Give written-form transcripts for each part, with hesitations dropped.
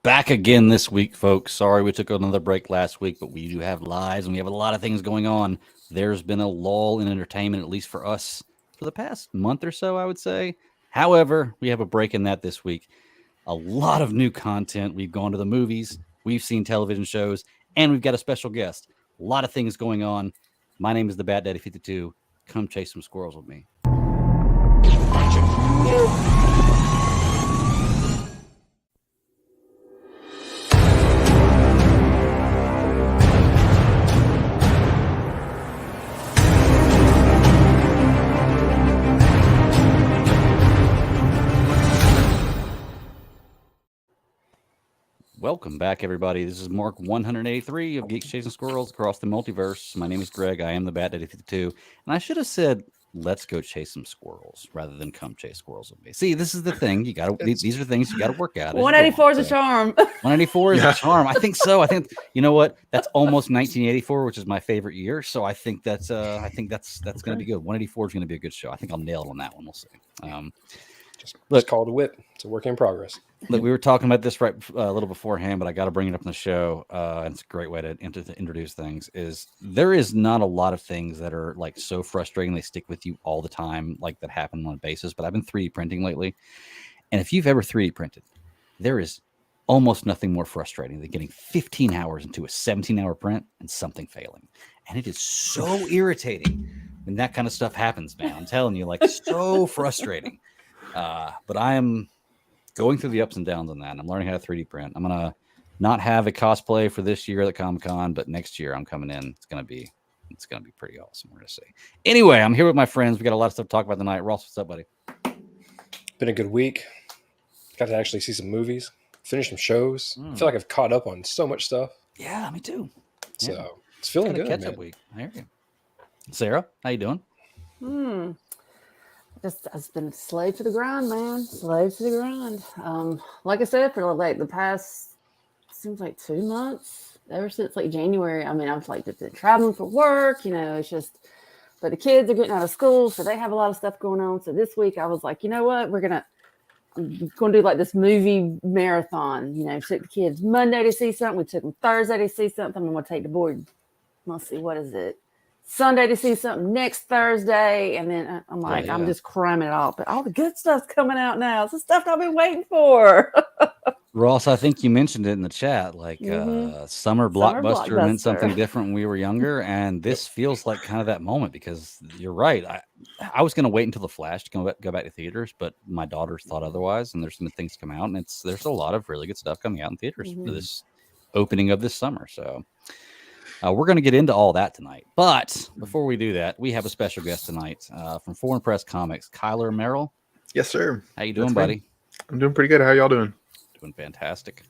Back again this week, folks. Sorry we took another break last week, but we do have lives and we have a lot of things going on. There's been a lull in entertainment, at least for us, for the past month or so, I would say. However, we have a break in that this week. A lot of new content. We've gone to the movies, we've seen television shows, and we've got a special guest. A lot of things going on. My name is the Bat Daddy 52. Come chase some squirrels with me. Welcome back, everybody. This is Mark 183 of Geeks Chasing Squirrels Across the Multiverse. My name is Greg. I am the Bat Daddy 52. And I should have said, let's go chase some squirrels rather than come chase squirrels with me. See, this is the thing. You got to, these are things you got to work out. 184 is a charm. 184 is a charm. I think so. I think, you know what? That's almost 1984, which is my favorite year. So I think that's going to be good. 184 is going to be a good show. I think I'll nail it on that one. We'll see. Just call it a whip. It's a work in progress. Look, we were talking about this right a little beforehand, but I got to bring it up in the show. And it's a great way to introduce things. Is there is not a lot of things that are like so frustrating they stick with you all the time, like that happen on a basis. But I've been 3D printing lately, and if you've ever 3D printed, there is almost nothing more frustrating than getting 15 hours into a 17-hour print and something failing, and it is so irritating when that kind of stuff happens, man. I'm telling you, like so frustrating. But I am going through the ups and downs on that. And I'm learning how to 3D print. I'm gonna not have a cosplay for this year at the Comic-Con, but next year I'm coming in. It's gonna be pretty awesome. We're gonna see. Anyway, I'm here with my friends. We got a lot of stuff to talk about tonight. Ross, what's up, buddy? Been a good week. Got to actually see some movies, finish some shows. I feel like I've caught up on so much stuff. Yeah, me too. So Yeah. it's feeling Got a good. catch-up week. I hear you. Sarah, how you doing? I've been slave to the grind, man. Slave to the grind. Like I said, for like the past seems like 2 months, ever since like January. I mean, I was like just been traveling for work, it's just. But the kids are getting out of school, so they have a lot of stuff going on. So this week I was like, you know what, I'm gonna do like this movie marathon. Took the kids Monday to see something. We took them Thursday to see something. I'm gonna take the boy. Let's see, what is it? Sunday to see something next Thursday, and then I'm like, Yeah. I'm just cramming it all. But all the good stuff's coming out now. It's the stuff I've been waiting for. Ross, I think you mentioned it in the chat. Like summer blockbuster meant something different when we were younger, and this feels like kind of that moment because you're right. I was going to wait until the Flash to go back to theaters, but my daughters thought otherwise, and there's some things come out, and there's a lot of really good stuff coming out in theaters for this opening of this summer. So. We're going to get into all that tonight. But before we do that, we have a special guest tonight from Foreign Press Comics, Kylar Merrell. Yes, sir. How you doing, buddy? I'm doing pretty good. How y'all doing? Doing fantastic.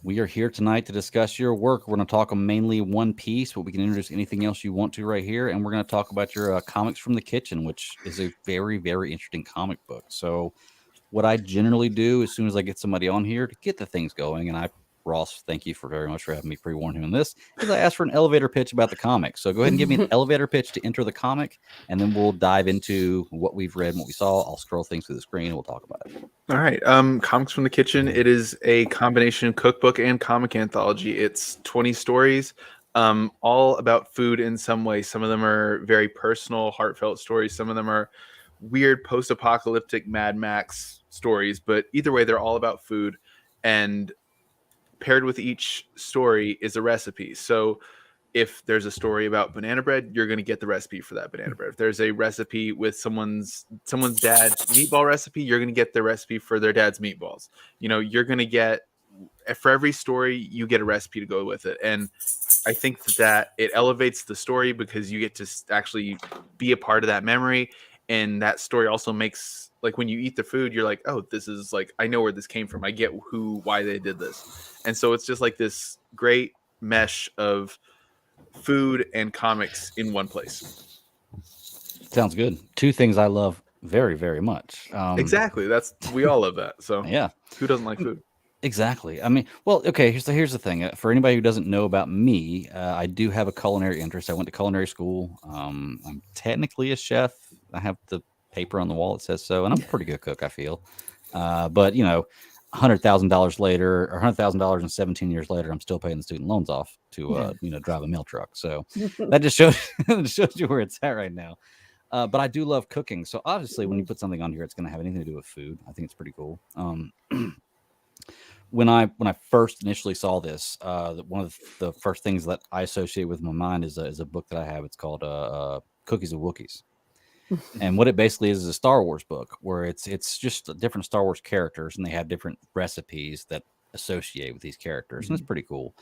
We are here tonight to discuss your work. We're going to talk mainly One Piece, but we can introduce anything else you want to right here. And we're going to talk about your Comics from the Kitchen, which is a very, very interesting comic book. So what I generally do as soon as I get somebody on here to get the things going, and Ross, thank you very much for having me pre-warn him on this, because I asked for an elevator pitch about the comic. So go ahead and give me an elevator pitch to enter the comic, and then we'll dive into what we've read and what we saw. I'll scroll things through the screen, and we'll talk about it. All right. Comics from the Kitchen. It is a combination cookbook and comic anthology. It's 20 stories, all about food in some way. Some of them are very personal, heartfelt stories. Some of them are weird post-apocalyptic Mad Max stories. But either way, they're all about food. And paired with each story is a recipe. So if there's a story about banana bread, you're going to get the recipe for that banana bread. If there's a recipe with someone's dad's meatball recipe, you're going to get the recipe for their dad's meatballs. You're going to get, for every story, you get a recipe to go with it. And I think that it elevates the story because you get to actually be a part of that memory. And that story also makes, like, when you eat the food, you're like, oh, this is like, I know where this came from. I get why they did this. And so it's just like this great mesh of food and comics in one place. Sounds good. Two things I love very, very much. Exactly. We all love that. So yeah. Who doesn't like food? Exactly. I mean, well, okay, here's the thing. For anybody who doesn't know about me, I do have a culinary interest. I went to culinary school. I'm technically a chef. I have the paper on the wall that says so, and I'm a pretty good cook, I feel. But $100,000 later, or $100,000 and 17 years later, I'm still paying the student loans off to drive a mail truck. So that just shows you where it's at right now. But I do love cooking. So obviously, when you put something on here, it's going to have anything to do with food. I think it's pretty cool. When I first initially saw this, one of the first things that I associate with my mind is a book that I have. It's called Cookies of Wookiees. And what it basically is a Star Wars book where it's just different Star Wars characters, and they have different recipes that associate with these characters. And it's pretty cool.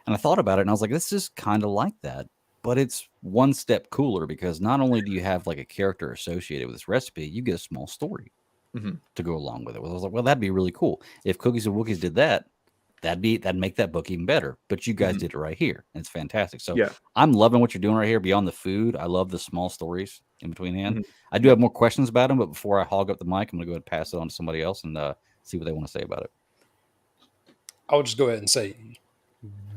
And I thought about it, and I was like, this is kind of like that, but it's one step cooler, because not only do you have like a character associated with this recipe, you get a small story to go along with it. I was like, well, that'd be really cool. If Cookies and Wookiees did that, that'd make that book even better. But you guys did it right here, and it's fantastic. So I'm loving what you're doing right here. Beyond the food, I love the small stories in between hand. I do have more questions about them, but before I hog up the mic, I'm gonna go ahead and pass it on to somebody else and see what they want to say about it. I'll just go ahead and say,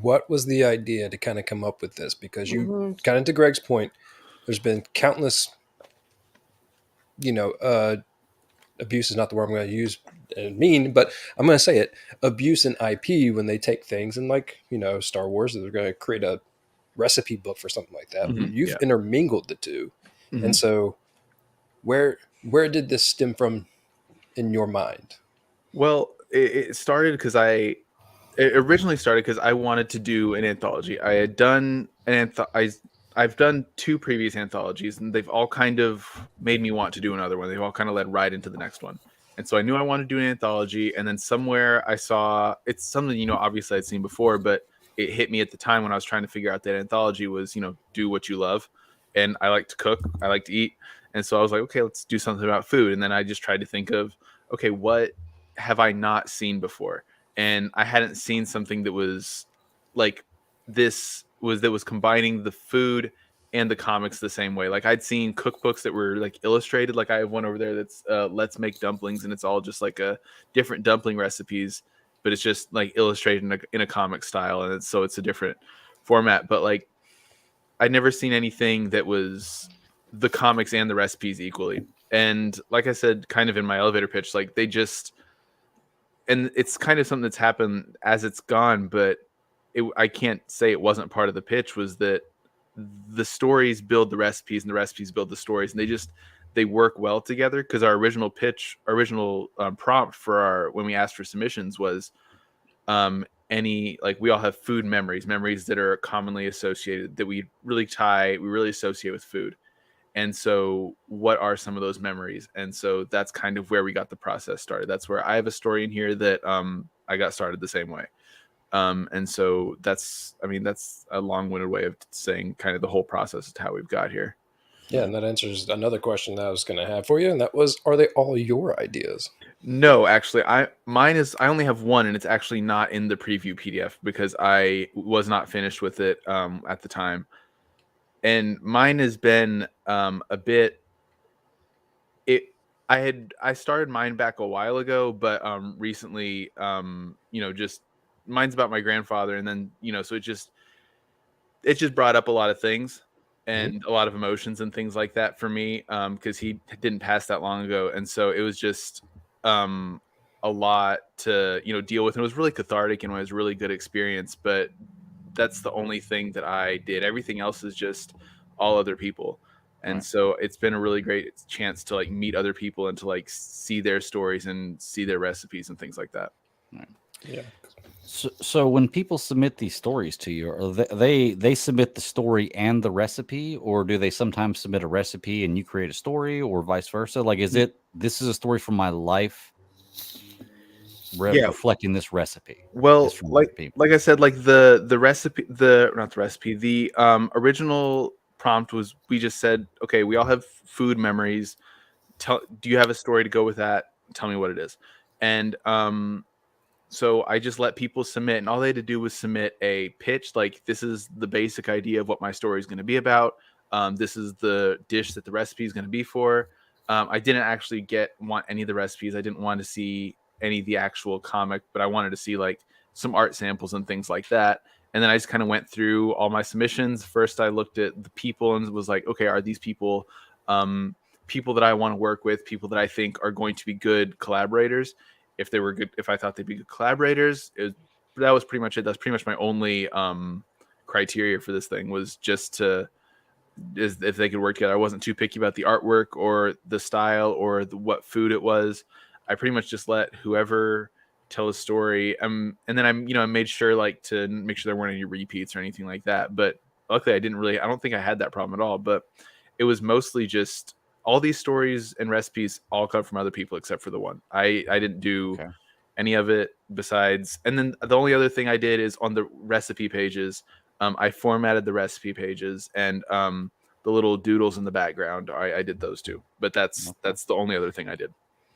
what was the idea to kind of come up with this? Because you kind of, to Greg's point, there's been countless, abuse is not the word I'm going to use and mean, but I'm going to say it, abuse in IP when they take things and Star Wars, they're going to create a recipe book for something like that. You've intermingled the two. And so where did this stem from in your mind? Well, it started because it originally started because I wanted to do an anthology. I had done I've done 2 previous anthologies, and they've all kind of made me want to do another one. They've all kind of led right into the next one. And so I knew I wanted to do an anthology, and then somewhere I saw, it's something, obviously I'd seen before, but it hit me at the time when I was trying to figure out that anthology was, do what you love. And I like to cook, I like to eat. And so I was like, okay, let's do something about food. And then I just tried to think of, okay, what have I not seen before? And I hadn't seen something that was like this, that was combining the food and the comics the same way. Like I'd seen cookbooks that were like illustrated. Like I have one over there that's Let's Make Dumplings, and it's all just like a different dumpling recipes, but it's just like illustrated in a comic style, and so it's a different format. But like I'd never seen anything that was the comics and the recipes equally. And like I said, kind of in my elevator pitch, like they just, and it's kind of something that's happened as it's gone, but I can't say it wasn't part of the pitch, was that the stories build the recipes and the recipes build the stories, and they work well together. Because our original prompt for when we asked for submissions was we all have food memories that are commonly associated, that we really associate with food. And so what are some of those memories? And so that's kind of where we got the process started. That's where I have a story in here that I got started the same way. And so that's a long-winded way of saying kind of the whole process to how we've got here. Yeah, and that answers another question that I was going to have for you, and that was, are they all your ideas? No, actually, I only have one, and it's actually not in the preview PDF because I was not finished with it at the time. And mine has been a bit. I started mine back a while ago, but recently, just mine's about my grandfather, and then so it just brought up a lot of things and a lot of emotions and things like that for me, because he didn't pass that long ago, and so it was just a lot to deal with, and it was really cathartic and it was a really good experience. But that's the only thing that I did. Everything else is just all other people. And so it's been a really great chance to meet other people and to see their stories and see their recipes and things like that. Right. Yeah. So when people submit these stories to you, are they submit the story and the recipe, or do they sometimes submit a recipe and you create a story, or vice versa? This is a story from my life reflecting this recipe? Well, like I said, the recipe, the original prompt was, we just said, okay, we all have food memories. Do you have a story to go with that? Tell me what it is. And so I just let people submit, and all they had to do was submit a pitch. This is the basic idea of what my story is going to be about. This is the dish that the recipe is going to be for. I didn't actually want any of the recipes. I didn't want to see any of the actual comic, but I wanted to see some art samples and things like that. And then I just kind of went through all my submissions. First, I looked at the people and was like, okay, are these people people that I want to work with, people that I think are going to be good collaborators? if they were good, if I thought they'd be good collaborators. That was pretty much it. That's pretty much my only criteria for this thing, was just to is if they could work together. I wasn't too picky about the artwork or the style or what food it was. I pretty much just let whoever tell a story. And then I made sure to make sure there weren't any repeats or anything like that. But luckily I don't think I had that problem at all. But it was mostly just all these stories and recipes all come from other people except for the one. I didn't do any of it besides. And then the only other thing I did is on the recipe pages, I formatted the recipe pages, and the little doodles in the background, I did those too. But that's the only other thing I did.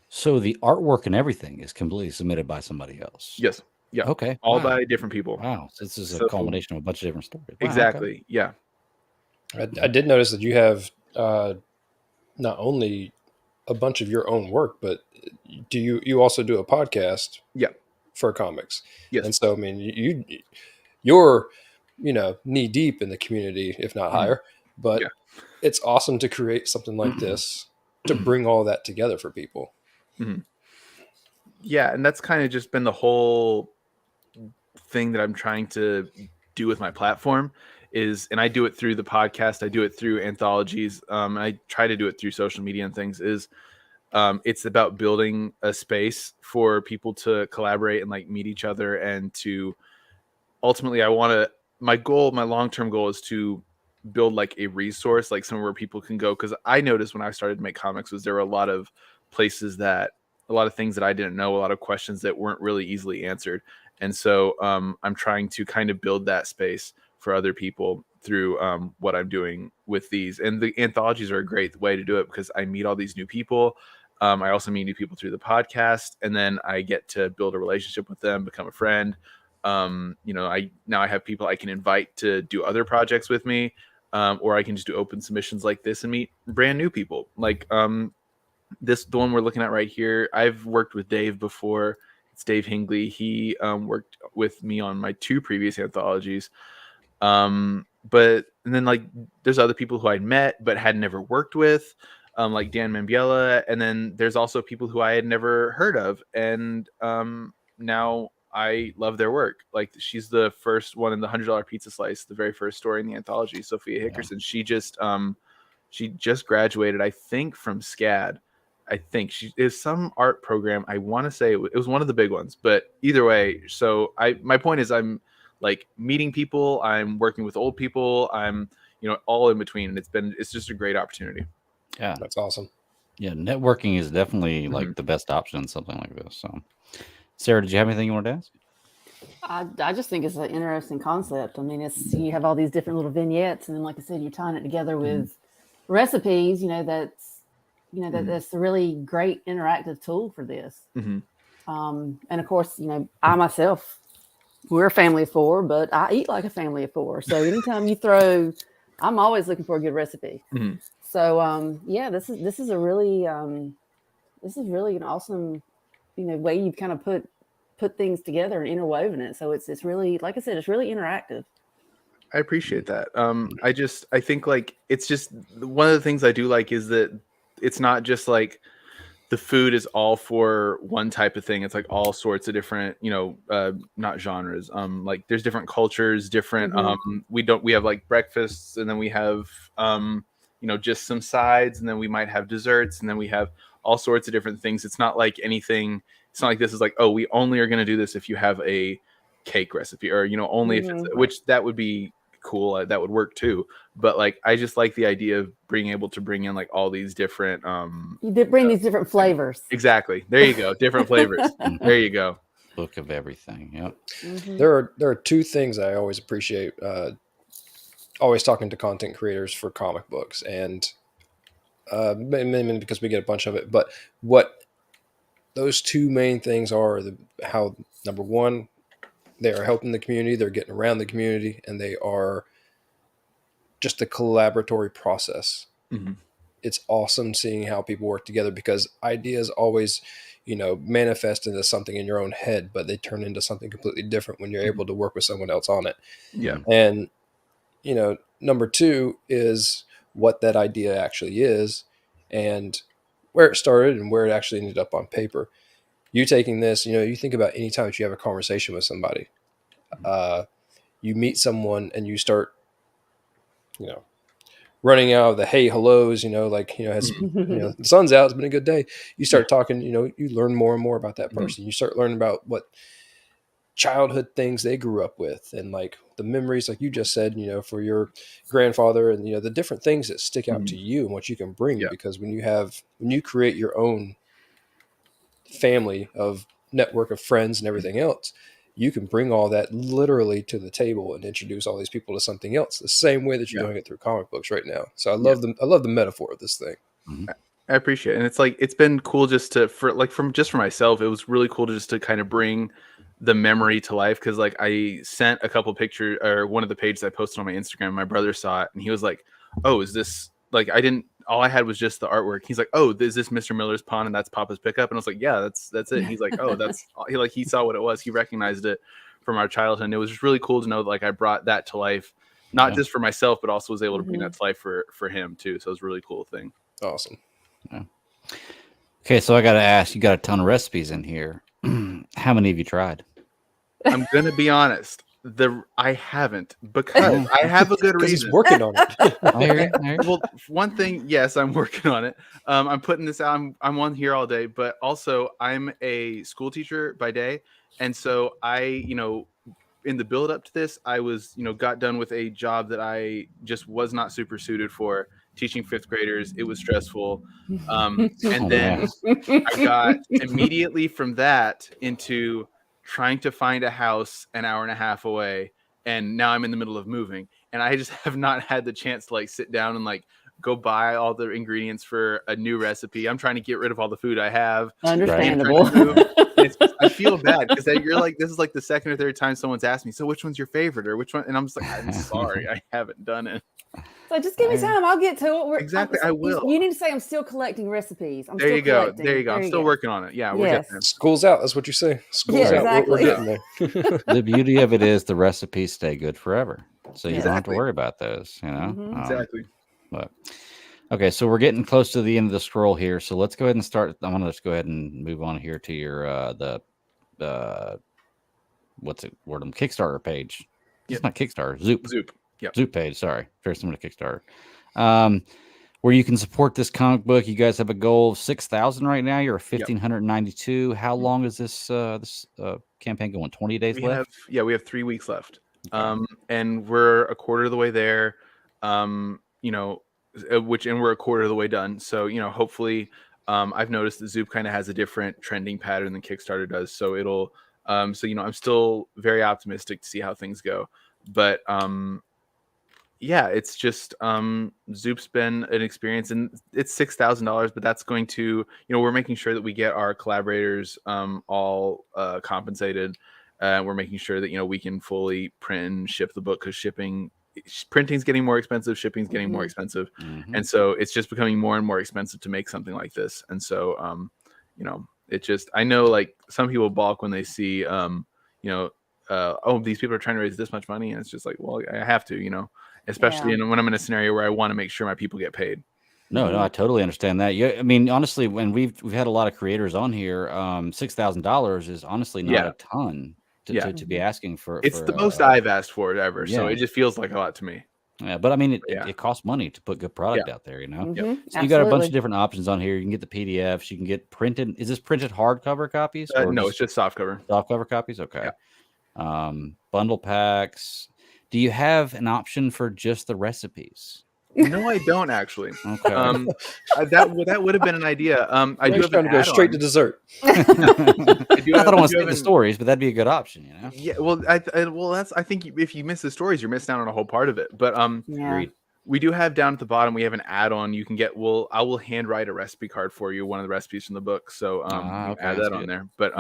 So the artwork and everything is completely submitted by somebody else. Yes. Yeah. Okay. All by different people. Wow. So this is a culmination of a bunch of different stories. Wow, exactly. Okay. Yeah. I did notice that you have not only a bunch of your own work, but do you also do a podcast? Yeah. For comics. Yes. And so, I mean, you're knee deep in the community, if not higher. But it's awesome to create something like this to bring all that together for people. Mm-hmm. Yeah, and that's kind of just been the whole thing that I'm trying to do with my platform and I do it through the podcast, I do it through anthologies, I try to do it through social media and things, it's about building a space for people to collaborate and meet each other, and to ultimately my long-term goal is to build a resource, somewhere where people can go. Because I noticed when I started to make comics there were a lot of things that I didn't know, a lot of questions that weren't really easily answered. And so I'm trying to kind of build that space for other people through what I'm doing with these. And the anthologies are a great way to do it, because I meet all these new people. I also meet new people through the podcast, and then I get to build a relationship with them, become a friend. I have people I can invite to do other projects with me, or I can just do open submissions like this and meet brand new people. The one we're looking at right here, I've worked with Dave before. It's Dave Hingley. He worked with me on my 2 previous anthologies. But then there's other people who I'd met but had never worked with, like Dan Mambiella. And then there's also people who I had never heard of. And now I love their work. She's the first one in the $100 Pizza Slice, the very first story in the anthology, Sophia Hickerson. Yeah. She just graduated, I think, from SCAD. I think she is some art program. I want to say it was one of the big ones, but either way. So my point is, I'm meeting people, I'm working with old people, I'm all in between, and it's just a great opportunity. Yeah, that's awesome. Yeah, networking is definitely the best option in something like this. So, Sarah, did you have anything you wanted to ask? I just think it's an interesting concept. I mean, you have all these different little vignettes, and then, like I said, you're tying it together with recipes. That's a really great interactive tool for this. And of course, I myself, we're a family of 4, but I eat like a family of 4. So anytime I'm always looking for a good recipe. So this is a really an awesome way you've kind of put things together and interwoven it. So it's really, like I said, it's really interactive. I appreciate that. I think it's just one of the things I do like is that it's not just the food is all for one type of thing. It's all sorts of different, not genres. There's different cultures, different. We have breakfasts, and then we have just some sides, and then we might have desserts, and then we have all sorts of different things. It's not like anything. It's not like this is we only are going to do this if you have a cake recipe, or only if it's, which that would be cool, that would work too. But I just like the idea of being able to bring in all these different you did bring these different flavors. Exactly, there you go. Different flavors. There you go. Book of everything. Yep. There are 2 things I always appreciate always talking to content creators for comic books, and maybe because we get a bunch of it, but what those 2 main things are, how number 1, they are helping the community, they're getting around the community, and they are just a collaboratory process. It's awesome seeing how people work together, because ideas always, manifest into something in your own head, but they turn into something completely different when you're able to work with someone else on it. Yeah. And, number 2 is what that idea actually is, and where it started and where it actually ended up on paper. you taking this, you think about any time that you have a conversation with somebody, you meet someone and you start, running out of the hey hellos, the sun's out, it's been a good day. You start talking, you learn more and more about that person. You start learning about what childhood things they grew up with, and like the memories, like you just said, for your grandfather, and the different things that stick out to you and what you can bring. Because when you create your own family of network of friends and everything else, you can bring all that literally to the table and introduce all these people to something else, the same way that you're doing it through comic books right now. So I love the metaphor of this thing. I appreciate it. And it's like, it's been cool just for myself, it was really cool to kind of bring the memory to life. Cause like I sent a couple pictures, or one of the pages I posted on my Instagram, my brother saw it and he was like, oh, is this like, all I had was just the artwork. He's like, oh, is this Mr. Miller's Pond and that's Papa's Pickup? And I was like, yeah, that's it. He's like, oh, he saw what it was. He recognized it from our childhood. And it was just really cool to know that like I brought that to life, not just for myself, but also was able to bring that to life for him too. So it was a really cool thing. Awesome. Yeah. Okay, so I got to ask, you got a ton of recipes in here. How many have you tried? I'm gonna be honest. I haven't, because I have a good reason. He's working on it. I hear you. Well, one thing, yes, I'm working on it. I'm putting this out. I'm on here all day, but also I'm a school teacher by day, and so I, in the build up to this, I was, got done with a job that I just was not super suited for, teaching fifth graders. It was stressful, and then I got immediately from that into trying to find a house an hour and a half away, and now I'm in the middle of moving, and I just have not had the chance to like sit down and like go buy all the ingredients for a new recipe. I'm trying to get rid of all the food I have. Understandable. I feel bad because you're like, this is like the second or third time someone's asked me, so which one's your favorite or which one? And I'm just like, I'm sorry, I haven't done it. So just give me time. I'll get to it. Exactly, I will. You need to say I'm still collecting recipes. There you go. I'm still working on it. Yeah, we're getting there. School's out. That's what you say. School's out. Exactly. We're getting there. The beauty of it is the recipes stay good forever, so you don't have to worry about those. Exactly. But okay, so we're getting close to the end of the scroll here. So let's go ahead and start. I'm gonna just go ahead and move on here to your what's it? Wordum Kickstarter page. It's not Kickstarter. Zoop. Yep. Zoop page. Sorry, very similar to Kickstarter. Where you can support this comic book. You guys have a goal of 6,000 right now. You're at 1,592. How long is this campaign going? 20 days left. We have 3 weeks left. And we're a quarter of the way there. And we're a quarter of the way done. So hopefully, I've noticed that Zoop kind of has a different trending pattern than Kickstarter does. So it'll, I'm still very optimistic to see how things go. But it's just Zoop's been an experience, and it's $6,000, but that's going to, we're making sure that we get our collaborators all compensated. We're making sure that we can fully print and ship the book, because printing's getting more expensive, shipping's getting more expensive, and so it's just becoming more and more expensive to make something like this. And so it just, I know like some people balk when they see these people are trying to raise this much money, and it's just like, well, I have to, especially when I'm in a scenario where I want to make sure my people get paid. No, I totally understand that. Yeah, I mean, honestly, when we've had a lot of creators on here, $6,000 is honestly not a ton to be asking for. It's the most I've asked for it ever, so it just feels like a lot to me. Yeah, but I mean, it costs money to put good product out there, So you got a bunch of different options on here. You can get the PDFs, you can get printed. Is this printed hardcover copies? No, it's just softcover. Softcover copies, okay. Yeah. Bundle packs. Do you have an option for just the recipes? No, I don't actually. Okay. That would have been an idea. I do have trying to go straight to dessert. I thought I want to see the stories, but that'd be a good option, Yeah, well, I think if you miss the stories, you're missing out on a whole part of it. But we do have down at the bottom, we have an add-on you can get. I will handwrite a recipe card for you, one of the recipes from the book. So add that on there. But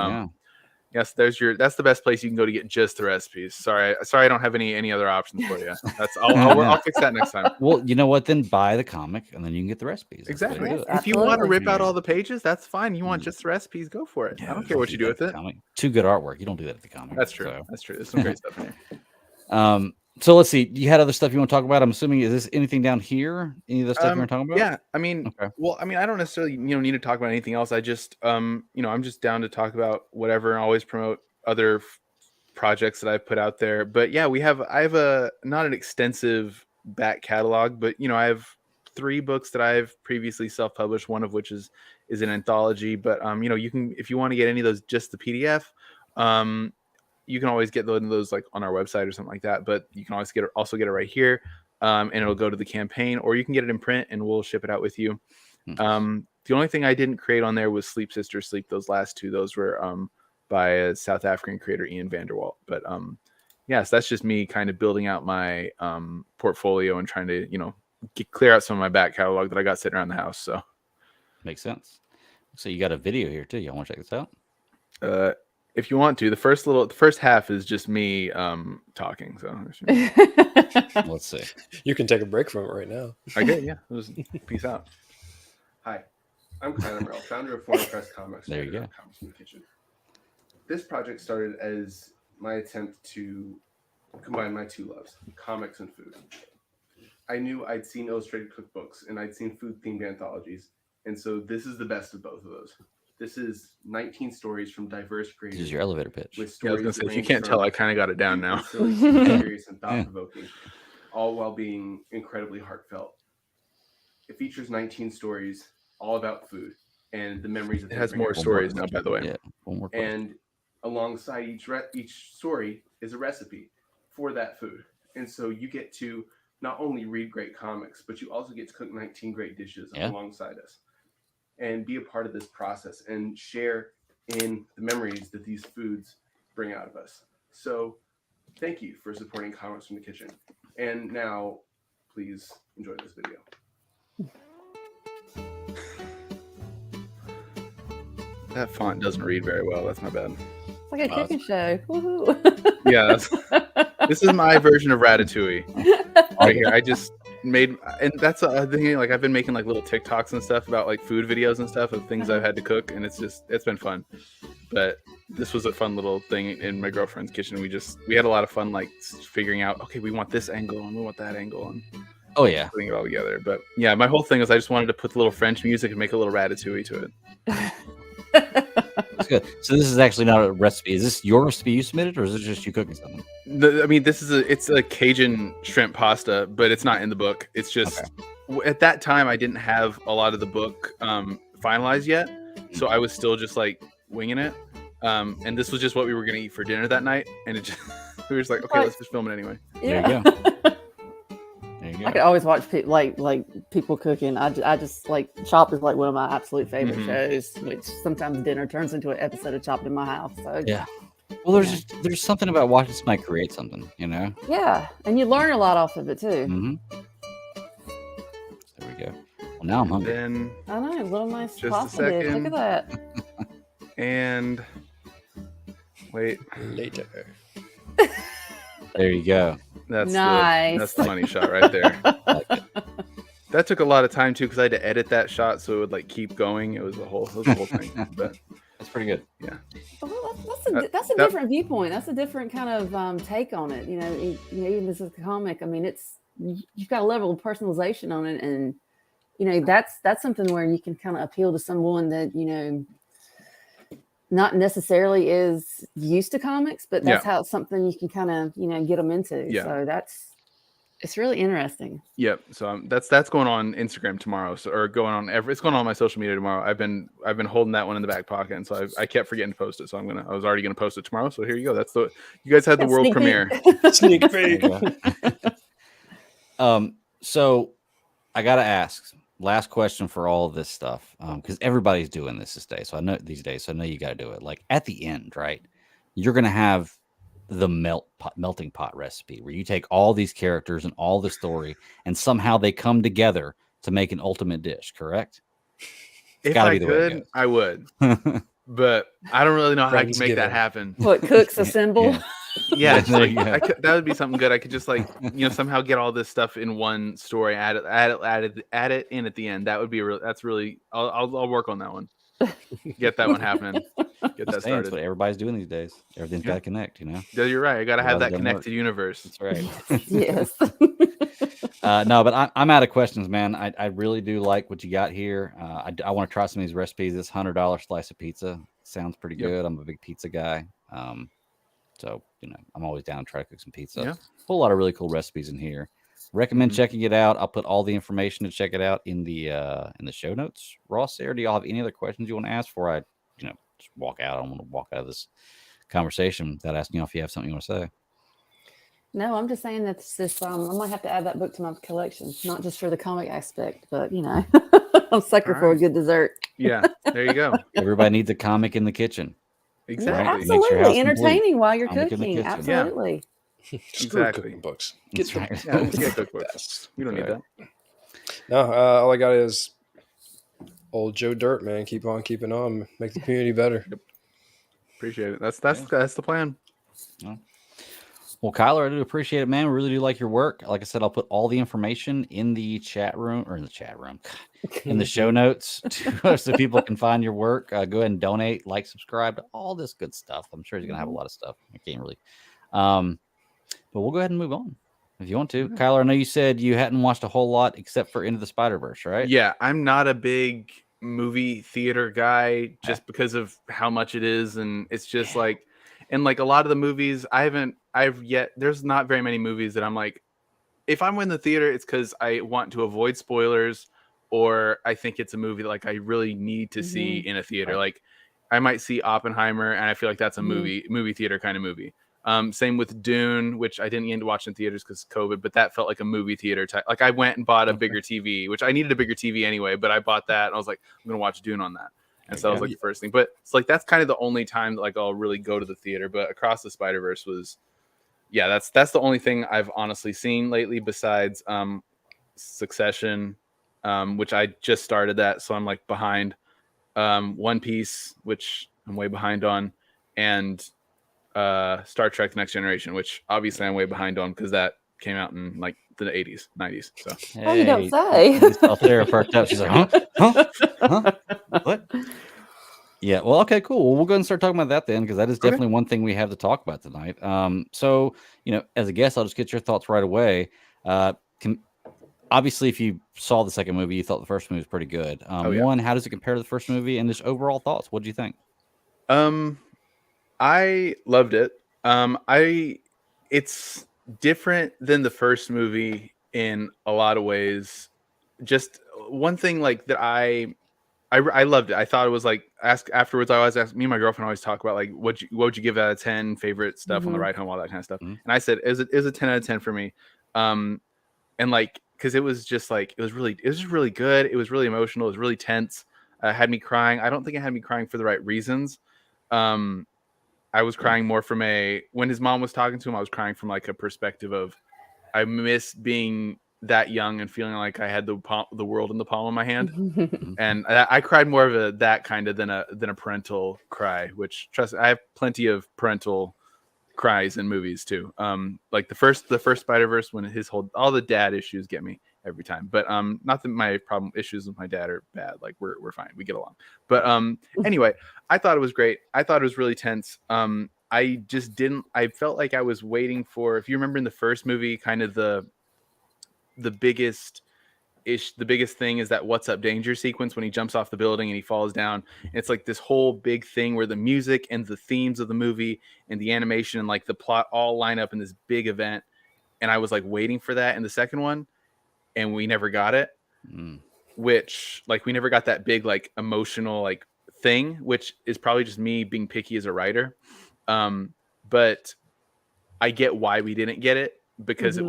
yes, that's the best place you can go to get just the recipes. Sorry, I don't have any other options for you. I'll fix that next time. Well, you know what? Then buy the comic, and then you can get the recipes. Exactly. If you want to rip out all the pages, that's fine. You want just the recipes, go for it. I don't care what you do with it. Too good artwork. You don't do that at the comic. That's true. That's true. There's some great stuff in here. So let's see. You had other stuff you want to talk about? I'm assuming, is this anything down here? Any of the stuff you want to talk about? Yeah, I mean, Okay. well, I mean, I don't necessarily need to talk about anything else. I just I'm just down to talk about whatever and always promote other projects that I've put out there. But yeah, I have a not an extensive back catalog, but I have 3 books that I've previously self-published, one of which is an anthology. But you can, if you want to get any of those, just the PDF, you can always get those like on our website or something like that. But you can always also get it right here, and it'll go to the campaign, or you can get it in print and we'll ship it out with you. The only thing I didn't create on there was Sleep Sister Sleep. Those last 2, those were by a South African creator, Ian Vanderwalt. But yes, that's just me kind of building out my portfolio and trying to clear out some of my back catalog that I got sitting around the house. So makes sense. So you got a video here too. Y'all want to check this out? If you want to, the first half is just me talking. So Let's see. You can take a break from it right now. Okay, yeah. Peace out. Hi, I'm Kylar Merrell, founder of Foreign Press Comics. There you go. Comics from the Kitchen. This project started as my attempt to combine my 2 loves, comics and food. I knew I'd seen illustrated cookbooks and I'd seen food-themed anthologies, and so this is the best of both of those. This is 19 stories from diverse creators. This is your elevator pitch. With Yeah, I was stories gonna say, if you range can't tell, from I kind of got it down now. silly, serious, and thought-provoking, all while being incredibly heartfelt. It features 19 stories, all about food and the memories that It they has bring more up. stories now, by the way. Yeah. One more question. And alongside each story is a recipe for that food. And so you get to not only read great comics, but you also get to cook 19 great dishes alongside us and be a part of this process and share in the memories that these foods bring out of us. So thank you for supporting Comics from the Kitchen. And now, please enjoy this video. That font doesn't read very well. That's my bad. It's like a cooking show. Woohoo. Yeah, this is my version of Ratatouille right here. I just made, and that's a thing. Like I've been making like little TikToks and stuff about like food videos and stuff of things I've had to cook, and it's been fun. But this was a fun little thing in my girlfriend's kitchen. We had a lot of fun like figuring out, okay, we want this angle and we want that angle, and Oh yeah. putting it all together. But yeah, my whole thing was I just wanted to put the little French music and make a little Ratatouille to it. That's good. So this is actually not a recipe. Is this your recipe you submitted, or is it just you cooking something? I mean, it's a Cajun shrimp pasta, but it's not in the book. It's just at that time I didn't have a lot of the book finalized yet, so I was still just like winging it. And this was just what we were gonna eat for dinner that night, and it just we were just like, okay, let's just film it anyway. There you go. There you I go. could always watch like people cooking. I just like Chopped is like one of my absolute favorite shows, which sometimes dinner turns into an episode of Chopped in my house. So Yeah. Well, there's something about watching somebody create something, you know. yeah, and you learn a lot off of it too. Mm-hmm. There we go. Well, now I'm hungry. Then I know, little nice Just a pasta dish. Look second. at that. and wait, Later. There you go. that's Nice. that's the money shot right there. I like it. That took a lot of time too because I had to edit that shot so it would like keep going. It was a whole thing. But That's pretty good. Well, that's a that- different viewpoint. That's a different kind of take on it. You know, even as a comic, I mean, you've got a level of personalization on it, and that's something where you can kind of appeal to someone that not necessarily is used to comics, but that's how something you can kind of get them into. Yeah. So it's really interesting. Yep. So that's going on Instagram tomorrow. So it's going on my social media tomorrow. I've been holding that one in the back pocket, and so I kept forgetting to post it. So I was already gonna post it tomorrow. So here you go. You guys had the world Sneak premiere. peek. Sneak There you peek. go. So I gotta ask, last question for all of this stuff, because everybody's doing this day. So I know these days. So I know you got to do it. Like at the end, right? You're gonna have the melting pot recipe where you take all these characters and all the story, and somehow they come together to make an ultimate dish. Correct? If gotta I be the way it could, goes. I would, but I don't really know how I can make that Friendsgiving. happen. What cooks assemble? Yeah. Yeah, There you go. that would be something good. I could just like somehow get all this stuff in one story, add it in at the end. That would be that's really. I'll work on that one. Get that one happening. Get that That's started. what everybody's doing these days. Everything's got to connect, you know. Yeah, you're right. I got to have Otherwise that it doesn't work. connected universe. That's right. Yes. No, but I'm out of questions, man. I really do like what you got here. I want to try some of these recipes. This $100 slice of pizza sounds pretty good. I'm a big pizza guy. So, you know, I'm always down to try to cook some pizza. Yeah. Whole lot of really cool recipes in here. Recommend checking it out. I'll put all the information to check it out in the show notes. Ross, Sarah, do y'all have any other questions you want to ask before I, you know, just walk out? I don't want to walk out of this conversation without asking you if you have something you want to say. No, I'm just saying that this. I might have to add that book to my collection, not just for the comic aspect, but you know, I'm sucker for a good dessert. Yeah, there you go. Everybody needs a comic in the kitchen. Exactly. Yeah, Makes your house absolutely entertaining while you're Comic in the cooking. kitchen. Absolutely. Screw Exactly. cooking books. That's Get right. Yeah, just get cookbooks. We don't need that. No, all I got is old Joe Dirt, man. Keep on keeping on. Make the community better. Appreciate it. That's the plan. Well, Kyler, I do appreciate it, man. We really do like your work. Like I said, I'll put all the information in the chat room in the show notes so people can find your work. Go ahead and donate, like, subscribe to all this good stuff. I'm sure he's gonna have a lot of stuff. I can't really. But we'll go ahead and move on if you want to. Kyler, I know you said you hadn't watched a whole lot except for Into the Spider-Verse, right? Yeah, I'm not a big movie theater guy just because of how much it is, and it's just like, and like a lot of the movies there's not very many movies that I'm like, if I'm in the theater, it's because I want to avoid spoilers, or I think it's a movie that like I really need to see in a theater. Like I might see Oppenheimer, and I feel like that's a movie theater kind of movie. Same with Dune, which I didn't get to watch in theaters because COVID, but that felt like a movie theater type. Like I went and bought a bigger TV, which I needed a bigger TV anyway, but I bought that and I was like, I'm gonna watch Dune on that. And so that was like the first thing. But it's like that's kind of the only time that like I'll really go to the theater. But Across the Spider-Verse was, that's the only thing I've honestly seen lately besides Succession, which I just started that, so I'm like behind. One Piece, which I'm way behind on, and Star Trek: The Next Generation, which obviously I'm way behind on because that came out in like the 80s, 90s. So Oh, you don't say. Sarah perked up. She's like, huh? What? Yeah. Well, okay, cool. Well, we'll go ahead and start talking about that then, because that is definitely one thing we have to talk about tonight. So, you know, as a guest, I'll just get your thoughts right away. Obviously, if you saw the second movie, you thought the first movie was pretty good. One, how does it compare to the first movie, and just overall thoughts? What do you think? I loved it. It's different than the first movie in a lot of ways. Just one thing like that I loved it. I thought it was like afterwards. I always ask me and my girlfriend always talk about like what would you give out of 10, favorite stuff on the ride home, all that kind of stuff. And I said it was a 10 out of 10 for me. And like because it was just like it was just really good. It was really emotional. It was really tense. Had me crying. I don't think it had me crying for the right reasons. I was crying more from when his mom was talking to him, I was crying from like a perspective of I miss being that young and feeling like I had the world in the palm of my hand. And I cried more of that kind of than a parental cry, which trust I have plenty of parental cries in movies too. Like the first Spider-Verse, when all the dad issues get me every time, but not that my issues with my dad are bad. Like we're fine, we get along. But anyway, I thought it was great. I thought it was really tense. I felt like I was waiting for, if you remember in the first movie, kind of the biggest thing is that "What's Up Danger" sequence when he jumps off the building and he falls down. It's like this whole big thing where the music and the themes of the movie and the animation and like the plot all line up in this big event. And I was like waiting for that in the second one, and we never got it. Which like we never got that big like emotional like thing, which is probably just me being picky as a writer. But I get why we didn't get it, because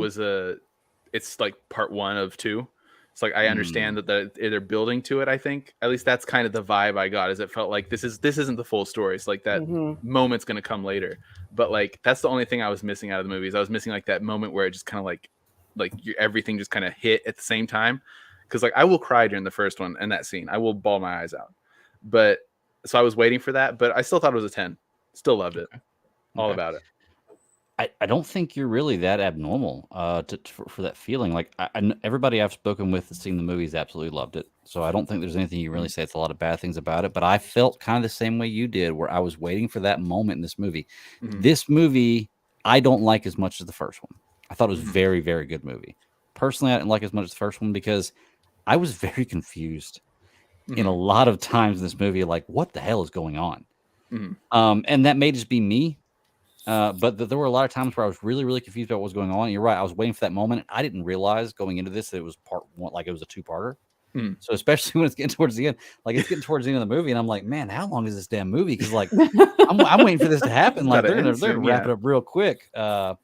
it's like part 1 of 2. It's like I understand that they're building to it. I think at least that's kind of the vibe I got. Is it felt like this isn't the full story. It's like that moment's gonna come later. But like that's the only thing I was missing out of the movies. I was missing like that moment where it just kind of like everything just kind of hit at the same time. Because like I will cry during the first one and that scene. I will bawl my eyes out. But so I was waiting for that. But I still thought it was a 10. Still loved it. All about it. I don't think you're really that abnormal for that feeling. Like everybody I've spoken with that's seen the movies absolutely loved it. So I don't think there's anything you really say it's a lot of bad things about it. But I felt kind of the same way you did, where I was waiting for that moment in this movie. This movie I don't like as much as the first one. I thought it was very, very good movie. Personally, I didn't like it as much as the first one because I was very confused in a lot of times in this movie. Like, what the hell is going on? And that may just be me. But there were a lot of times where I was really, really confused about what was going on. And you're right. I was waiting for that moment. I didn't realize going into this that it was part one, like it was a two-parter. So especially when it's getting towards the end, like it's getting towards the end of the movie, and I'm like, man, how long is this damn movie? Because like I'm waiting for this to happen. Like they're gonna wrap it up real quick. But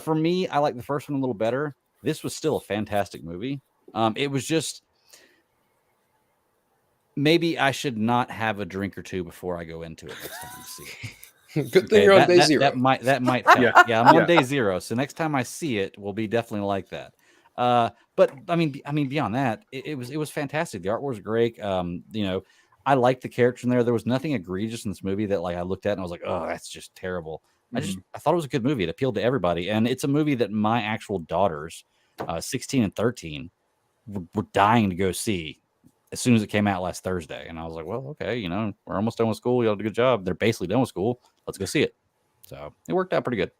for me, I like the first one a little better. This was still a fantastic movie. It was just maybe I should not have a drink or two before I go into it next time to see it. Good thing you're on day zero. That might help. Yeah, I'm on day zero. So next time I see it, will be definitely like that. But I mean, beyond that, it was fantastic. The art was great. I liked the character in there. There was nothing egregious in this movie that like I looked at and I was like, oh, that's just terrible. I thought it was a good movie. It appealed to everybody, and it's a movie that my actual daughters, 16 and 13, were dying to go see as soon as it came out last Thursday. And I was like, well, okay, we're almost done with school. Y'all did a good job. They're basically done with school. Let's go see it. So it worked out pretty good.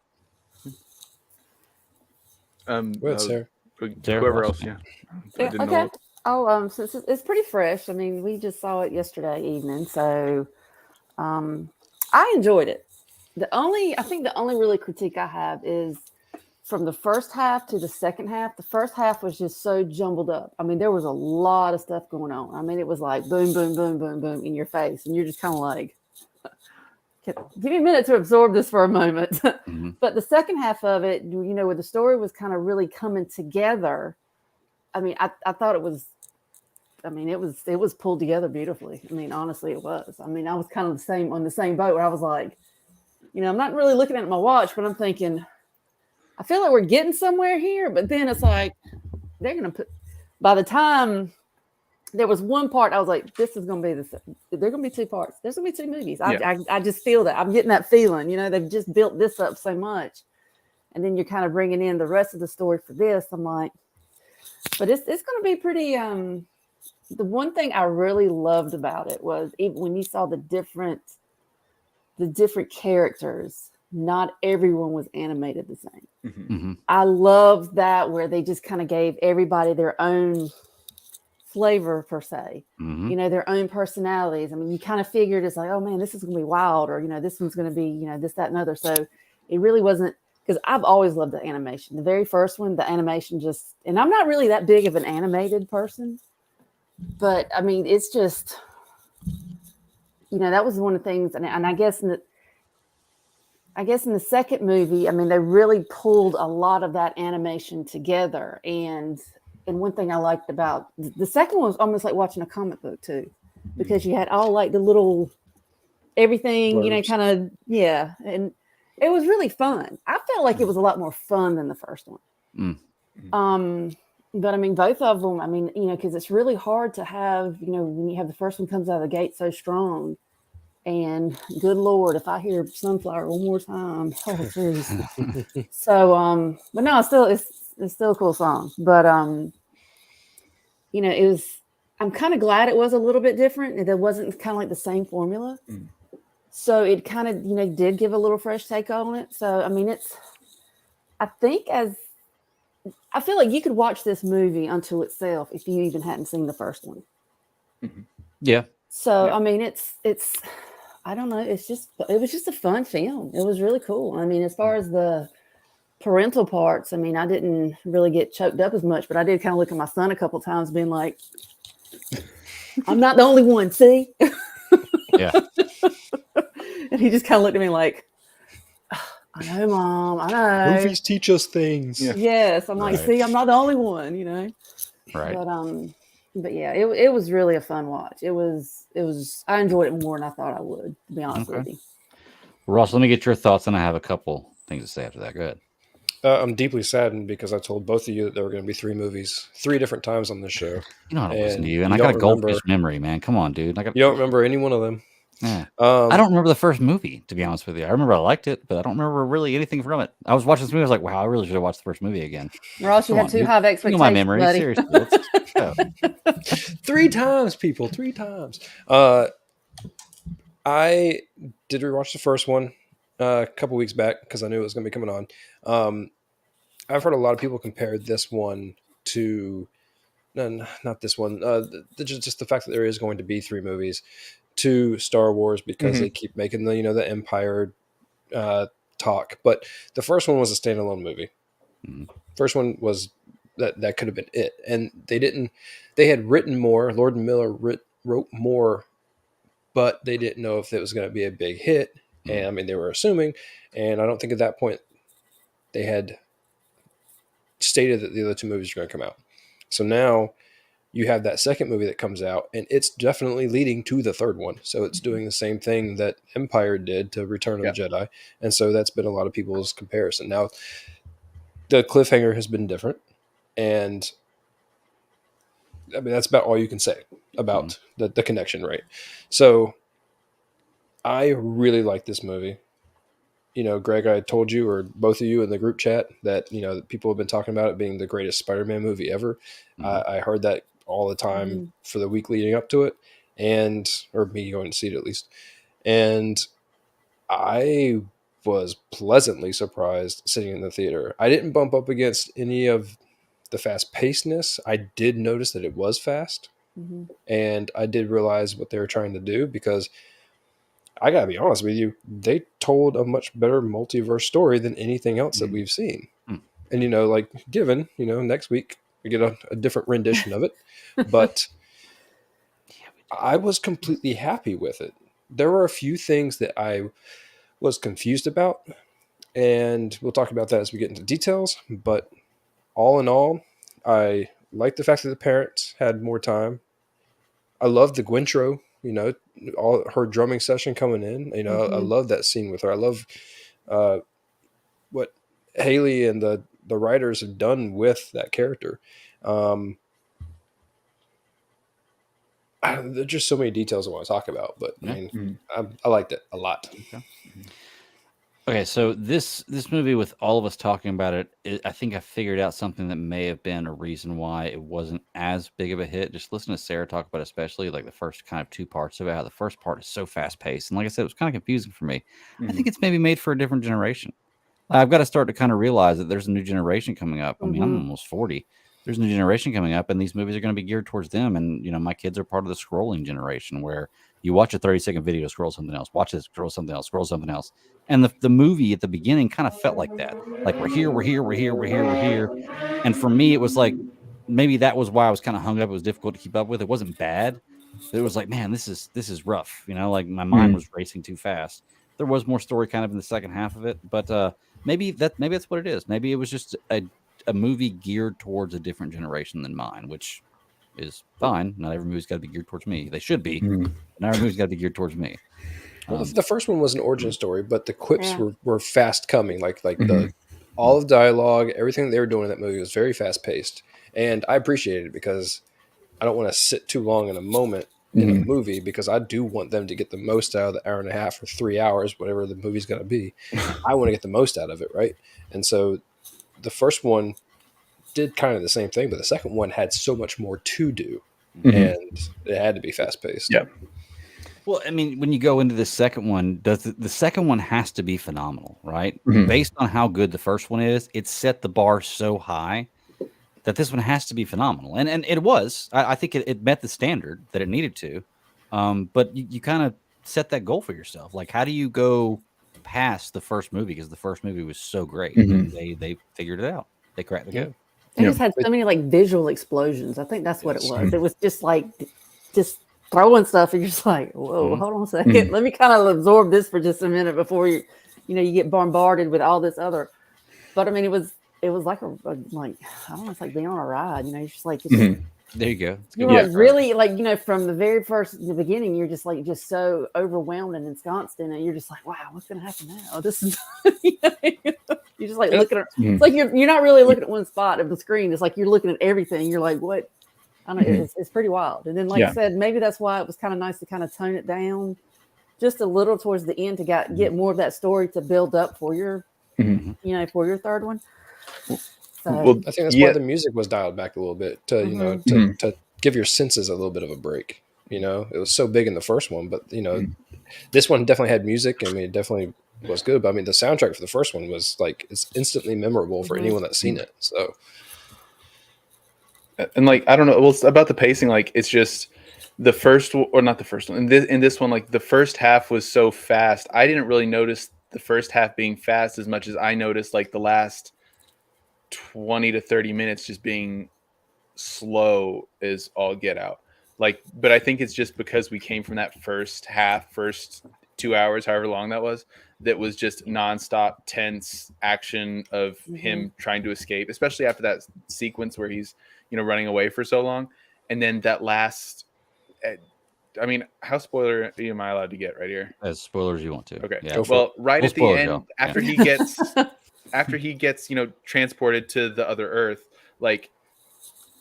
Sarah. Whoever else, yeah. Okay. Oh, since it's pretty fresh. I mean, we just saw it yesterday evening, so I enjoyed it. I think the only really critique I have is from the first half to the second half. The first half was just so jumbled up. I mean, there was a lot of stuff going on. I mean, it was like boom, boom, boom, boom, boom in your face, and you're just kind of like, give me a minute to absorb this for a moment. But the second half of it, where the story was kind of really coming together. I mean, I thought it was. I mean, it was pulled together beautifully. I mean, honestly, it was. I mean, I was kind of on the same boat where I was like, I'm not really looking at my watch, but I'm thinking, I feel like we're getting somewhere here. But then it's like they're gonna put. By the time there was one part, I was like, this is gonna be they're gonna be two parts. There's gonna be two movies. Yeah. I just feel that. I'm getting that feeling. They've just built this up so much, and then you're kind of bringing in the rest of the story for this. I'm like, but it's gonna be pretty. The one thing I really loved about it was even when you saw the different characters, not everyone was animated the same. I love that where they just kind of gave everybody their own flavor per se, their own personalities. I mean, you kind of figured it's like, oh man, this is going to be wild, or, this one's going to be, this, that, and other. So it really wasn't, because I've always loved the animation. The very first one, the animation and I'm not really that big of an animated person. But I mean, it's just, that was one of the things, and I guess in the second movie, I mean, they really pulled a lot of that animation together. And one thing I liked about the second one was almost like watching a comic book too, because you had all like the little everything, kind of, yeah, and it was really fun. I felt like it was a lot more fun than the first one. But I mean, both of them, I mean, because it's really hard to have, when you have the first one comes out of the gate so strong, and good Lord, if I hear Sunflower one more time, oh, seriously. So, but no, it's still a cool song. But, it was, I'm kind of glad it was a little bit different. It wasn't kind of like the same formula. So it kind of, did give a little fresh take on it. So, I mean, I feel like you could watch this movie unto itself if you even hadn't seen the first one. Yeah. So, I mean, it's, I don't know. It was just a fun film. It was really cool. I mean, as far as the parental parts, I mean, I didn't really get choked up as much, but I did kind of look at my son a couple of times being like, I'm not the only one, see? Yeah. And he just kind of looked at me like, I know, Mom, I know. Movies teach us things. Yeah. Yes. I'm like, see, I'm not the only one, Right. But yeah, it was really a fun watch. It was, I enjoyed it more than I thought I would, to be honest with you. Ross, let me get your thoughts, and I have a couple things to say after that. Go ahead. I'm deeply saddened because I told both of you that there were going to be 3 movies 3 different times on this show. You know how to listen to you, and I got a goldfish memory, man. Come on, dude. You don't remember any one of them. Yeah. I don't remember the first movie, to be honest with you. I remember I liked it, but I don't remember really anything from it. I was watching this movie. I was like, wow, I really should have watched the first movie again. Ross, you Come have on, too dude. high of You know expectations, my memory. buddy. Seriously. Let's go. 3 times, people. 3 times. I did rewatch the first one a couple weeks back because I knew it was going to be coming on. I've heard a lot of people compare this one to, no, not this one. Just the fact that there is going to be 3 movies to Star Wars because they keep making the Empire talk. But the first one was a standalone movie. First one was that could have been it, and they didn't. They had written more. Lord and Miller wrote more, but they didn't know if it was going to be a big hit. And I mean, they were assuming, and I don't think at that point they had stated that the other 2 movies are going to come out. So now you have that second movie that comes out, and it's definitely leading to the third one. So it's doing the same thing that Empire did to Return of the Jedi. And so that's been a lot of people's comparison. Now, the cliffhanger has been different. And I mean, that's about all you can say about the connection, right? So I really like this movie. Greg, I told you, or both of you in the group chat, that, that people have been talking about it being the greatest Spider-Man movie ever. I heard that all the time for the week leading up to it, or me going to see it at least. And I was pleasantly surprised sitting in the theater. I didn't bump up against any of the fast-pacedness. I did notice that it was fast, and I did realize what they were trying to do, because I gotta be honest with you, they told a much better multiverse story than anything else that we've seen. And given next week we get a different rendition of it, but I was completely happy with it. There were a few things that I was confused about, and we'll talk about that as we get into details. But all in all, I like the fact that the parents had more time. I love the Gwintro, all her drumming session coming in. I love that scene with her. I love what Haley and the writers have done with that character. There's just so many details I want to talk about, but I mean, I liked it a lot. Okay, so this movie, with all of us talking about it, I think I figured out something that may have been a reason why it wasn't as big of a hit. Just listen to Sarah talk about it, especially like the first kind of 2 parts of it, how the first part is so fast paced. And like I said, it was kind of confusing for me. I think it's maybe made for a different generation. I've got to start to kind of realize that there's a new generation coming up. I mean, I'm almost 40. There's a new generation coming up, and these movies are going to be geared towards them. And, my kids are part of the scrolling generation, where you watch a 30-second video, scroll something else, watch this, scroll something else, scroll something else. And the movie at the beginning kind of felt like that. Like, we're here. And for me, it was like, maybe that was why I was kind of hung up. It was difficult to keep up with. It wasn't bad. It was like, man, this is rough. Like my mind was racing too fast. There was more story kind of in the second half of it, but maybe that's what it is. Maybe it was just a movie geared towards a different generation than mine, which is fine. Not every movie's got to be geared towards me. They should be. But not every movie's got to be geared towards me. Well, the first one was an origin story, but the quips were fast coming. Like all of the dialogue, everything they were doing in that movie was very fast paced, and I appreciated it, because I don't want to sit too long in a moment in a movie, because I do want them to get the most out of the hour and a half or 3 hours, whatever the movie's going to be. I want to get the most out of it, right? And so the first one did kind of the same thing, but the second one had so much more to do, and it had to be fast paced. Yeah. Well, I mean, when you go into the second one, the second one has to be phenomenal, right? Based on how good the first one is, it set the bar so high that this one has to be phenomenal. And it was. I think it met the standard that it needed to. But you kind of set that goal for yourself. Like, how do you go past the first movie? Because the first movie was so great. And they figured it out. They cracked the code. They just had so many like visual explosions. I think that's what it was. It was just like throwing stuff, and you're just like, whoa, hold on a second. Let me kind of absorb this for just a minute before you get bombarded with all this other. But I mean, it was like I don't know, it's like being on a ride. You're just like, there you go. You're like really like, from the very the beginning, you're just like so overwhelmed and ensconced in it. You're just like, wow, what's going to happen now? This is, you're just like looking at, it's like you're not really looking at one spot of the screen. It's like you're looking at everything. You're like, what? I don't know. It's pretty wild. And then, like I said, maybe that's why it was kind of nice to kind of tone it down just a little towards the end to get more of that story to build up for your, for your third one. So Well, I think that's why the music was dialed back a little bit to, you know, to give your senses a little bit of a break. You know, it was so big in the first one, but you know, this one definitely had music. I mean, it definitely was good. But I mean, the soundtrack for the first one was like, it's instantly memorable for anyone that's seen it. So, and like, I don't know, well, about the pacing, like it's just the first, or not the first one. In this one, like the first half was so fast. I didn't really notice the first half being fast as much as I noticed like the last 20 to 30 minutes just being slow as all get out. Like, but I think it's just because we came from that first 2 hours, however long that was just nonstop tense action of him trying to escape, especially after that sequence where he's, you know, running away for so long. And then that last, I mean, how spoiler am I allowed to get right here? As spoilers you want to. Okay. Yeah. Well, right at the end, Joe. after he gets, you know, transported to the other Earth, like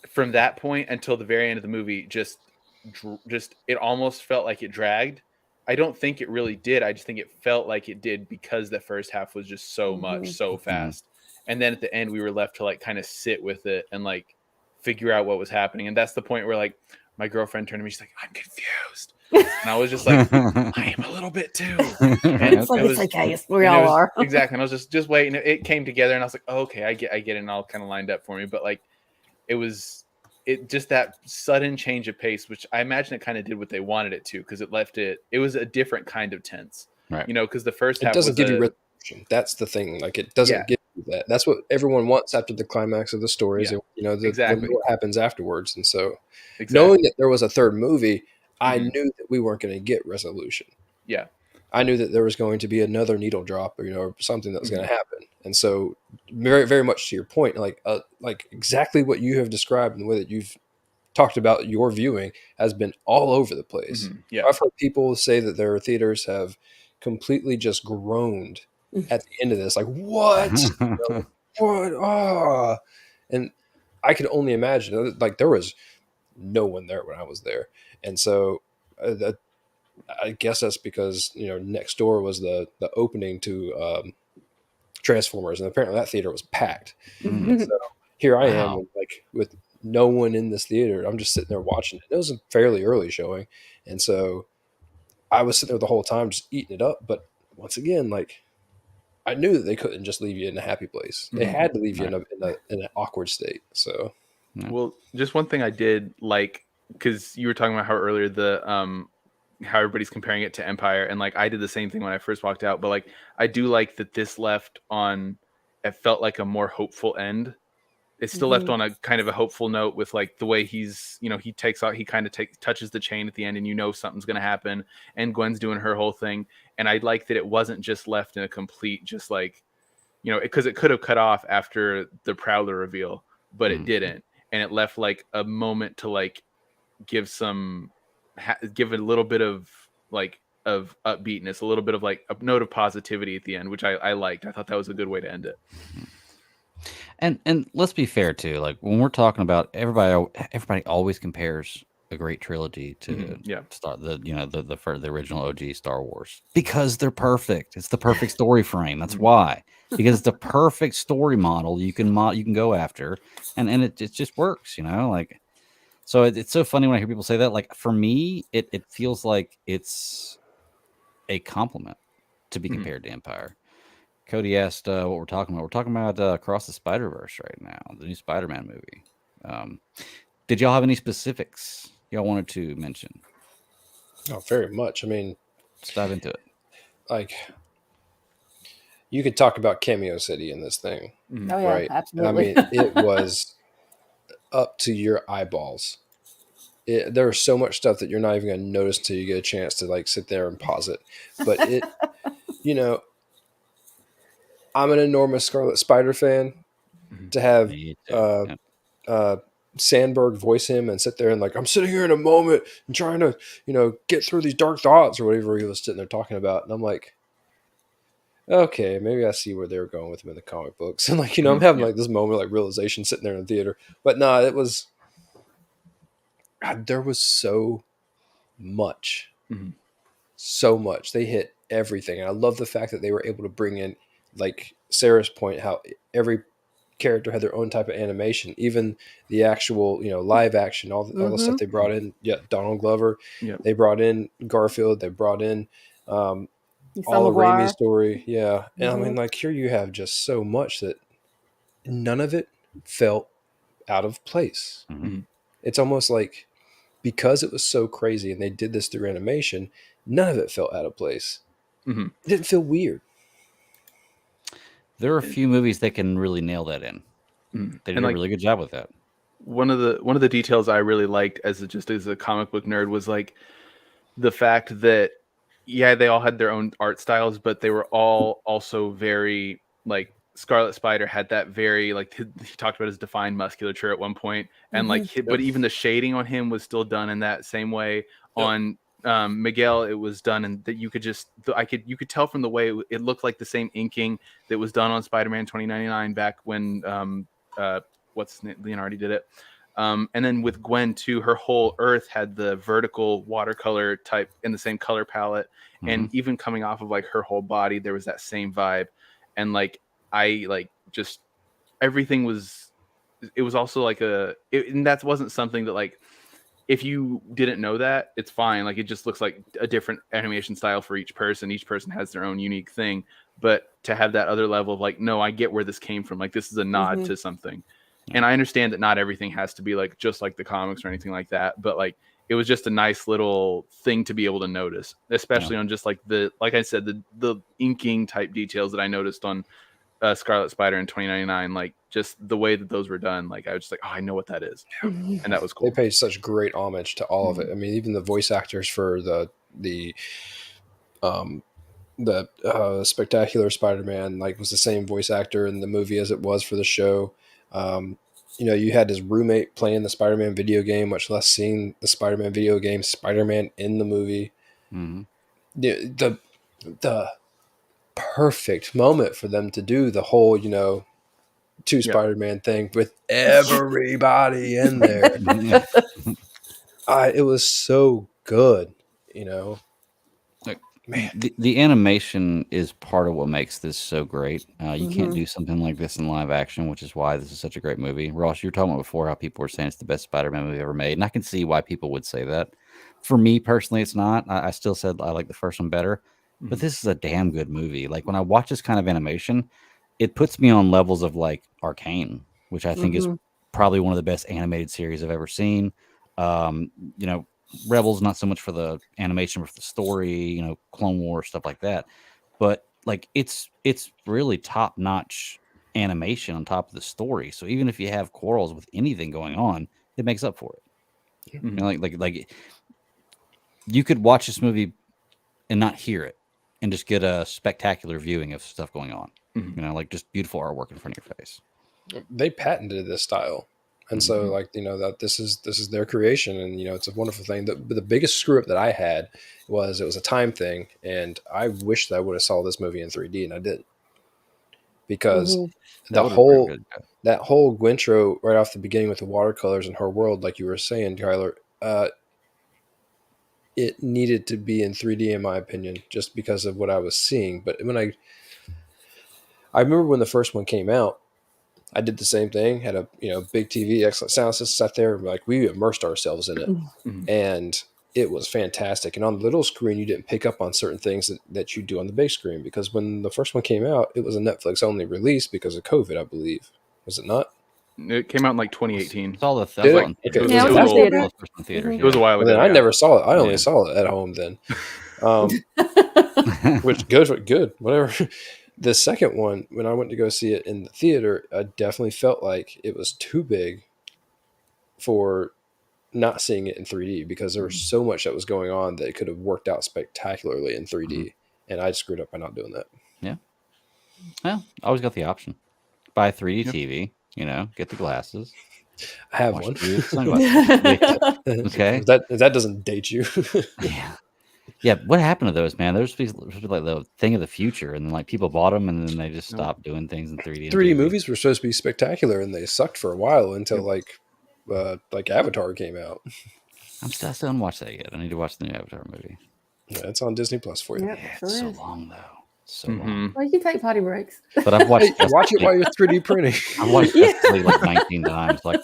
from that point until the very end of the movie, just it almost felt like it dragged. I don't think it really did. I just think it felt like it did because the first half was just so much, so fast. And then at the end, we were left to like kind of sit with it and like figure out what was happening. And that's the point where like my girlfriend turned to me, she's like, I'm confused. And I was just like, I am a little bit too. And it's like, it's okay. We all are. Exactly. And I was just waiting. It came together and I was like, oh, okay, I get it. And all kind of lined up for me. But like, it just that sudden change of pace, which I imagine it kind of did what they wanted it to, because it was a different kind of tense, right? You know, because the first half doesn't give you resolution. That's the thing. Like it doesn't give you that. That's what everyone wants after the climax of the stories. You know, what happens afterwards. And so knowing that there was a third movie, I knew that we weren't going to get resolution. Yeah. I knew that there was going to be another needle drop, or, you know, or something that was going to happen. And so very, very much to your point, like exactly what you have described and the way that you've talked about your viewing has been all over the place. Yeah. I've heard people say that their theaters have completely just groaned at the end of this. Like, what? You know, what? Ah. And I could only imagine, like, there was no one there when I was there. And so I guess that's because, you know, next door was the opening to Transformers, and apparently that theater was packed. So here I am, like, with no one in this theater. I'm just sitting there watching it. It was a fairly early showing, and so I was sitting there the whole time just eating it up. But once again, like, I knew that they couldn't just leave you in a happy place. They had to leave you in an awkward state. So, well, just one thing I did like, because you were talking about how earlier how everybody's comparing it to Empire, and like I did the same thing when I first walked out. But like I do like that this left on, it felt like a more hopeful end. It's still left on a kind of a hopeful note with like the way he's, you know, he kind of touches the chain at the end, and you know something's going to happen, and Gwen's doing her whole thing. And I like that it wasn't just left in a complete, just like, you know, because it could have cut off after the Prowler reveal, but it didn't. And it left like a moment to like give a little bit of like of upbeatness, a little bit of like a note of positivity at the end, which I liked. I thought that was a good way to end it. And let's be fair too. Like when we're talking about everybody always compares a great trilogy to start the original OG Star Wars because they're perfect. It's the perfect story frame. That's why, because it's the perfect story model you can go after, and it just works. You know, like so it's so funny when I hear people say that. Like for me, it feels like it's a compliment to be compared to Empire. Cody asked what we're talking about. We're talking about Across the Spider-Verse right now, the new Spider-Man movie. Did y'all have any specifics y'all wanted to mention? Oh, very much. I mean, let's dive into it. Like, you could talk about Cameo City in this thing. Oh, yeah, right? absolutely. I mean, it was up to your eyeballs. There's so much stuff that you're not even going to notice until you get a chance to like sit there and pause it. But it, you know, I'm an enormous Scarlet Spider fan. To have Sandberg voice him and sit there and like, I'm sitting here in a moment and trying to, you know, get through these dark thoughts or whatever he was sitting there talking about. And I'm like, okay, maybe I see where they were going with him in the comic books. And like, you know, I'm having like this moment, like realization sitting there in the theater. But no, it was, God, there was so much so much. They hit everything. And I love the fact that they were able to bring in, like Sarah's point, how every character had their own type of animation, even the actual, live action, all the stuff they brought in. Yeah, Donald Glover. Yep. They brought in Garfield. They brought in all of McGuire. Raimi's story. Yeah. And I mean, like, here you have just so much that none of it felt out of place. Mhm. It's almost like, because it was so crazy and they did this through animation, none of it felt out of place. Mm-hmm. It didn't feel weird. There are a few movies that can really nail that in. They did a really good job with that. One of the details I really liked as a comic book nerd was like the fact that they all had their own art styles, but they were all also very like Scarlet Spider had that very like he talked about his defined musculature at one point, and but even the shading on him was still done in that same way. On Miguel, it was done, and that you could tell from the way it looked like the same inking that was done on Spider-Man 2099 back when Leonardo did it. And then with Gwen too, her whole Earth had the vertical watercolor type in the same color palette, and even coming off of like her whole body, there was that same vibe. And like just everything was. It was also like and that wasn't something that like if you didn't know that, it's fine. Like it just looks like a different animation style for each person. Each person has their own unique thing. But to have that other level of like, no, I get where this came from. Like this is a nod to something. And I understand that not everything has to be like just like the comics or anything like that. But like it was just a nice little thing to be able to notice, especially on just like like I said, the inking type details that I noticed on Scarlet Spider in 2099, like just the way that those were done, like I was just like, oh, I know what that is, and that was cool. They paid such great homage to all of it. I mean, even the voice actors for the Spectacular Spider-Man was the same voice actor in the movie as it was for the show. You had his roommate playing the Spider-Man video game, much less seeing the Spider-Man video game, Spider-Man in the movie. The perfect moment for them to do the whole, two Spider-Man thing with everybody in there. It was so good, Man, the animation is part of what makes this so great. You can't do something like this in live action, which is why this is such a great movie. Ross, you were talking about before how people were saying it's the best Spider-Man movie ever made, and I can see why people would say that. For me personally, it's not. I still said I like the first one better, but this is a damn good movie. Like when I watch this kind of animation, it puts me on levels of like Arcane, which I think is probably one of the best animated series I've ever seen. Rebels, not so much for the animation, but for the story, Clone Wars, stuff like that. But like it's really top notch animation on top of the story. So even if you have quarrels with anything going on, it makes up for it. Like you could watch this movie and not hear it, and just get a spectacular viewing of stuff going on. Like just beautiful artwork in front of your face. They patented this style. And so, that this is their creation, and it's a wonderful thing. The biggest screw up that I had was it was a time thing, and I wish that I would have saw this movie in 3D, and I didn't, because that whole Gwintro right off the beginning with the watercolors and her world, like you were saying, Kylar, it needed to be in 3D in my opinion, just because of what I was seeing. But when I remember when the first one came out, I did the same thing, had a big TV, excellent sound system, sat there, like we immersed ourselves in it, and it was fantastic. And on the little screen, you didn't pick up on certain things that you do on the big screen, because when the first one came out, it was a Netflix only release because of COVID, I believe. Was it not? It came out in like 2018. It's all the theater. It was a while ago. Then I never saw it. I only saw it at home then. Which good, whatever. The second one, when I went to go see it in the theater, I definitely felt like it was too big for not seeing it in 3D, because there was so much that was going on that it could have worked out spectacularly in 3D. And I screwed up by not doing that. Yeah. Well, I always got the option. Buy a 3D TV, get the glasses. I have one. Okay. That doesn't date you. Yeah. Yeah, what happened to those, man? Those supposed to be like the thing of the future, and then like people bought them, and then they just stopped doing things in 3D. 3D movies were supposed to be spectacular, and they sucked for a while until like Avatar came out. I still haven't watched that yet. I need to watch the new Avatar movie. Yeah, it's on Disney Plus for you. Yep, Yeah, sure it's so is. long though. So long. Well, you can take potty breaks. But I've watched Hey, watch it while you're 3D printing. I've watched Justice League like 19 times, so I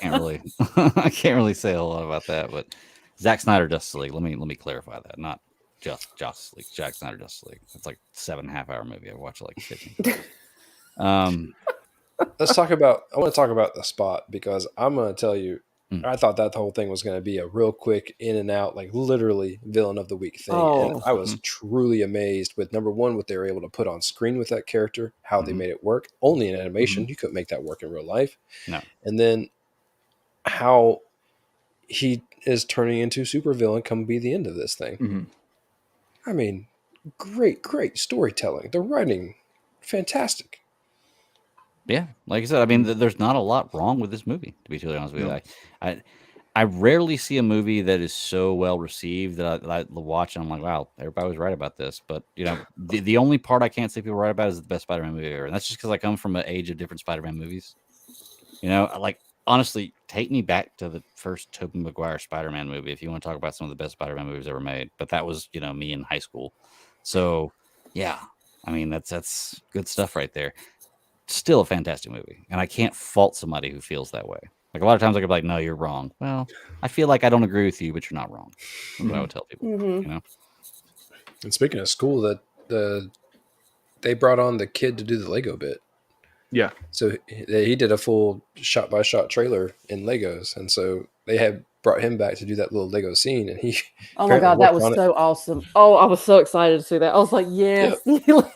can't really say a whole lot about that. But Zack Snyder Justice League. Let me clarify that. Not just Justice League. Zack Snyder Justice League. It's like 7.5-hour movie. I watched it like 15 times. Let's talk about. I want to talk about the spot because I'm going to tell you. I thought that the whole thing was going to be a real quick in and out, like literally villain of the week thing. And I was truly amazed with number one, what they were able to put on screen with that character, how they made it work. Only in animation, you couldn't make that work in real life. No. And then how he is turning into supervillain come be the end of this thing. I mean, great storytelling. The writing, fantastic. Yeah, like I said, I mean, there's not a lot wrong with this movie, to be totally honest with you. I rarely see a movie that is so well received that I watch and I'm like, wow, everybody was right about this. But you know, the only part I can't say people right about is the best Spider-Man movie ever, and that's just because I come from an age of different Spider-Man movies. You know, like honestly, take me back to the first Tobey Maguire Spider-Man movie if you want to talk about some of the best Spider-Man movies ever made. But that was, you know, me in high school. So yeah, I mean that's good stuff right there. Still a fantastic movie, and I can't fault somebody who feels that way. Like a lot of times I could be like, no, you're wrong. Well, I feel like I don't agree with you, but you're not wrong. That's what I would tell people. You know. And speaking of school, they brought on the kid to do the Lego bit. Yeah. So he did a full shot by shot trailer in Legos, and so they had brought him back to do that little Lego scene, and he. Oh my God, that was so awesome! Oh, I was so excited to see that. I was like, yes. Yep.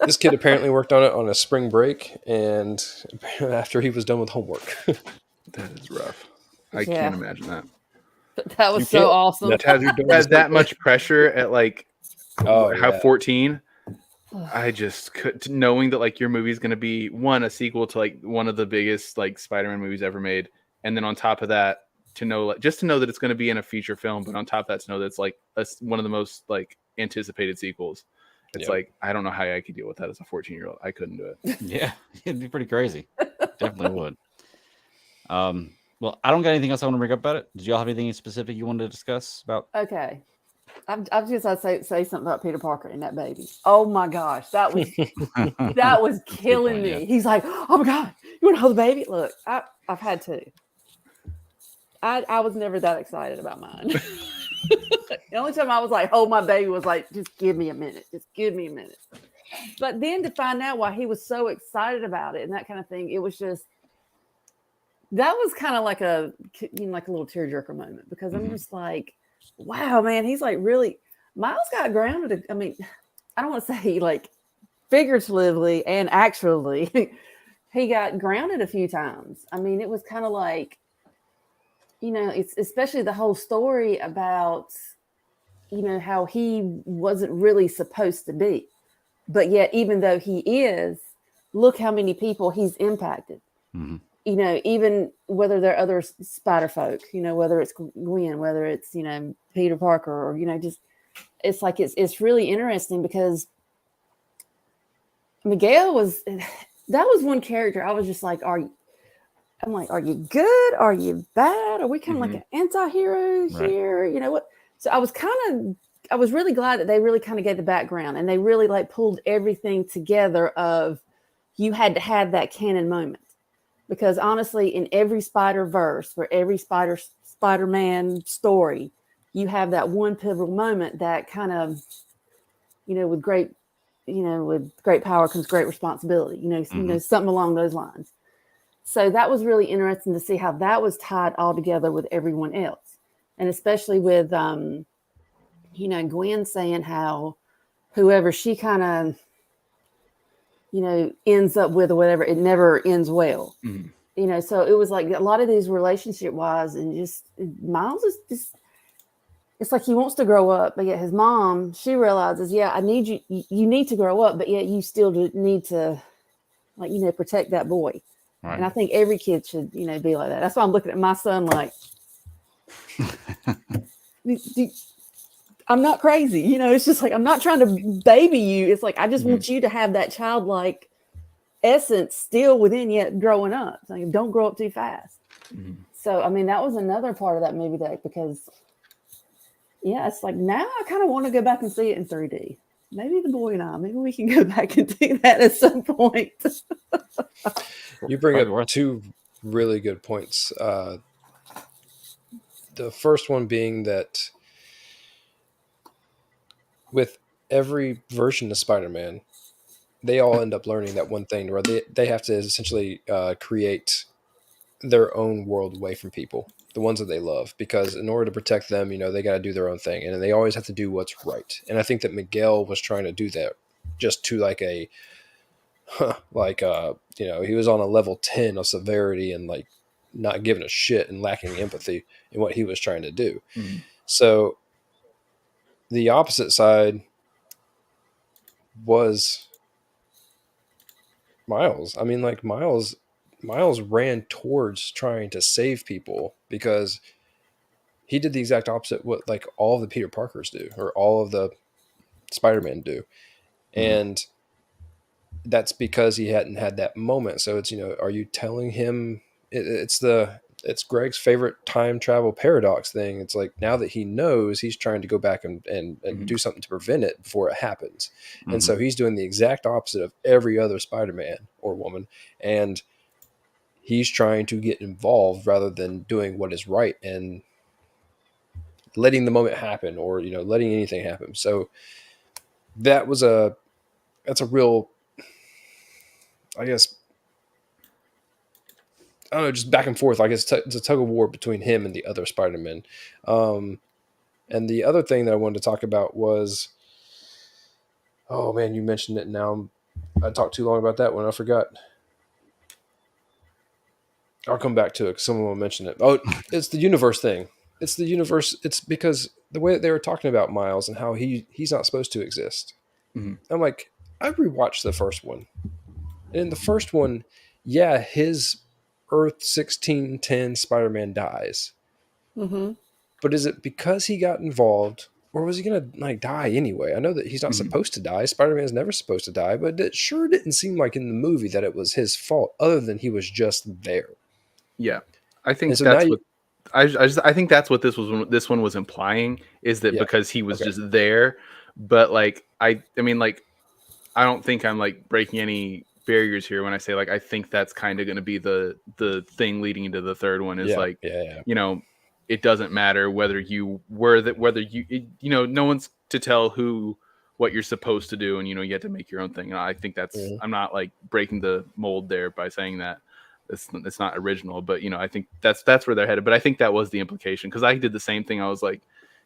This kid apparently worked on it on a spring break, and after he was done with homework. That is rough. I can't imagine that. That was so awesome. That has that much pressure at like 14. I just could, knowing that like your movie is going to be a sequel to like one of the biggest like Spider-Man movies ever made, and then on top of that to know that it's going to be in a feature film, but on top of that to know that it's like one of the most like anticipated sequels. It's like, I don't know how I could deal with that as a 14-year-old. I couldn't do it. Yeah, it'd be pretty crazy. Definitely would. Well, I don't got anything else I want to bring up about it. Did y'all have anything specific you wanted to discuss about? Okay. I was just going to say something about Peter Parker and that baby. Oh my gosh. That was killing me. Yeah. He's like, oh my God, you want to hold the baby? Look, I've had two. I was never that excited about mine. The only time I was like, hold my baby was like, just give me a minute. Just give me a minute. But then to find out why he was so excited about it and that kind of thing, it was just, that was kind of like a little tearjerker moment because I'm just like, wow, man, he's like really, Miles got grounded. I mean, I don't want to say like figuratively and actually, he got grounded a few times. I mean, it was kind of like, you know, it's especially the whole story about, you know, how he wasn't really supposed to be. But yet, even though he is, look how many people he's impacted. Mm-hmm. You know, even whether they're other spider folk, you know, whether it's Gwen, whether it's, you know, Peter Parker, or, you know, just, it's like, it's really interesting because Miguel that was one character. I was just like, are you good? Are you bad? Are we kind of like an anti-hero here? You know what? So I was really glad that they really kind of gave the background and they really like pulled everything together of you had to have that canon moment. Because honestly, in every Spider-Verse, for every Spider-Man story, you have that one pivotal moment that kind of, you know, with great power comes great responsibility, you know, something along those lines. So that was really interesting to see how that was tied all together with everyone else. And especially with, you know, Gwen saying how whoever she kind of, you know, ends up with or whatever, it never ends well. Mm-hmm. You know, so it was like a lot of these relationship wise and just Miles is just, it's like he wants to grow up, but yet his mom, she realizes, I need you need to grow up, but yet you still need to, like, you know, protect that boy. Right. And I think every kid should, you know, be like that. That's why I'm looking at my son like, I'm not crazy. You know, it's just like, I'm not trying to baby you. It's like, I just want you to have that childlike essence still within you growing up. So like, don't grow up too fast. Mm-hmm. So, I mean, that was another part of that movie that because Yeah, it's like now I kind of want to go back and see it in 3D. Maybe the boy and I, maybe we can go back and do that at some point. You bring Probably up worth it. two really good points. The first one being that with every version of Spider-Man, they all end up learning that one thing where they have to essentially create their own world away from people, the ones that they love, because in order to protect them, they got to do their own thing, and they always have to do what's right. And I think that Miguel was trying to do that just to like he was on a level 10 of severity and like not giving a shit and lacking empathy in what he was trying to do. Mm-hmm. So the opposite side was Miles. I mean, like Miles ran towards trying to save people because he did the exact opposite what like all of the Peter Parkers do or all of the Spider-Man do. And that's because he hadn't had that moment. So it's, are you telling him it's Greg's favorite time travel paradox thing. It's like now that he knows, he's trying to go back and do something to prevent it before it happens. And so he's doing the exact opposite of every other Spider-Man or woman. And he's trying to get involved rather than doing what is right and letting the moment happen or, letting anything happen. So that's a real, I guess, I don't know, just back and forth. I guess it's a tug of war between him and the other Spider-Man. And the other thing that I wanted to talk about was, oh man, you mentioned it now. I talked too long about that one. I forgot. I'll come back to it because someone will mention it. Oh, it's the universe thing. It's the universe. It's because the way that they were talking about Miles and how he's not supposed to exist. Mm-hmm. I'm like, I rewatched the first one. And in the first one, yeah, his Earth 1610 Spider-Man dies. Mm-hmm. But is it because he got involved, or was he gonna like die anyway? I know that he's not supposed to die. Spider-Man's never supposed to die, but it sure didn't seem like in the movie that it was his fault, other than he was just there. Yeah, I think so that's what I think that's what this one was implying, is that because he was just there. But like I mean, like I don't think I'm like breaking any barriers here when I say like I think that's kind of going to be the thing leading into the third one is it doesn't matter whether you were that, whether no one's to tell who what you're supposed to do, and you have to make your own thing. And I think that's I'm not like breaking the mold there by saying that it's not original, but I think that's where they're headed. But I think that was the implication, because I did the same thing. I was like,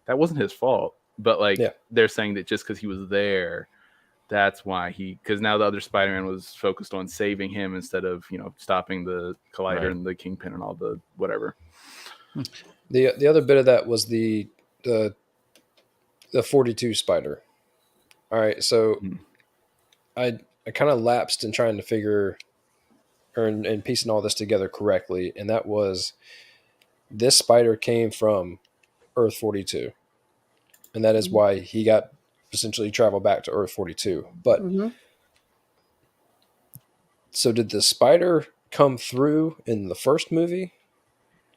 that wasn't his fault, but like they're saying that just because he was there, that's why because now the other Spider-Man was focused on saving him instead of stopping the Collider and the Kingpin and all the whatever. The other bit of that was the 42 Spider. All right, so I kind of lapsed in trying to figure and piecing all this together correctly, and that was this Spider came from Earth 42, and that is why he got essentially travel back to Earth 42. But so did the Spider come through in the first movie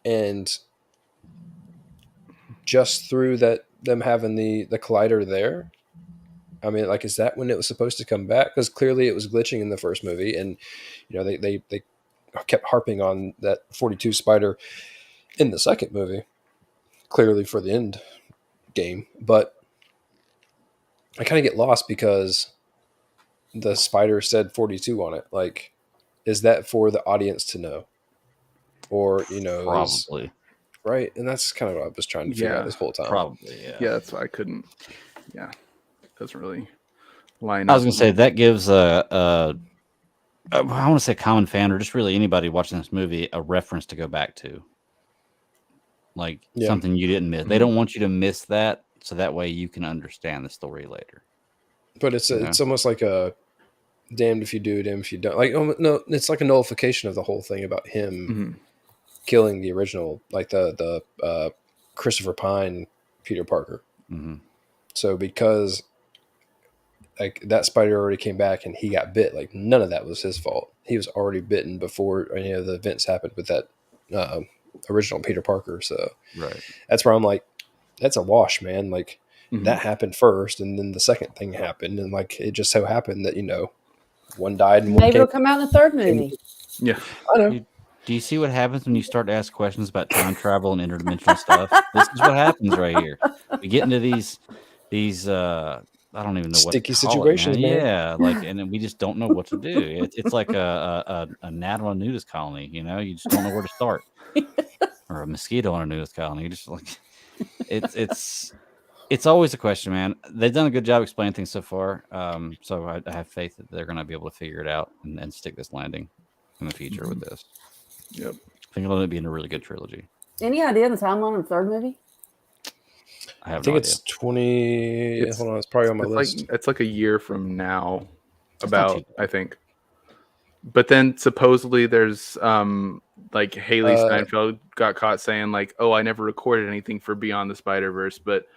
and just through that them having the Collider there? I mean, like, is that when it was supposed to come back? Because clearly it was glitching in the first movie, and they kept harping on that 42 Spider in the second movie, clearly for the end game. But I kind of get lost because the Spider said 42 on it. Like, is that for the audience to know, or probably right? And that's kind of what I was trying to figure out this whole time. Probably, yeah. That's why I couldn't. Yeah, doesn't really line up. I was gonna say that gives I want to say common fan, or just really anybody watching this movie, a reference to go back to, like something you didn't miss. They don't want you to miss that, so that way you can understand the story later. But it's almost like a damned if you do, damned if you don't. Like, no, it's like a nullification of the whole thing about him killing the original, like the Christopher Pine Peter Parker. So because like that Spider already came back and he got bit, like none of that was his fault. He was already bitten before any of the events happened with that original Peter Parker. So that's where I'm like, that's a wash, man. Like that happened first, and then the second thing happened, and like it just so happened that one died and one Maybe came. it'll come out in the third movie. Yeah. I know. Do you see what happens when you start to ask questions about time travel and interdimensional stuff? This is what happens right here. We get into these I don't even know what Sticky to call situations, it, man. man. Yeah, like, and then we just don't know what to do. It's like a gnat on a nudist colony. You just don't know where to start, or a mosquito on a nudist colony. You just like it's always a question, man. They've done a good job explaining things so far. So I have faith that they're going to be able to figure it out and stick this landing in the future with this. Yep. I think it'll be in a really good trilogy. Any idea the timeline of the third movie? I think it's 20. Hold on, it's probably on my list. It's like a year from now, That's not too I think. But then supposedly there's like Haley Steinfeld got caught saying like, "Oh, I never recorded anything for Beyond the Spider-Verse," but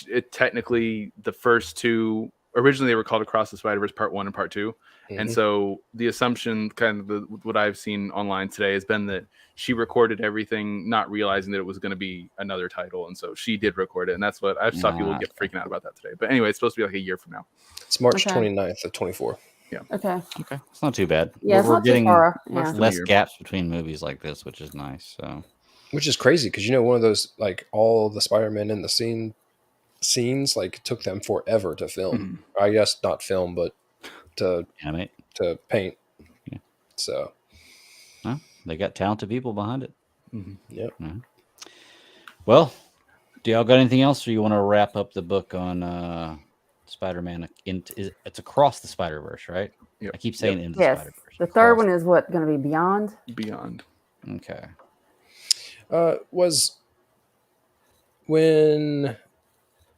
it technically the first two originally they were called Across the Spider-Verse Part 1 and Part 2. And so the assumption, kind of what I've seen online today, has been that she recorded everything, not realizing that it was going to be another title, and so she did record it. And that's what I saw people get freaking out about that today. But anyway, it's supposed to be like a year from now. It's March 29th of 24. Yeah. Okay. It's not too bad. Yeah, we're getting too far. Yeah. less gaps between movies like this, which is nice. So, which is crazy because one of those like all the Spider-Man in the scenes like took them forever to film. I guess not film, but to animate, to paint. Yeah. So, they got talented people behind it. Yep. Well, do y'all got anything else, or you want to wrap up the book on Spider-Man? It's Across the Spider-Verse, right? Yep. I keep saying into the Yes. Spider-Verse. The third one is what going to be Beyond? Beyond. Okay. Was when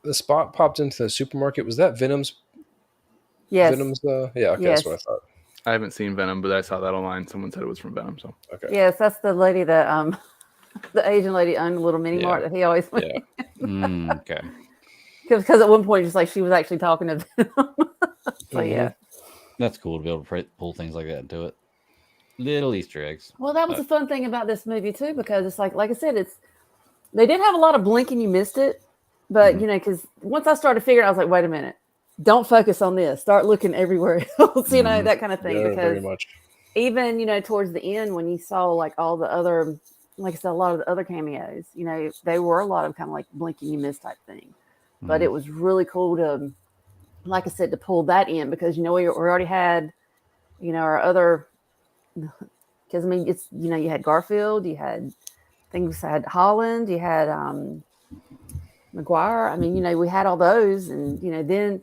the Spot popped into the supermarket, was that Venom's? Yes. Venom's. Yeah. Okay, Yes. that's what I thought. I haven't seen Venom, but I saw that online. Someone said it was from Venom. So okay. Yes, that's the lady that the Asian lady owned a little mini mart that he always went. Yeah. Okay. Because at one point, just like she was actually talking to them. So yeah. That's cool to be able to pull things like that into it. Little Easter eggs. Well, that was the fun thing about this movie too, because it's like I said, they did have a lot of blink and you missed it, but because once I started figuring, I was like, wait a minute, don't focus on this. Start looking everywhere else, that kind of thing. Yeah, because very much. even towards the end, when you saw like all the other, like I said, a lot of the other cameos, they were a lot of kind of like blink and you miss type thing. But it was really cool to, like I said, to pull that in because we already had, our other. Because I mean, it's you had Garfield, you had had Holland, you had McGuire. I mean, we had all those, and then,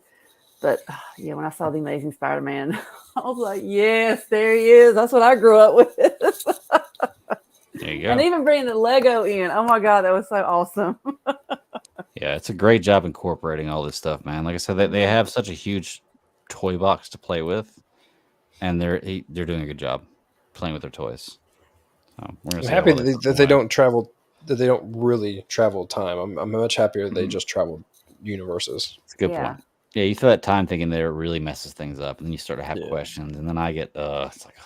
but when I saw the Amazing Spider-Man, I was like, yes, there he is. That's what I grew up with. There you go. And even bringing the Lego in, oh my god, that was so awesome. Yeah, it's a great job incorporating all this stuff, man. Like I said, they have such a huge toy box to play with, and they're doing a good job playing with their toys. So I'm happy that they don't travel, that they don't really travel time. I'm much happier that they just travel universes. It's a good point. Yeah, you throw that time thinking there, it really messes things up, and then you start to have questions, and then I get it's like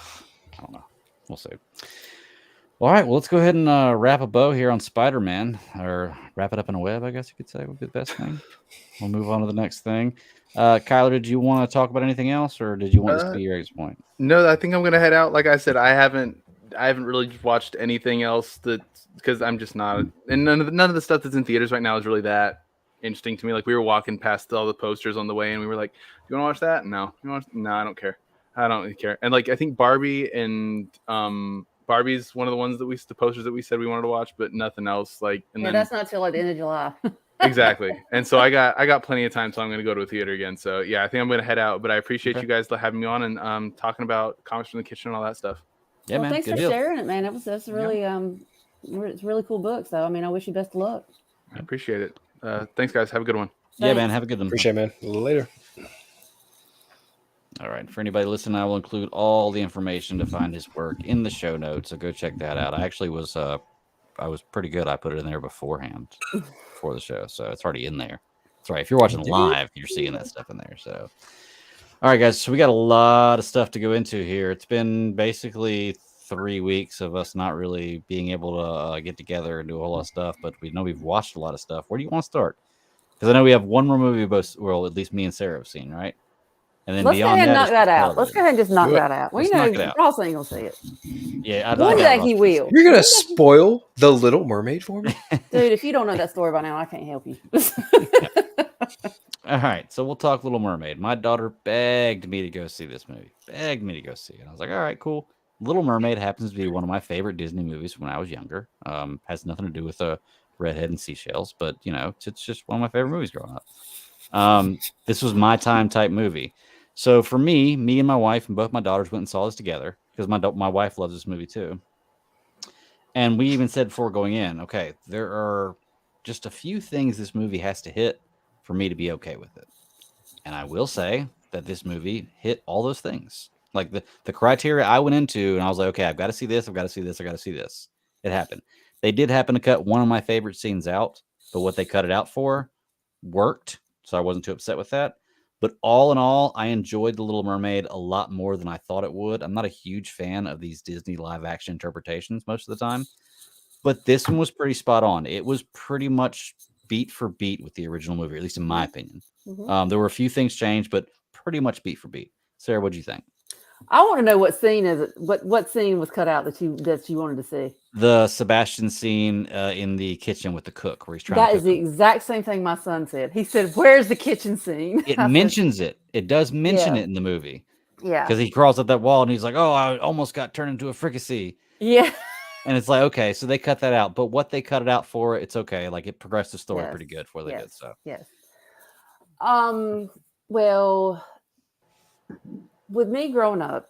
I don't know. We'll see. All right, well, let's go ahead and wrap a bow here on Spider-Man, or wrap it up in a web, I guess you could say would be the best thing. We'll move on to the next thing. Kyler, did you want to talk about anything else, or did you want this to be your exit point? No, I think I'm gonna head out. Like I said, I haven't really watched anything else because I'm just not, and none of the stuff that's in theaters right now is really that interesting to me. Like we were walking past all the posters on the way, and we were like, "Do you want to watch that?" No, no, I don't care. I don't really care. And like I think Barbie and Barbie's one of the ones the posters that we said we wanted to watch, but nothing else. Like, and then that's not till like the end of July. Exactly. And so I got plenty of time, so I'm going to go to a theater again. So yeah, I think I'm going to head out, but I appreciate you guys having me on and talking about Comics from the Kitchen and all that stuff. Yeah, man. Thanks for sharing it, man. That's really it's a really cool book. So I mean, I wish you best of luck. I appreciate it. Thanks, guys. Have a good one. Yeah, man. Have a good one. Appreciate it, man. A little later. All right. For anybody listening, I will include all the information to find his work in the show notes. So go check that out. I actually was pretty good. I put it in there beforehand for the show, so it's already in there. That's right. If you're watching live, you're seeing that stuff in there. So, all right, guys. So we got a lot of stuff to go into here. It's been basically 3 weeks of us not really being able to get together and do a whole lot of stuff, but we know we've watched a lot of stuff. Where do you want to start? Because I know we have one more movie both, well, at least me and Sarah have seen, right? And then Let's go beyond ahead and that, knock it's that just out. Let's go ahead and just knock Do it. that out. We Let's know knock it out. Ross ain't gonna see it. Yeah, I One got day Ross he to will. You're gonna spoil The Little Mermaid for me? Dude, if you don't know that story by now, I can't help you. All right, so we'll talk Little Mermaid. My daughter begged me to go see this movie. Begged me to go see it. And I was like, all right, cool. Little Mermaid happens to be one of my favorite Disney movies when I was younger. Has nothing to do with a redhead and seashells, but it's just one of my favorite movies growing up. This was my time type movie. So for me and my wife and both my daughters went and saw this together because my wife loves this movie too. And we even said before going in, okay, there are just a few things this movie has to hit for me to be okay with it. And I will say that this movie hit all those things. Like the criteria I went into, and I was like, okay, I've got to see this, I've got to see this, I've got to see this. It happened. They did happen to cut one of my favorite scenes out, but what they cut it out for worked. So I wasn't too upset with that. But all in all, I enjoyed The Little Mermaid a lot more than I thought it would. I'm not a huge fan of these Disney live action interpretations most of the time, but this one was pretty spot on. It was pretty much beat for beat with the original movie, at least in my opinion. Mhm. There were a few things changed, but pretty much beat for beat. Sarah, what do you think? I want to know what scene is it? What scene was cut out that you wanted to see? The Sebastian scene in the kitchen with the cook, where he's trying That to is the cook. exact same thing my son said. He said, "Where's the kitchen scene?" It I said, mentions it. It does mention Yeah. it in the movie yeah, because he crawls up that wall and he's like, "Oh, I almost got turned into a fricassee." yeah. And it's like, okay, so they cut that out, but what they cut it out for, it's okay. Like it progressed the story Yes, pretty good for what they did. So Yes. Well, with me growing up,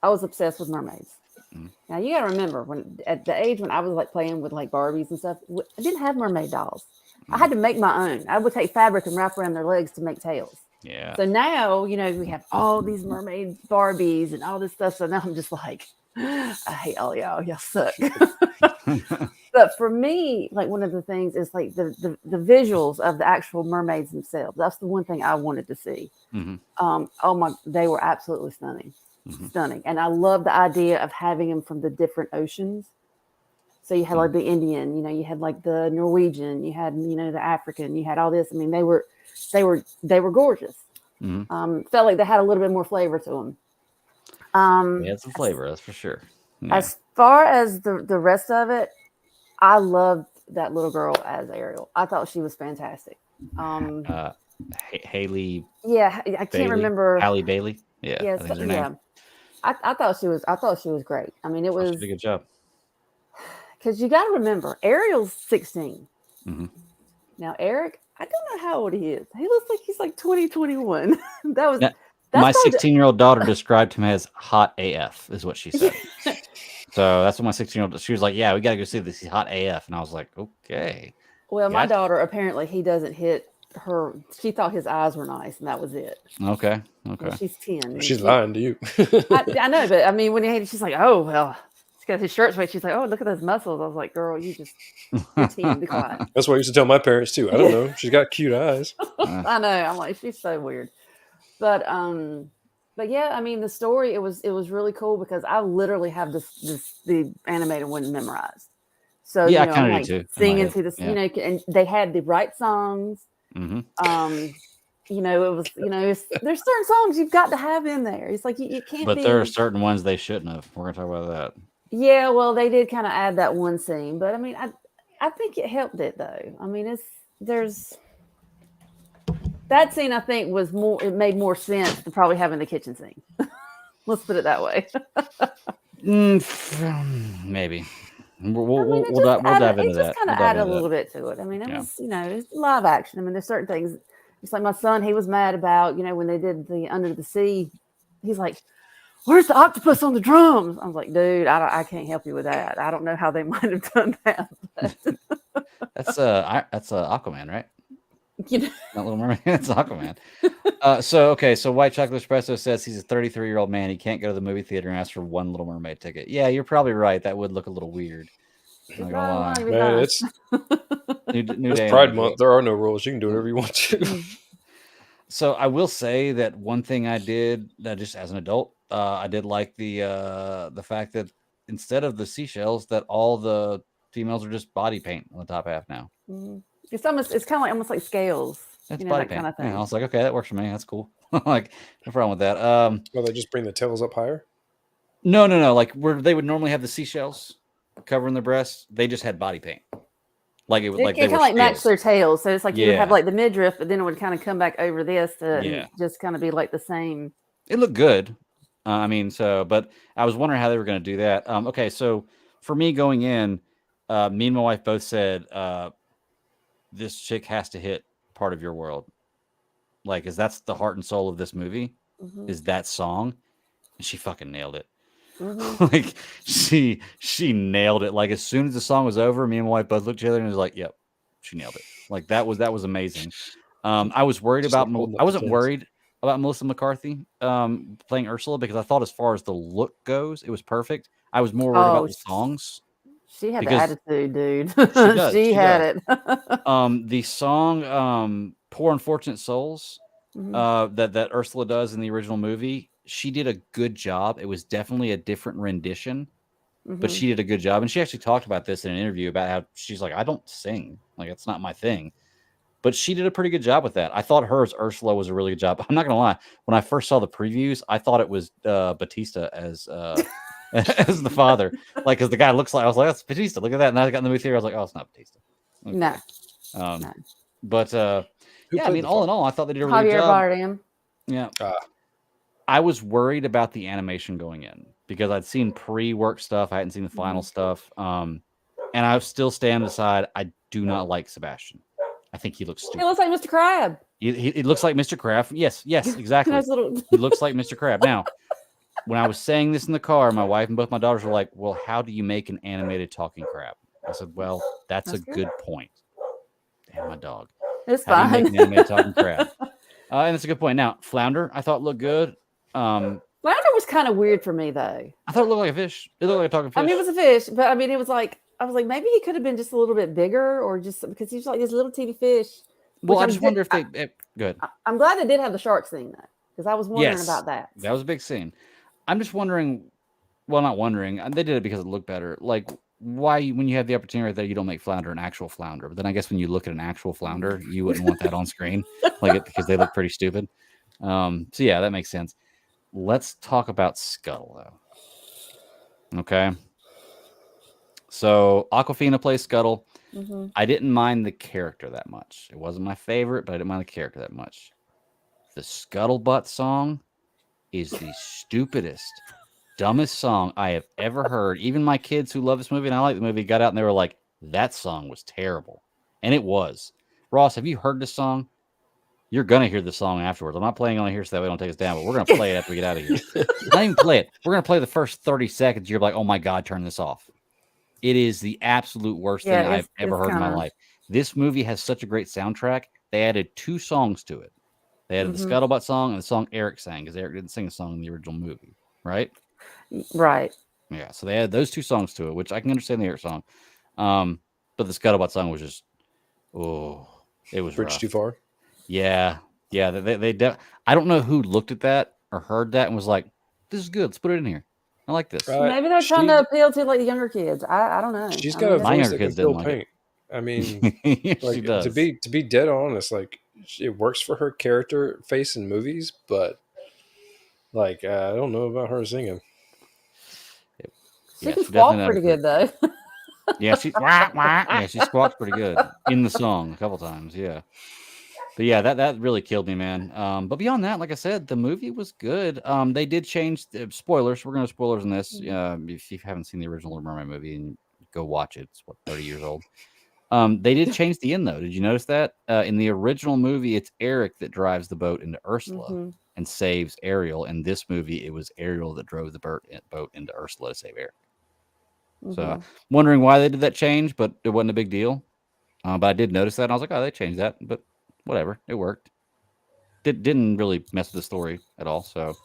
I was obsessed with mermaids. Mhm. Now you got to remember when at the age when I was like playing with like Barbies and stuff, I didn't have mermaid dolls. I had to make my own. I would take fabric and wrap around their legs to make tails. yeah, So now, we have all these mermaid Barbies and all this stuff. So now I'm just like, I hate all y'all. Y'all suck. But for me, like one of the things is like the visuals of the actual mermaids themselves. That's the one thing I wanted to see. Mhm. They were absolutely stunning. Mhm. Stunning. And I love the idea of having them from the different oceans. So you had like the Indian, you had like the Norwegian, you had, the African, you had all this. I mean, they were gorgeous. Mhm. Felt like they had a little bit more flavor to them. They had some flavor, that's for sure. Yeah. As far as the rest of it, I loved that little girl as Ariel. I thought she was fantastic. Haley. Yeah, I can't remember. Halle Bailey. Yeah, Yes, I think is her name. yeah. I thought she was great. I mean, it Oh, she was did a good job. because you got to remember Ariel's 16. Mhm. Now Eric, I don't know how old he is. He looks like he's like 20, 21. Now, That's my probably 16-year-old daughter described him as hot AF, is what she said. So that's what my 16-year-old. She was like, "Yeah, we got to go see this. He's hot AF," and I was like, "Okay." Well, my Gotcha. daughter apparently he doesn't hit her. She thought his eyes were nice, and that was it. Okay. And she's 10. and She's she- lying to you. I know, but I mean, when he hated, she's like, "Oh well." She's got his shirts weight. She's like, "Oh, look at those muscles." I was like, "Girl, you're 10. Be quiet." That's what I used to tell my parents too. I don't know. She's got cute eyes. I know. I'm like, she's so weird. But yeah, I mean, the story it was really cool because I literally have the animated one memorized. So Yeah, I I'm kinda do like too, in my singing head. to this, Yeah. and they had the right songs. Mhm. It was, there's certain songs you've got to have in there. It's like you can't. But there are certain ones they shouldn't have. We're gonna talk about that. Yeah, well, they did kind of add that one scene, but I mean, I think it helped it though. I mean, there's that scene. I think was more. It made more sense than probably having the kitchen scene. Let's put it that way. Maybe. We'll It dive into that. just kind of added a little bit to it. I mean, it was, it's live action. I mean, there's certain things. It's like my son, he was mad about, when they did the Under the Sea. He's like, "Where's the octopus on the drums?" I was like, "Dude, I can't help you with that. I don't know how they might have done that." That's Aquaman, right? Not Little Mermaid. It's Aquaman. So White Chocolate Espresso says he's a 33-year-old man. He can't go to the movie theater and ask for one Little Mermaid ticket. Yeah, you're probably right. That would look a little weird. Not gonna lie. Man, it's Day Pride Month. There are no rules. You can do whatever you want to. So I will say that one thing I did, just as an adult, I did like the fact that instead of the seashells, that all the females are just body paint on the top half now. Mm-hmm. It's kind of like almost like scales. That's you know, body that paint. kind of thing. Yeah, I was like, okay, that works for me. That's cool. Like, no problem with that. Well, they just bring the tails up higher. No. Like where they would normally have the seashells covering their breasts, they just had body paint. Like it would, like they kind were of like match scales. their tails. So it's like you would have Yeah. like the midriff, but then it would kind of come back over this to Yeah. and just kind of be like the same. It looked good. I mean, but I was wondering how they were going to do that. Okay, so for me going in, me and my wife both said, this chick has to hit part of your world. Like, that's the heart and soul of this movie, is that song. And she fucking nailed it. Like, she nailed it. Like, as soon as the song was over, me and my wife both looked at each other and was like, yep, she nailed it. Like, that was amazing. I was worried about, I wasn't worried about Melissa McCarthy playing Ursula, because I thought as far as the look goes, it was perfect. I was more worried about the songs. She had the attitude, dude. She had it. The song Poor Unfortunate Souls that Ursula does in the original movie, she did a good job. It was definitely a different rendition, but she did a good job. And she actually talked about this in an interview about how she's like, I don't sing. Like, it's not my thing. But she did a pretty good job with that. I thought her as Ursula was a really good job. I'm not going to lie. When I first saw the previews, I thought it was Batista as as the father. Like, because the guy looks like, I was like, that's Batista. Look at that. And I got in the movie theater. I was like, oh, it's not Batista. Okay. No. But yeah, I mean, all in all, I thought they did a really good job. Bardem. Yeah. I was worried about the animation going in because I'd seen pre-work stuff. I hadn't seen the final stuff. And I still stand aside. I do not like Sebastian. I think he looks stupid. He looks like Mr. Crab. He looks like Mr. Crab. Yes, exactly. He looks like Mr. Crab. Now, when I was saying this in the car, my wife and both my daughters were like, well, how do you make an animated talking crab? I said, well, that's a good point. Damn, my dog. It's how fine. do you make an animated talking crab? And it's a good point. Now, Flounder, I thought looked good. Flounder was kind of weird for me, though. I thought it looked like a fish. It looked like a talking fish. I mean, it was a fish, but I mean, it was like, I was like, maybe he could have been just a little bit bigger, or just because he's like this little teeny fish. Well, I just wonder if they. Good. I'm glad they did have the shark scene though, because I was wondering about that. That was a big scene. I'm just wondering. Well, not wondering. They did it because it looked better. Like, why, when you have the opportunity right there, you don't make Flounder an actual flounder? But then I guess when you look at an actual flounder, you wouldn't want that on screen, because they look pretty stupid. So yeah, that makes sense. Let's talk about Scuttle though. Okay. So Awkwafina plays Scuttle. I didn't mind the character that much. It wasn't my favorite, but I didn't mind the character that much. The Scuttlebutt song is the stupidest, dumbest song I have ever heard. Even my kids who love this movie and I like the movie got out and they were like, that song was terrible. And it was. Ross, have you heard this song? You're going to hear the song afterwards. I'm not playing on here so that way don't take us down, but we're going to play it after we get out of here. Not even play it. We're going to play the first 30 seconds. You're like, oh my God, turn this off. It is the absolute worst thing I've ever heard in my life. This movie has such a great soundtrack. They added 2 songs to it. They added the Scuttlebutt song and the song Eric sang, because Eric didn't sing a song in the original movie, right? Right. Yeah, so they added those 2 songs to it, which I can understand the Eric song. But the Scuttlebutt song was just, it was Bridge rough. too far. Yeah. I don't know who looked at that or heard that and was like, this is good. Let's put it in here. I like this. Maybe they're trying to appeal to like the younger kids. I don't know. She's got a voice that can fill paint. I mean, she does. To be dead honest, like, it works for her character face in movies, but like, I don't know about her singing. She can squawk pretty good though. Yeah, she squawks pretty good in the song a couple times. Yeah. But yeah, that really killed me, man. But beyond that, like I said, the movie was good. They did change spoilers. We're going to spoilers in this. If you haven't seen the original Little Mermaid movie, and go watch it. It's 30 years old. They did change the end though. Did you notice that? In the original movie, it's Eric that drives the boat into Ursula and saves Ariel. In this movie, it was Ariel that drove the boat into Ursula to save Eric. So I'm wondering why they did that change, but it wasn't a big deal. But I did notice that, and I was like, oh, they changed that, but whatever, it worked. Didn't really mess with the story at all. So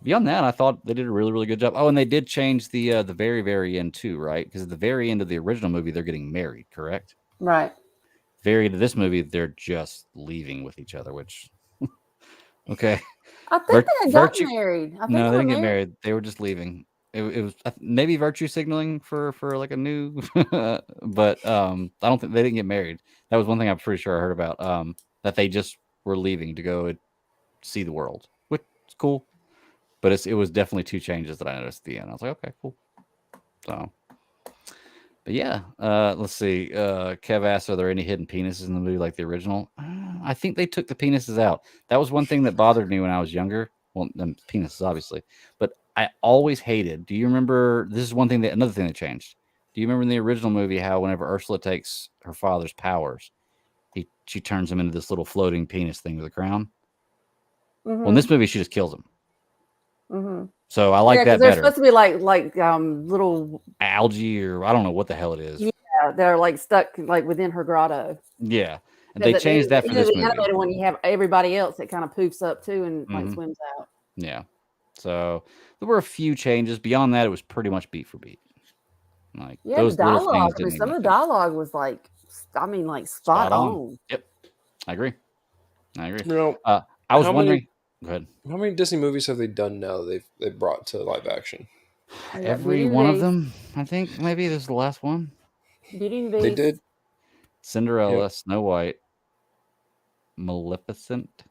beyond that, I thought they did a really, really good job. Oh, and they did change the very, very end too, right? Because at the very end of the original movie, they're getting married, correct? Right. Very end of this movie, they're just leaving with each other, which okay. I think they got married. No, they didn't get married. They were just leaving. it was maybe virtue signaling for like a new, but I don't think they didn't get married. That was one thing I'm pretty sure I heard about. That they just were leaving to go and see the world, which is cool. But it was definitely two changes that I noticed at the end. I was like, okay, cool. So, but yeah, let's see. Kev asked, are there any hidden penises in the movie like the original? I think they took the penises out. That was one thing that bothered me when I was younger. Well, penises, obviously. But I always hated. Do you remember? This is another thing that changed. Do you remember in the original movie how whenever Ursula takes her father's powers, she turns him into this little floating penis thing with a crown? Mm-hmm. Well, in this movie, she just kills him. Mm-hmm. So I like that they're better. supposed to be like little algae, or I don't know what the hell it is. Yeah, they're like stuck like within her grotto. Yeah, and they changed that for this movie. The animated one, you have everybody else that kind of poofs up too and like swims out. Yeah, so there were a few changes. Beyond that, it was pretty much beat for beat. Like those little things. Some of the dialogue was like, I mean, like spot on. Yep, I agree. You know, I was wondering. Go ahead. How many Disney movies have they done now? They've brought to live action. Every one of them, I think. Maybe this is the last one. Beauty and the Beast. They did Cinderella, yep. Snow White, Maleficent.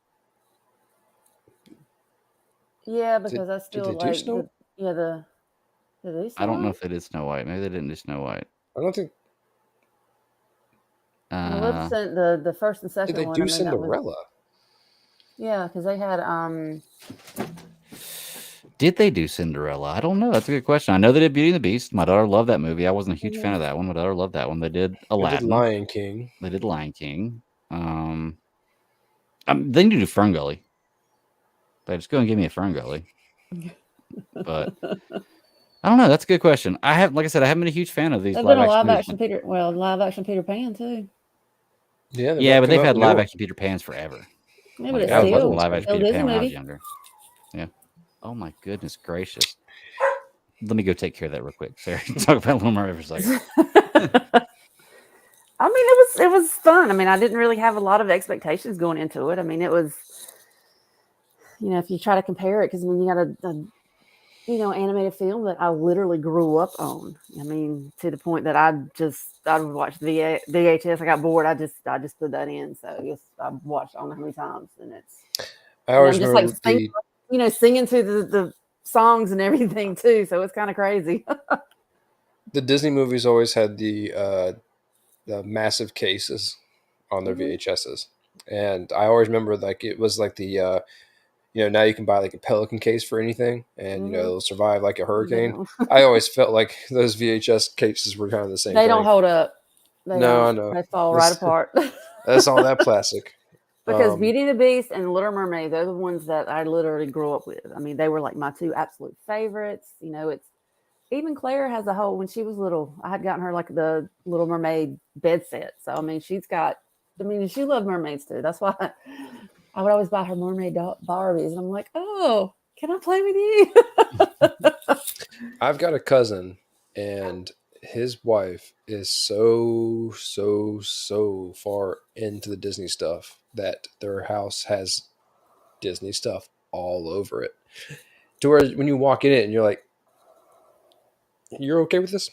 Yeah, because I still like I don't know if they did Snow White. Maybe they didn't do Snow White. I don't think. Maleficent, the first and second one. Did they do Cinderella? Yeah, because they had Did they do Cinderella? I don't know. That's a good question. I know they did Beauty and the Beast. My daughter loved that movie. I wasn't a huge fan of that one. My daughter loved that one. They did Aladdin. They did Lion King. They did Lion King. They need to do Ferngully. But just go and give me a Ferngully. But I don't know. That's a good question. Like I said, I haven't been a huge fan of these. They've been a live action Peter Pan too. Yeah, but they've had live action Peter Pans forever. Yeah, but I was live action Peter Pan when I was younger. Yeah. Oh my goodness gracious! Let me go take care of that real quick. Sarah, talk about Little Mermaid for a second. I mean, it was fun. I mean, I didn't really have a lot of expectations going into it. I mean, it was, if you try to compare it, because I mean, you got a animated film that I literally grew up on. I mean, to the point that I would watch the VHS. I got bored. I just put that in. So I watched I don't know how many times, and it's. I always just like singing to the songs and everything too. So it's kind of crazy. The Disney movies always had the massive cases on their VHSs, and I always remember like it was like the now you can buy like a Pelican case for anything, and it'll survive like a hurricane. I always felt like those VHS cases were kind of the same. They don't hold up. I know. They fall right apart. That's all that plastic. Because Beauty and the Beast and Little Mermaid, they're the ones that I literally grew up with. I mean, they were like my two absolute favorites. It's even Claire has a whole, when she was little, I had gotten her like the Little Mermaid bed set. So, I mean, she loved mermaids too. That's why I would always buy her mermaid Barbies. And I'm like, oh, can I play with you? I've got a cousin, and his wife is so far into the Disney stuff that their house has Disney stuff all over it. To where when you walk in it and you're like, you're okay with this?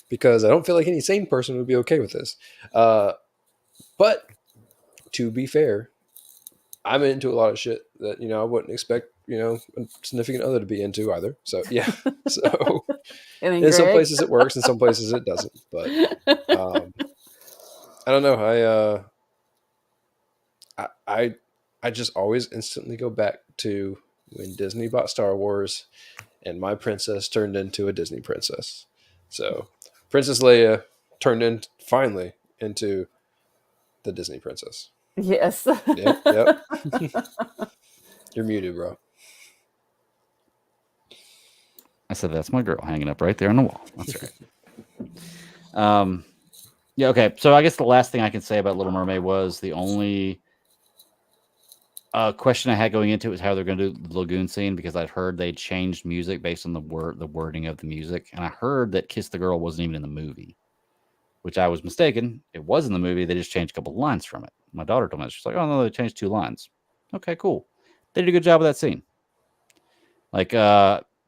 Because I don't feel like any sane person would be okay with this. But to be fair, I'm into a lot of shit that, I wouldn't expect, a significant other to be into either. So, yeah. So, in some places it works, in some places it doesn't. But I don't know. I just always instantly go back to when Disney bought Star Wars and my princess turned into a Disney princess. So, Princess Leia turned finally into the Disney princess. Yes. Yep. You're muted, bro. I said that's my girl hanging up right there on the wall. That's right. Yeah. Okay. So I guess the last thing I can say about Little Mermaid was the only question I had going into it was how they're going to do the lagoon scene, because I'd heard they changed music based on the wording of the music, and I heard that "Kiss the Girl" wasn't even in the movie, which I was mistaken. It was in the movie. They just changed a couple lines from it. My daughter told me, she's like, "Oh no, they changed 2 lines." Okay, cool. They did a good job with that scene. Like,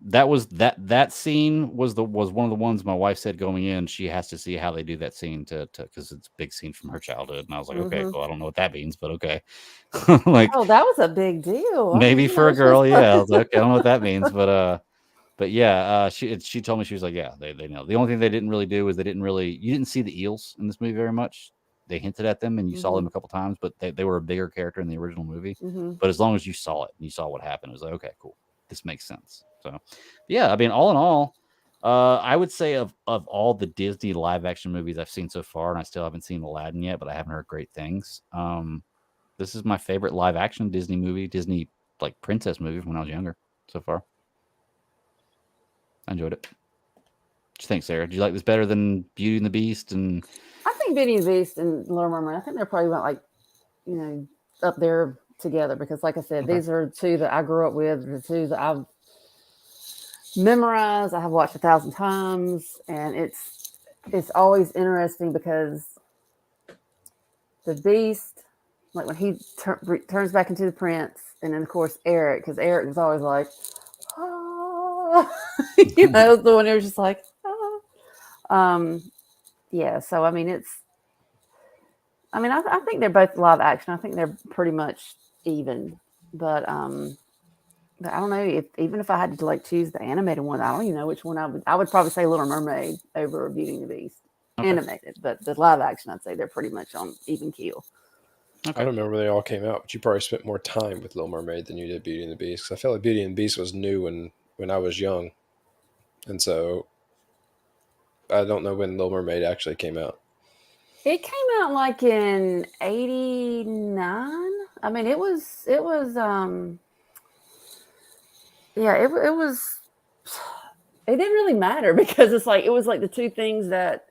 that scene was one of the ones my wife said going in. She has to see how they do that scene to because it's a big scene from her childhood. And I was like, okay, cool. I don't know what that means, but okay. Like, oh, that was a big deal. maybe for a girl, yeah. I was like, okay, I don't know what that means, but yeah, she told me, she was like, yeah, they know. The only thing they didn't really do is you didn't see the eels in this movie very much. They hinted at them and you saw them a couple times, but they were a bigger character in the original movie. But as long as you saw it and you saw what happened, it was like, okay, cool, this makes sense. So yeah, I mean, all in all, I would say of all the Disney live action movies I've seen so far, and I still haven't seen Aladdin yet, but I haven't heard great things. This is my favorite live action Disney like princess movie from when I was younger so far. I enjoyed it. What do you think, Sarah? Do you like this better than Beauty and the Beast? And I think Beauty and the Beast and Little Mermaid, I think they're probably about like, up there together because, like I said, these are two that I grew up with, the two that I've memorized, I have watched 1,000 times, and it's always interesting because the Beast, like when he turns back into the prince, and then of course Eric, because Eric was always like, the one who was just like, yeah. So I mean, I think they're both live action. I think they're pretty much even, but I don't know even if I had to like choose the animated one, I don't even know which one I would probably say Little Mermaid over Beauty and the Beast. Animated, but the live action, I'd say they're pretty much on even keel. I don't remember when they all came out, but you probably spent more time with Little Mermaid than you did Beauty and the Beast. Because I felt like Beauty and the Beast was new when I was young, and so I don't know when Little Mermaid actually came out. It came out like in '89. I mean, it was yeah, it was. It didn't really matter because it was like the two things that.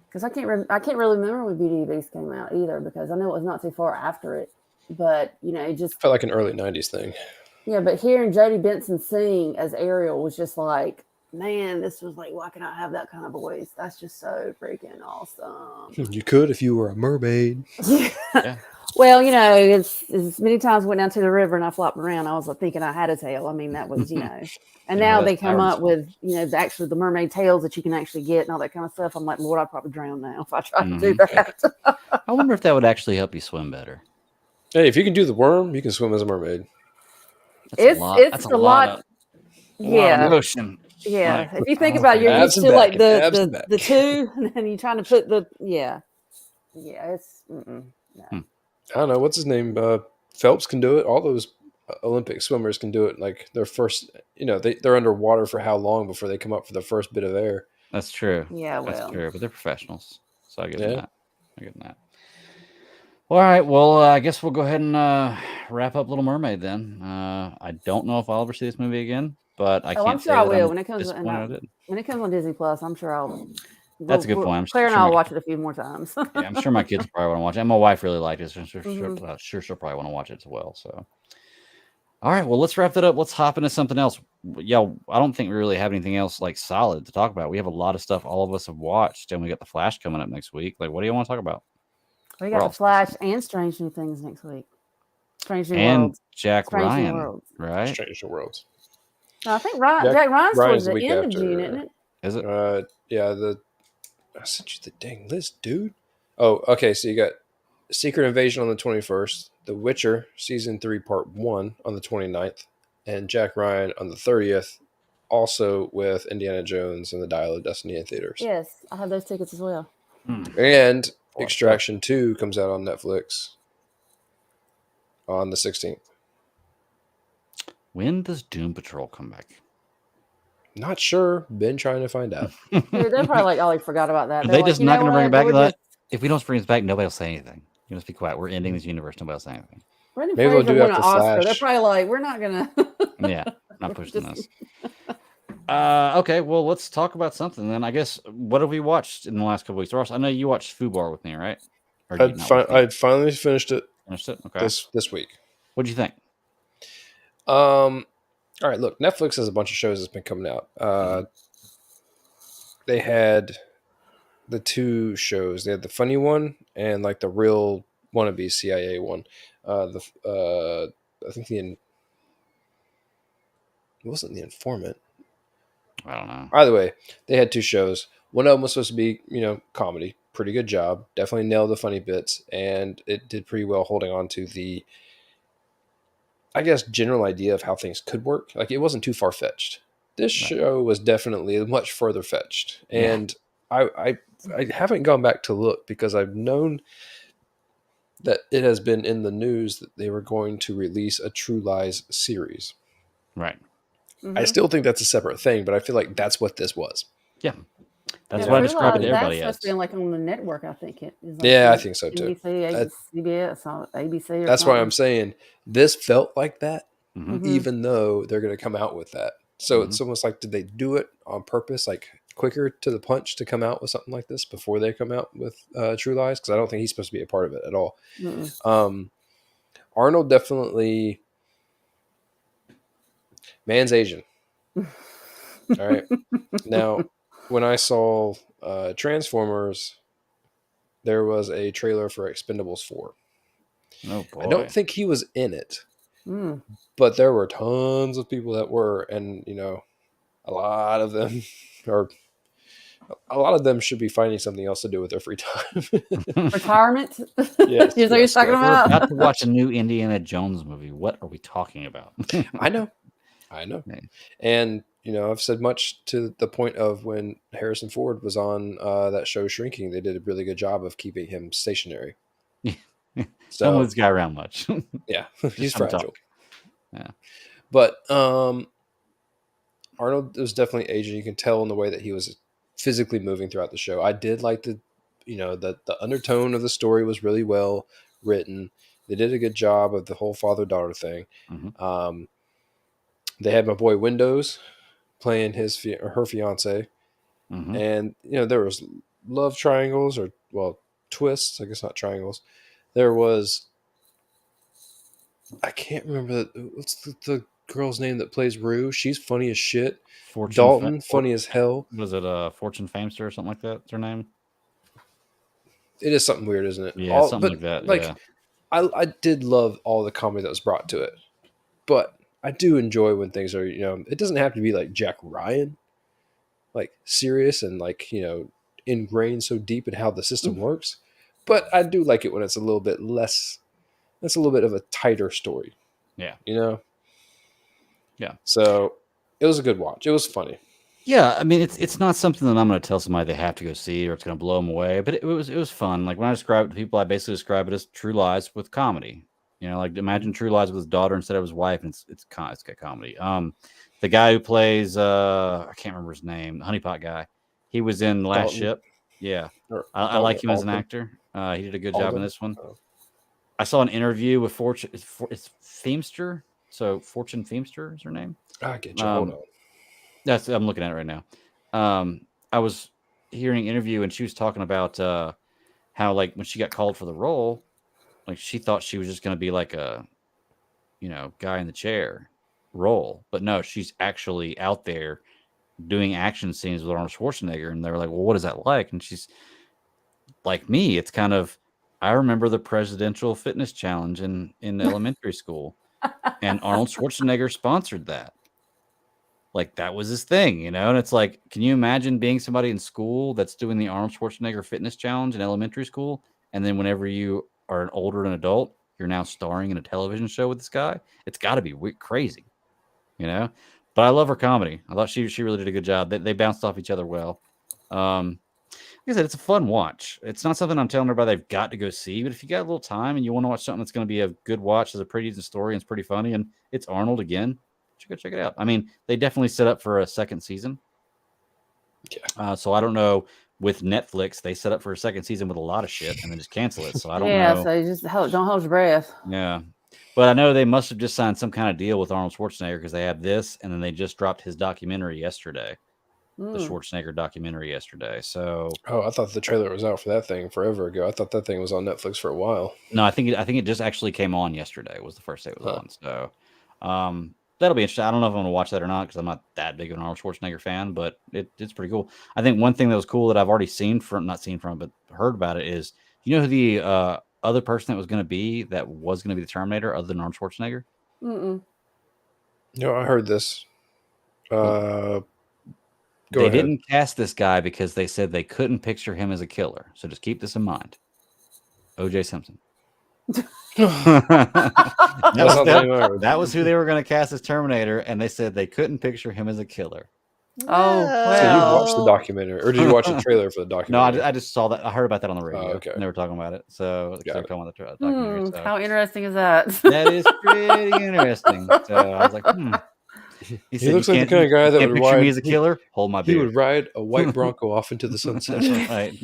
Because I can't really remember when Beauty and the Beast came out either, because I know it was not too far after it. But it just felt like an early '90s thing. Yeah, but hearing Jodie Benson sing as Ariel was just like, man, this was like, why can I have that kind of voice? That's just so freaking awesome. You could if you were a mermaid. Yeah. Well, it's as many times I went down to the river and I flopped around, I was like, thinking I had a tail. I mean, that was, and now they come up with, actually the mermaid tails that you can actually get and all that kind of stuff. I'm like, Lord, I'd probably drown now if I tried to do that. I wonder if that would actually help you swim better. Hey, if you can do the worm, you can swim as a mermaid. It's a lot. Yeah. Motion. Yeah. If you think about it, you're used to like the two, and then you're trying to put it's no. I don't know what's his name. Phelps can do it. All those Olympic swimmers can do it. Like their first, they're underwater for how long before they come up for the first bit of air. That's true. Yeah, that's true. But they're professionals, so I get that. Well, all right. Well, I guess we'll go ahead and wrap up Little Mermaid then. I don't know if I'll ever see this movie again, but I can't. I'm sure I will when it comes on Disney Plus. I'm sure I'll. That's a good point. Claire and I'll watch it a few more times. Yeah, I'm sure my kids probably want to watch it. And my wife really liked it. So sure she'll probably want to watch it as well. So, all right. Well, let's wrap that up. Let's hop into something else. Yeah, I don't think we really have anything else like solid to talk about. We have a lot of stuff all of us have watched, and we got The Flash coming up next week. Like, what do you want to talk about? We got The Flash and Strange New Things next week. Strange New Worlds. Jack Strange Ryan, Worlds. Right? Strange New Worlds. No, I think Jack Ryan's towards the end of June, isn't it? Is it? Yeah, I sent you the dang list, dude. Oh, okay. So you got Secret Invasion on the 21st, The Witcher Season 3 Part 1 on the 29th, and Jack Ryan on the 30th, also with Indiana Jones and the Dial of Destiny in theaters. Yes, I have those tickets as well. And Extraction 2 comes out on Netflix on the 16th. When does Doom Patrol come back? Not sure. Been trying to find out. Dude, they're probably like, oh, they forgot about that. They're just not going to bring it back. If we don't bring it back, nobody will say anything. You must be quiet. We're ending this universe. Nobody will say anything. Maybe we'll do after Flash. They're probably like, we're not going to. Yeah, not pushing this. Okay, well, let's talk about something then. I guess, what have we watched in the last couple weeks? Ross, I know you watched Fubar with me, right? I'd finally finished it. Finished it? Okay. This week. What'd you think? All right, look, Netflix has a bunch of shows that's been coming out. They had the two shows. They had the funny one and like the real wannabe CIA one. I think It wasn't The Informant. I don't know. Either way, they had 2 shows. One of them was supposed to be, comedy. Pretty good job. Definitely nailed the funny bits, and it did pretty well holding on to the, I guess, general idea of how things could work. Like, it wasn't too far-fetched. This show was definitely much further fetched, and I haven't gone back to look because I've known that it has been in the news that they were going to release a True Lies series. Right. Mm-hmm. I still think that's a separate thing, but I feel like that's what this was. Yeah. That's what I describe it to everybody That's as. supposed to be like on the network, I think it is. Like I think so too. NBC, CBS, ABC. That's why I'm saying this felt like that, Mm-hmm. even though they're going to come out with that. So it's almost like, did they do it on purpose, like quicker to the punch to come out with something like this before they come out with True Lies? Because I don't think he's supposed to be a part of it at all. Arnold definitely, man's Asian. All right. Now, when I saw Transformers, there was a trailer for Expendables 4. Oh boy. I don't think he was in it, but there were tons of people that were, and a lot of them should be finding something else to do with their free time. Retirement. Yes, Is what you're talking We're about? about to watch a new Indiana Jones movie. What are we talking about? I know. And I've said much to the point of when Harrison Ford was on that show Shrinking, they did a really good job of keeping him stationary. So don't move this guy around much. Yeah, he's fragile. Yeah, but Arnold was definitely Asian. You can tell in the way that he was physically moving throughout the show. I did like the undertone of the story was really well written. They did a good job of the whole father-daughter thing. Mm-hmm. They had my boy Windows playing her fiance, and there was love triangles or twists. I guess not triangles. There was, I can't remember what's the girl's name that plays Rue. She's funny as shit. Dalton, funny as hell. Was it Fortune Famester or something like that? That's her name. It is something weird, isn't it? Yeah, something like that. I did love all the comedy that was brought to it, but I do enjoy when things are, it doesn't have to be like Jack Ryan, like serious and like, ingrained so deep in how the system works. But I do like it when it's a little bit less, it's a little bit of a tighter story. Yeah. Yeah. So it was a good watch. It was funny. Yeah, I mean, it's not something that I'm going to tell somebody they have to go see or it's going to blow them away. But it was fun. Like when I describe it to people, I basically describe it as True Lies with comedy. Like imagine True Lies with his daughter instead of his wife, and it's got comedy. The guy who plays I can't remember his name, the honeypot guy. He was in Last Dalton. Ship. Yeah, I like him as an actor. He did a good job in this one. I saw an interview with Fortune. It's Feimster. So Fortune Feimster is her name. I get you. Hold on. I'm looking at it right now. I was hearing an interview and she was talking about how like when she got called for the role, like she thought she was just going to be like a, guy in the chair role, but no, she's actually out there doing action scenes with Arnold Schwarzenegger. And they were like, well, what is that like? And she's like me. It's kind of, I remember the presidential fitness challenge in elementary school and Arnold Schwarzenegger sponsored that. Like that was his thing, and it's like, can you imagine being somebody in school that's doing the Arnold Schwarzenegger fitness challenge in elementary school? And then whenever you are an adult, you're now starring in a television show with this guy. It's got to be crazy, but I love her comedy. I thought she really did a good job. They bounced off each other well. Like I said, it's a fun watch. It's not something I'm telling everybody they've got to go see, but if you got a little time and you want to watch something that's going to be a good watch, there's a pretty decent story and it's pretty funny, and it's Arnold again, go check it out. I mean, they definitely set up for a second season. Yeah. So I don't know. With Netflix, they set up for a second season with a lot of shit and then just cancel it. So I don't know. Yeah, so you just don't hold your breath. Yeah. But I know they must have just signed some kind of deal with Arnold Schwarzenegger because they have this, and then they just dropped his documentary yesterday. The Schwarzenegger documentary yesterday. So I thought the trailer was out for that thing forever ago. I thought that thing was on Netflix for a while. No, I think it just actually came on yesterday. Was the first day it was on. So that'll be interesting. I don't know if I'm going to watch that or not because I'm not that big of an Arnold Schwarzenegger fan, but it's pretty cool. I think one thing that was cool that I've already but heard about it is, who the other person that was going to be the Terminator other than Arnold Schwarzenegger? I heard this. They ahead. didn't cast this guy because they said they couldn't picture him as a killer. So just keep this in mind. O.J. Simpson. that was who they were going to cast as Terminator, and they said they couldn't picture him as a killer. Oh, So you well. watched the documentary, or did you watch the trailer for the No, documentary? I just saw that. I heard about that on the radio. okay. And they were talking about it. So they're talking about the documentary. So. How interesting is that? That is pretty interesting. So I was like, He said, looks like the kind of guy that would picture ride me as a killer. Hold my beer. He would ride a white Bronco off into the sunset. Right.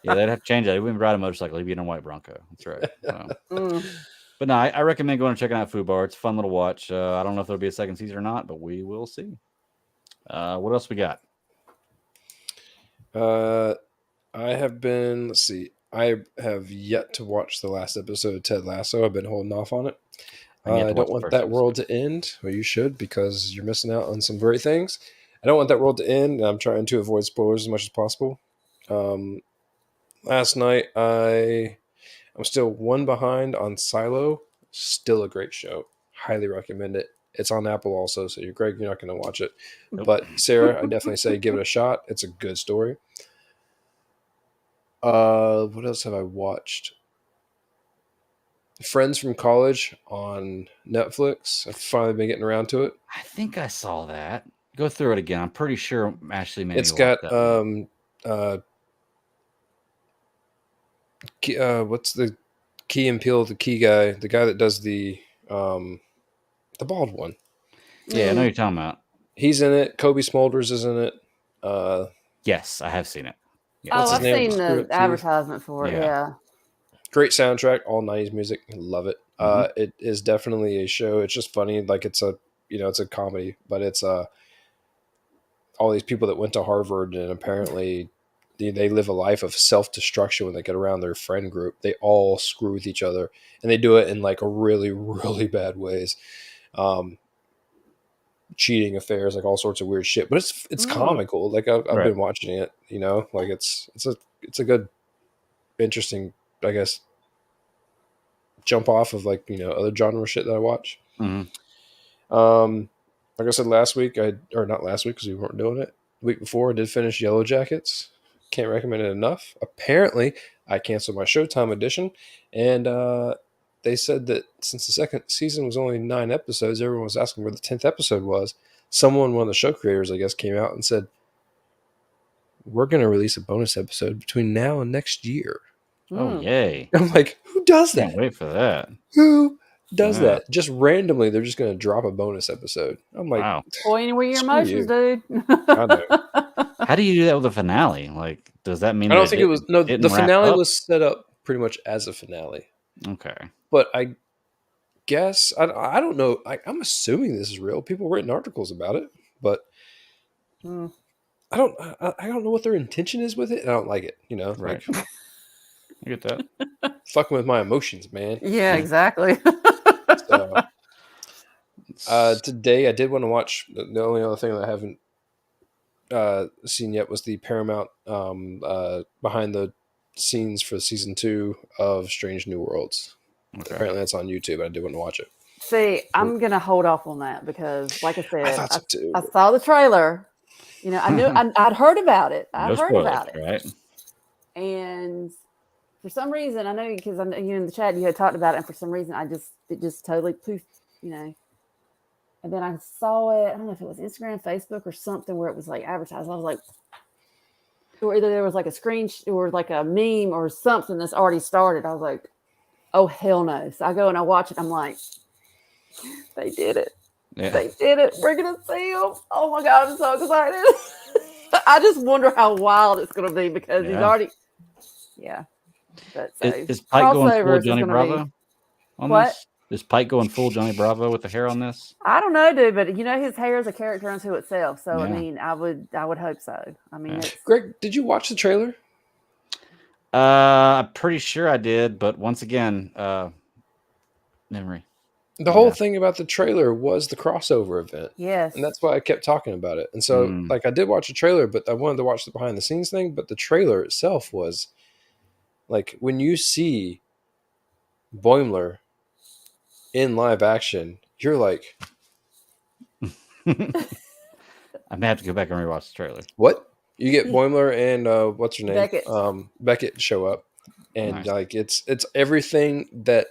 Yeah, they'd have to change that. He wouldn't ride a motorcycle. He'd be in a white Bronco. That's right. So. But no, I recommend going and checking out Food Bar. It's a fun little watch. I don't know if there'll be a second season or not, but we will see. What else we got? I have been. Let's see. I have yet to watch the last episode of Ted Lasso. I've been holding off on it. I don't want that world to end. Well, you should, because you're missing out on some great things. I don't want that world to end. And I'm trying to avoid spoilers as much as possible. Last night, I'm still one behind on Silo. Still a great show. Highly recommend it. It's on Apple also, so Greg, you're not going to watch it. Nope. But Sarah, I definitely say give it a shot. It's a good story. What else have I watched? Friends from College on Netflix. I've finally been getting around to it. I think I saw that. Go through it again. I'm pretty sure Ashley made It's got what's the Key and Peele, the key guy, the guy that does the bald one. Yeah, I know you're talking about. He's in it. Kobe Smulders is in it. Yes, I have seen it. Yeah. I've seen the advertisement for it. Yeah. Great soundtrack, all 90s music. Love it. It is definitely a show. It's just funny. Like it's a comedy, but it's all these people that went to Harvard and apparently they live a life of self-destruction when they get around their friend group. They all screw with each other, and they do it in like a really, really bad ways. Cheating affairs, like all sorts of weird shit. But it's comical. Like I've been watching it. Like it's a good, interesting, I guess, jump off of like other genre shit that I watch. Like I said last week, not last week because we weren't doing it. The week before, I did finish Yellow Jackets. Can't recommend it enough. Apparently, I canceled my Showtime edition, and they said that since the second season was only 9 episodes, everyone was asking where the 10th episode was. One of the show creators, I guess, came out and said, "We're going to release a bonus episode between now and next year." Oh, yay. I'm like, who does that? Can't wait for that. Who does that? Just randomly, they're just going to drop a bonus episode. I'm like, wow. Pointing with your emotions, dude. I know. How do you do that with a finale? Like, does that mean I don't think it was... No, the finale was set up pretty much as a finale. Okay. But I guess... I don't know. I'm assuming this is real. People written articles about it. But I don't know what their intention is with it. I don't like it. Right. Like, I get that. Fucking with my emotions, man. Yeah, exactly. Today, I did want to watch... The only other thing that I haven't seen yet was the Paramount behind the scenes for season 2 of Strange New Worlds. Okay. Apparently that's on YouTube. I did want to watch it. See, I'm gonna hold off on that because, like I said, I saw the trailer. I knew I'd heard about it. Right? And for some reason, I know because you in the chat you had talked about it, and for some reason it just totally poofed, And then I saw it. I don't know if it was Instagram, Facebook, or something where it was like advertised. I was like, or either there was like a screen or like a meme or something that's already started. I was like, oh hell no! So I go and I watch it. I'm like, they did it. Yeah. They did it. We're gonna see him. Oh my god! I'm so excited. I just wonder how wild it's gonna be because he's already. Yeah. But so, is Pike going full Johnny Bravo on what? This? Is Pike going full Johnny Bravo with the hair on this? I don't know, dude, but his hair is a character unto itself. So I would hope so. Greg, did you watch the trailer? I'm pretty sure I did, but once again, memory. The whole thing about the trailer was the crossover event. Yes. And that's why I kept talking about it. And so, like, I did watch the trailer, but I wanted to watch the behind the scenes thing. But the trailer itself was, like, when you see Boimler in live action, you're like, I may have to go back and rewatch the trailer. What? You get Boimler and what's her name? Beckett. Beckett show up, and Nice. like it's everything that.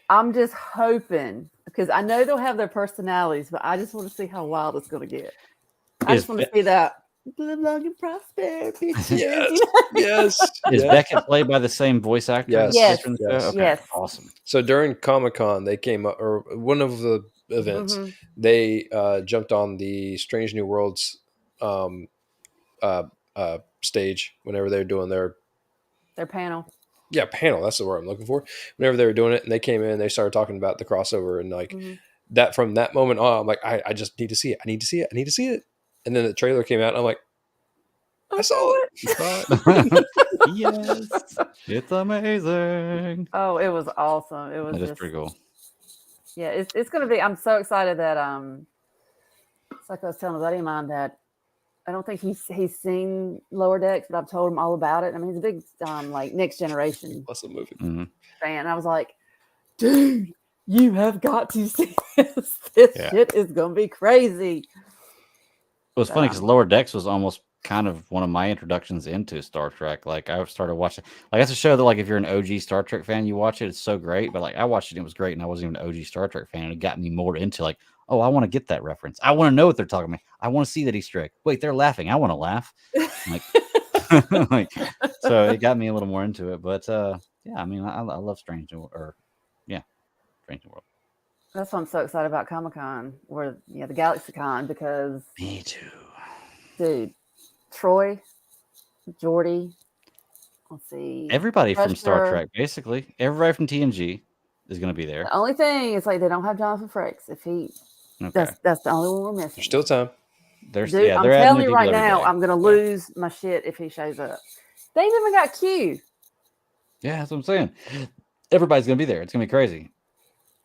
I'm just hoping because I know they'll have their personalities, but I just want to see how wild it's going to get. I Is just want to see that live long and prosper, bitches. Yes, You know? yes. Is yes. Beckett played by the same voice actor? Yes. Yes. From the Yes. show? Okay. Yes. Awesome. So during Comic-Con, they came up, or one of the events, Mhm. they jumped on the Strange New Worlds stage whenever they're doing their panel. panel. That's the word I'm looking for. Whenever they were doing it, and they came in, they started talking about the crossover, and like that. From that moment on, I'm like, I just need to see it. I need to see it. I need to see it. And then the trailer came out, and I'm like, I saw it. Yes, it's amazing. Oh, it was awesome. It was That is just pretty cool. yeah. It's going to be. I'm so excited that it's like I was telling a buddy of mine that I don't think he's seen Lower Decks, but I've told him all about it. I mean, he's a big like Next Generation Awesome movie. Mm-hmm. fan. I was like, dude, you have got to see this. This shit is gonna be crazy. It was funny because Lower Decks was almost kind of one of my introductions into Star Trek. Like I started watching, like that's a show that like if you're an OG Star Trek fan, you watch it, it's so great. But like I watched it, it was great, and I wasn't even an OG Star Trek fan, and it got me more into like, oh, I want to get that reference. I want to know what they're talking about. I want to see that Easter egg. Wait, they're laughing. I want to laugh. Like, so it got me a little more into it. But yeah, I mean, I love Strange New World. That's why I'm so excited about Comic-Con or the GalaxyCon because me too, dude. Troy, Geordi, let's see. Everybody from Star Trek, basically. Everybody from TNG is going to be there. The only thing is like they don't have Jonathan Frakes. If he, that's the only one we're missing. There's still time. Dude, I'm telling you right now, I'm going to lose my shit if he shows up. They even got Q. Yeah, that's what I'm saying. Everybody's going to be there. It's going to be crazy.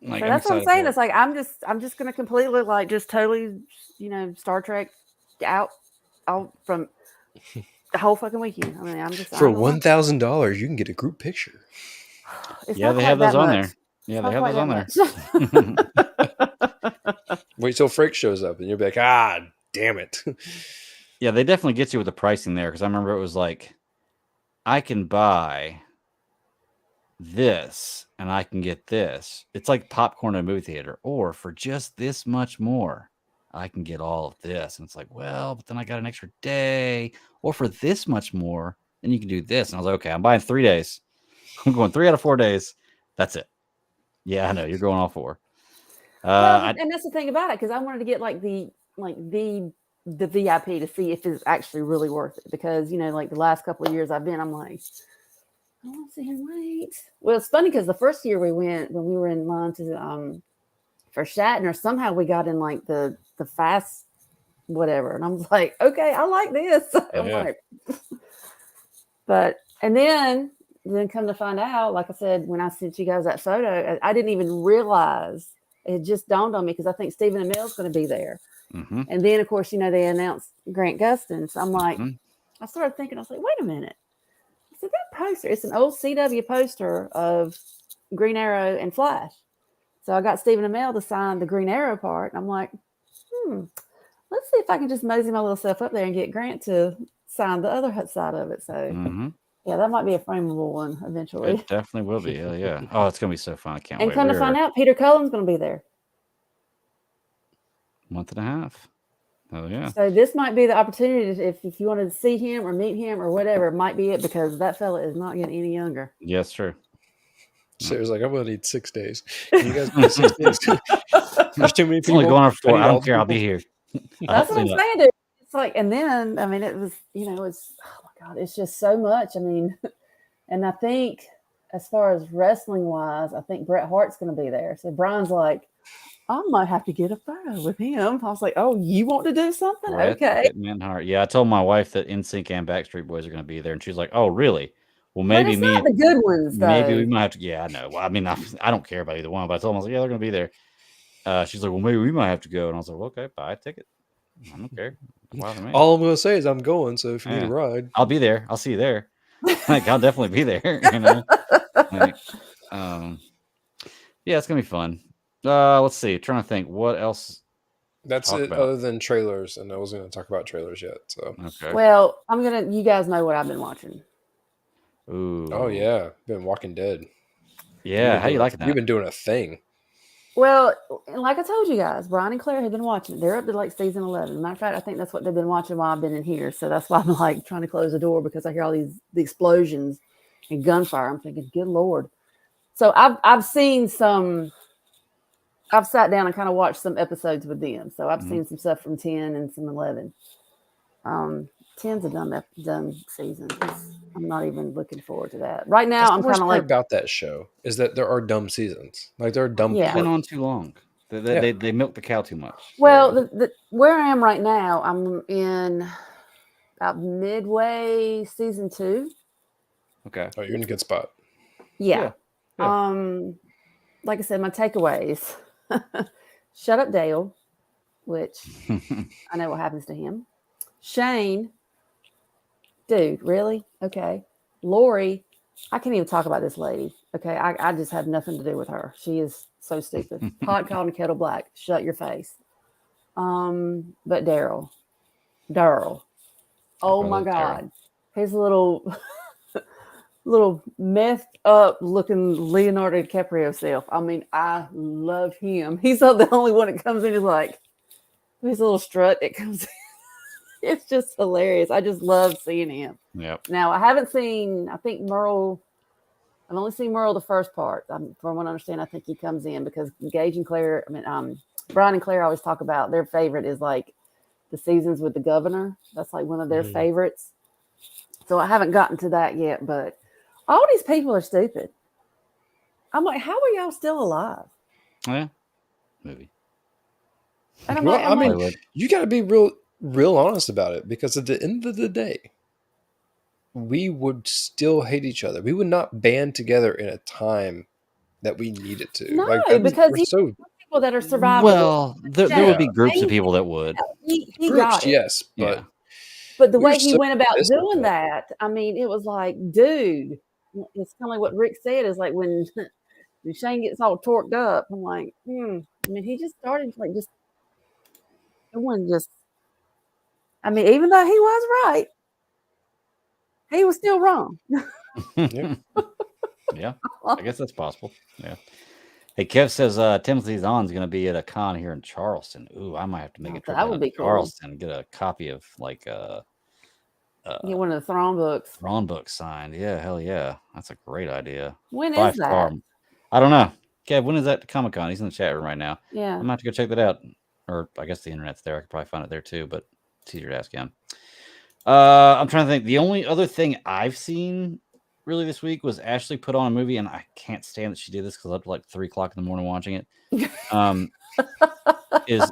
Like, so that's what I'm saying. It's like I'm just going to completely like just totally, Star Trek out from the whole fucking weekend. I mean, I'm just for $1,000, you can get a group picture. Yeah, they have those on there. Yeah, they have those on there. Wait till Frick shows up, and you'll be like, damn it. Yeah, they definitely get you with the pricing there because I remember it was like, I can buy this and I can get this. It's like popcorn in a movie theater, or for just this much more, I can get all of this. And it's like, well, but then I got an extra day, or for this much more, then you can do this. And I was like, okay, I'm buying 3 days. I'm going 3 out of 4 days. That's it. Yeah, I know you're going all 4. And that's the thing about it, because I wanted to get like the VIP to see if it's actually really worth it. Because like the last couple of years I've been, I'm like, I want to see him wait. Well, it's funny because the first year we went when we were in line to for Shatner, somehow we got in like the fast whatever, and I was like, okay, I like this. Like, but and then come to find out, like I said, when I sent you guys that photo, I didn't even realize. It just dawned on me because I think Stephen Amell's going to be there. Mm-hmm. And then, of course, they announced Grant Gustin. So I'm like, I started thinking, I was like, wait a minute. I said, that poster, it's an old CW poster of Green Arrow and Flash. So I got Stephen Amell to sign the Green Arrow part. And I'm like, let's see if I can just mosey my little self up there and get Grant to sign the other side of it. So, yeah, that might be a frameable one eventually. It definitely will be. Hell yeah. Oh, it's going to be so fun. I can't wait. And come to find out, Peter Cullen's going to be there. Month and a half. Oh, yeah. So this might be the opportunity if you wanted to see him or meet him or whatever, it might be it because that fella is not getting any younger. Yes, true. Sarah's like, I'm going to need 6 days. Can you guys do 6 days? There's too many people. Only going on 4. I don't care. I'll be here. That's what I'm saying, dude. It's like, and then, I mean, it was, it's, oh my God, it's just so much. I mean, and I think as far as wrestling wise, I think Bret Hart's going to be there. So Brian's like, I might have to get a photo with him. I was like, oh, you want to do something? Okay. Hart. Yeah, I told my wife that NSYNC and Backstreet Boys are going to be there. And she's like, oh, really? Well, maybe but it's not the good ones, though. Maybe we might have to. Yeah, I know. Well, I mean, I don't care about either one, but I told them, I was like, yeah, they're going to be there. She's like, well, maybe we might have to go. And I was like, well, okay, buy a ticket. I don't care. All I'm going to say is I'm going. So if you need a ride, I'll be there. I'll see you there. Like, I'll definitely be there. Like, yeah, it's going to be fun. Let's see. Trying to think what else That's talk it. about? Other than trailers, and I wasn't going to talk about trailers yet. So. Okay. Well, you guys know what I've been watching. Ooh. Oh yeah, been Walking Dead. Yeah. How you liking that? You've been doing a thing. Well, like I told you guys, Brian and Claire have been watching. They're up to like season 11. Matter of fact, I think that's what they've been watching while I've been in here. So that's why I'm like trying to close the door because I hear all the explosions and gunfire. I'm thinking, good Lord. So I've seen some. I've sat down and kind of watched some episodes with them. So I've seen some stuff from 10 and some 11. 10's a done season. I'm not even looking forward to that. Right now, I'm kind of like about that show is that there are dumb seasons. Like there are dumb. Yeah. It's been on too long. They milk the cow too much. Well, where I am right now, I'm in about midway season 2. Okay. Oh, you're in a good spot. Yeah. Yeah. Like I said, my takeaways. Shut up, Dale, which I know what happens to him. Shane, dude, really? Okay. Lori, I can't even talk about this lady. Okay. I just have nothing to do with her. She is so stupid. Pot calling kettle black. Shut your face. But Daryl. Oh my God. His little messed up looking Leonardo DiCaprio self. I mean, I love him. He's the only one that comes in is like his little strut that comes in. It's just hilarious. I just love seeing him. Yep. Now I haven't seen, I think Merle, I've only seen Merle the first part. From what I understand, I think he comes in because Gage and Claire, Brian and Claire always talk about their favorite is like the seasons with the governor. That's like one of their favorites. So I haven't gotten to that yet, but all these people are stupid. I'm like, how are y'all still alive? Yeah. Movie. And you got to be real honest about it because at the end of the day, we would still hate each other. We would not band together in a time that we needed to. No, because people that are surviving. Well, there would be groups of people that would. He groups, got it. yes, but But the way he went about doing that, I mean, it was like, dude, it's kind of like what Rick said is like when Shane gets all torqued up. I'm like, I mean, he just started like it wasn't just. I mean, even though he was right, he was still wrong. Yeah, I guess that's possible. Yeah. Hey, Kev says Timothy Zahn's going to be at a con here in Charleston. Ooh, I might have to make a trip that would be cool. Charleston and get a copy of like get one of the Thrawn books. Thrawn books signed. Yeah, hell yeah, that's a great idea. When is that? I don't know. Kev, when is that Comic-Con? He's in the chat room right now. Yeah, I'm gonna have to go check that out. Or I guess the internet's there. I could probably find it there too, but it's easier to ask him. I'm trying to think. The only other thing I've seen really this week was Ashley put on a movie, and I can't stand that she did this because I'm up to like 3 o'clock in the morning watching it. Is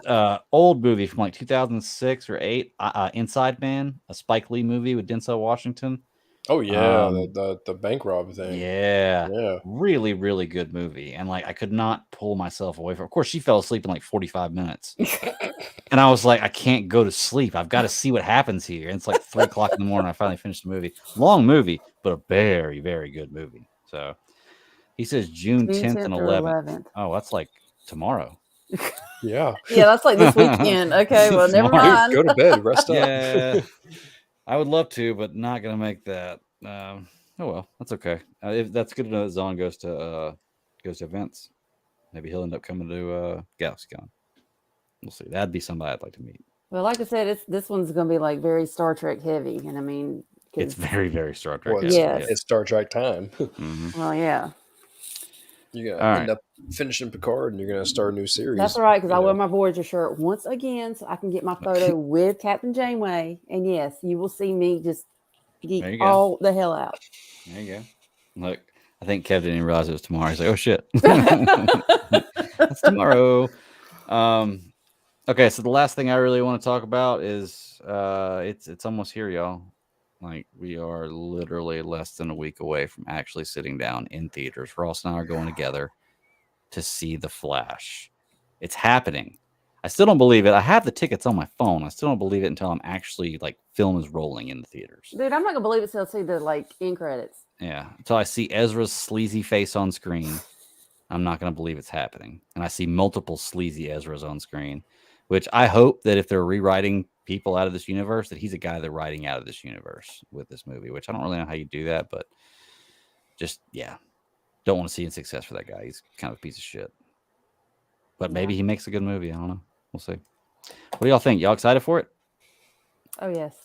old movie from like 2006 or 8, Inside Man, a Spike Lee movie with Denzel Washington. Oh yeah, the bank rob thing. Yeah, really, really good movie. And like I could not pull myself away from. Of course, she fell asleep in like 45 minutes, and I was like, I can't go to sleep. I've got to see what happens here. And it's like 3 o'clock in the morning. I finally finished the movie. Long movie, but a very, very good movie. So he says June 10th and 11th. Oh, that's like tomorrow. Yeah, that's like this weekend. Okay, well, never mind. Dude, go to bed, rest up. Yeah, I would love to, but not gonna make that. Oh well, that's okay. If that's good to know that Zahn goes to events. Maybe he'll end up coming to GalaxyCon. We'll see. That'd be somebody I'd like to meet. Well, like I said, this one's going to be like very Star Trek heavy, and I mean, it's very, very Star Trek. Well, it's Star Trek time. Well, yeah. You're gonna end up finishing Picard, and you're gonna start a new series. That's all right, because I wear my Voyager shirt once again, so I can get my photo with Captain Janeway. And yes, you will see me just geek all the hell out. There you go. Look, I think Kev didn't even realize it was tomorrow. He's like, "Oh shit, it's tomorrow." Okay, so the last thing I really want to talk about is it's almost here, y'all. Like we are literally less than a week away from actually sitting down in theaters. Ross and I are going together to see The Flash. It's happening. I still don't believe it. I have the tickets on my phone. I still don't believe it until I'm actually like film is rolling in the theaters. Dude, I'm not gonna believe it until I see the like end credits. Yeah, until I see Ezra's sleazy face on screen, I'm not gonna believe it's happening. And I see multiple sleazy Ezras on screen. which I hope that if they're rewriting people out of this universe, that he's a guy they're writing out of this universe with this movie, which I don't really know how you do that, but just, yeah, don't want to see any success for that guy. He's kind of a piece of shit. But maybe he makes a good movie. I don't know. We'll see. What do y'all think? Y'all excited for it? Oh, yes.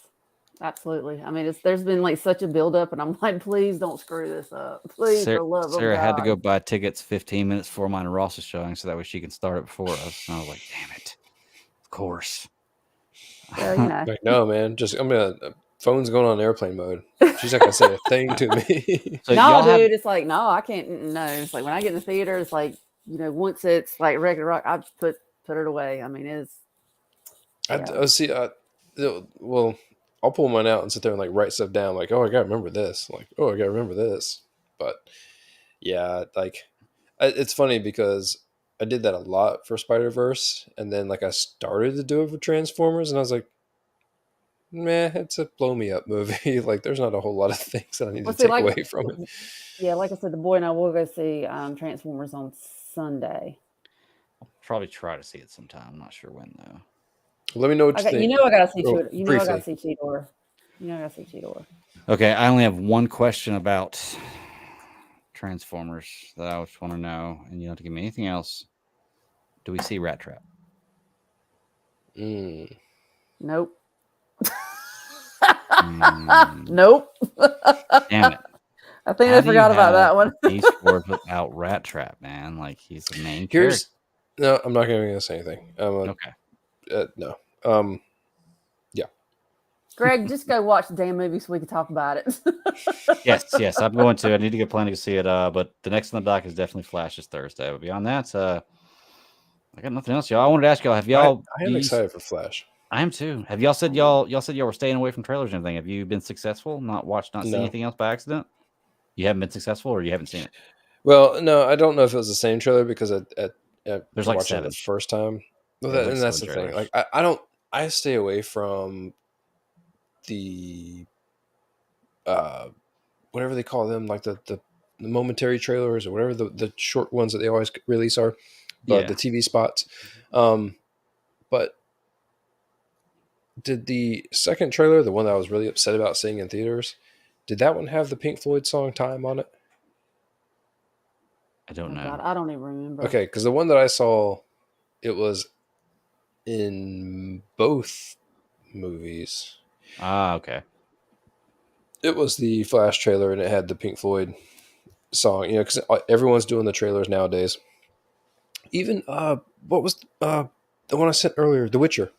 Absolutely. I mean, there's been like such a buildup, and I'm like, please don't screw this up. Please, for love of God. Sarah had to go buy tickets 15 minutes before mine and Ross is showing, so that way she can start it before us. And I was like, damn it. Of course. Well, you know. Like, no, man. Phone's going on airplane mode. She's not gonna say a thing to me. So no, dude, it's like, no, I can't. No, it's like when I get in the theater, it's like, once it's like regular rock, I just put it away. I mean, it's. Yeah. Well, I'll pull mine out and sit there and like write stuff down. Like, oh, I gotta remember this. Like, oh, I gotta remember this. But yeah, like, it's funny because I did that a lot for Spider-Verse, and then like I started to do it for Transformers, and I was like, meh, it's a blow me up movie. Like, there's not a whole lot of things that I need to take away from it. Yeah, like I said, the boy and I will go see Transformers on Sunday. I'll probably try to see it sometime. I'm not sure when though. Let me know what you think. I gotta see Cheetor. Briefly. I gotta see Cheetor. Okay, I only have one question about Transformers that I just want to know, and you don't have to give me anything else. Do we see Rat Trap? Nope. Mm. Nope. Damn it. I think I forgot about that one. Beast Wars without Rat Trap, man. Like, he's the main character. No, I'm not going to say anything. Okay. No. Yeah. Greg, just go watch the damn movie so we can talk about it. Yes, I'm going to. I need to get planning to see it. But the next on the dock is definitely Flash this Thursday. But beyond that, I got nothing else, y'all. I wanted to ask y'all, have y'all? I am excited for Flash. I am too. Have y'all said y'all were staying away from trailers and everything? Have you been successful? Not seen anything else by accident? You haven't been successful, or you haven't seen it? Well, no, I don't know if it was the same trailer because there's like watching 7 it the first time. Well, like and that's the trailers. thing. Like, I stay away from the whatever they call them, like the momentary trailers or whatever the short ones that they always release are, but the TV spots. But did the second trailer, the one that I was really upset about seeing in theaters, did that one have the Pink Floyd song "Time" on it? I don't know. God, I don't even remember. Okay, because the one that I saw, it was in both movies. Ah, okay. It was the Flash trailer, and it had the Pink Floyd song. Because everyone's doing the trailers nowadays. Even what was the one I sent earlier, The Witcher?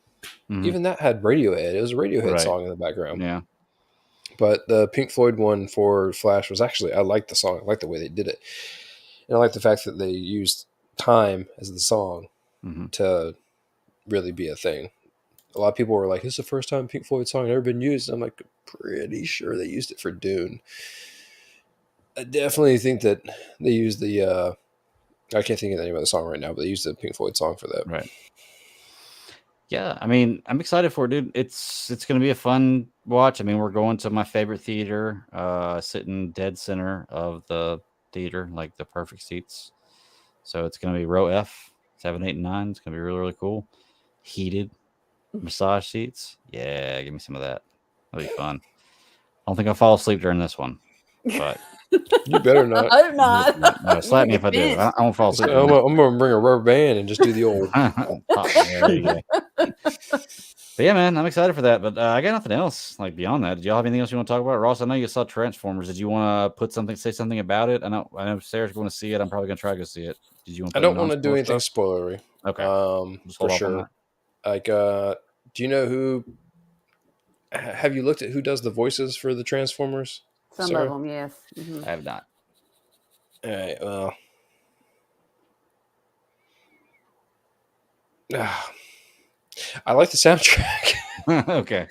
Mm-hmm. Even that had Radiohead. It was a Radiohead song in the background. Yeah. But the Pink Floyd one for Flash was actually, I liked the song. I liked the way they did it. And I like the fact that they used Time as the song to really be a thing. A lot of people were like, this is the first time Pink Floyd song had ever been used. I'm like, pretty sure they used it for Dune. I definitely think that they used the, I can't think of the name of the song right now, but they used the Pink Floyd song for that. Right. Yeah, I mean, I'm excited for it, dude. It's going to be a fun watch. I mean, we're going to my favorite theater, sitting dead center of the theater, like the perfect seats. So it's going to be row F, 7, 8, and 9. It's going to be really, really cool. Heated massage seats. Yeah, give me some of that. That'll be fun. I don't think I'll fall asleep during this one, but you better not. I do not. No, slap me if I do. I won't fall asleep. I'm going to bring a rubber band and just do the old. But yeah, man, I'm excited for that. But I got nothing else like beyond that. Did y'all have anything else you want to talk about? Ross, I know you saw Transformers. Did you want to say something about it? I know Sarah's going to see it. I'm probably going to try to go see it. Did you want to I don't want to do anything spoilery. Okay. For sure. Like, do you know have you looked at who does the voices for the Transformers? Some of them, yes. Mm-hmm. I have not. All right, well. I like the soundtrack. Okay.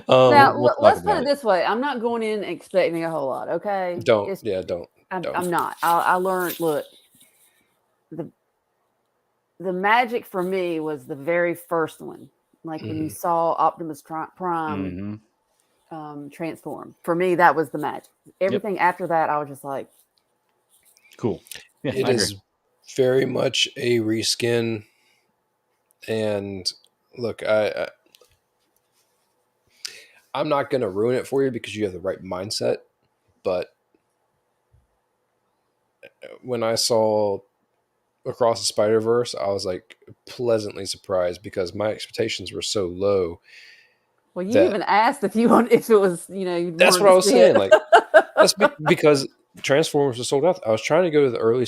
Now, let's put it this way. I'm not going in expecting a whole lot, okay? Don't. I'm not. I learned, look, the magic for me was the very first one. Like when you saw Optimus Prime transform. For me, that was the magic. Everything after that, I was just like... Cool. Yeah, it is very much a reskin And look, I'm not going to ruin it for you because you have the right mindset. But when I saw Across the Spider-Verse, I was like pleasantly surprised because my expectations were so low. Well, you even asked if you want, if it was, that's what I was saying. Like, that's because Transformers was sold out. I was trying to go to the early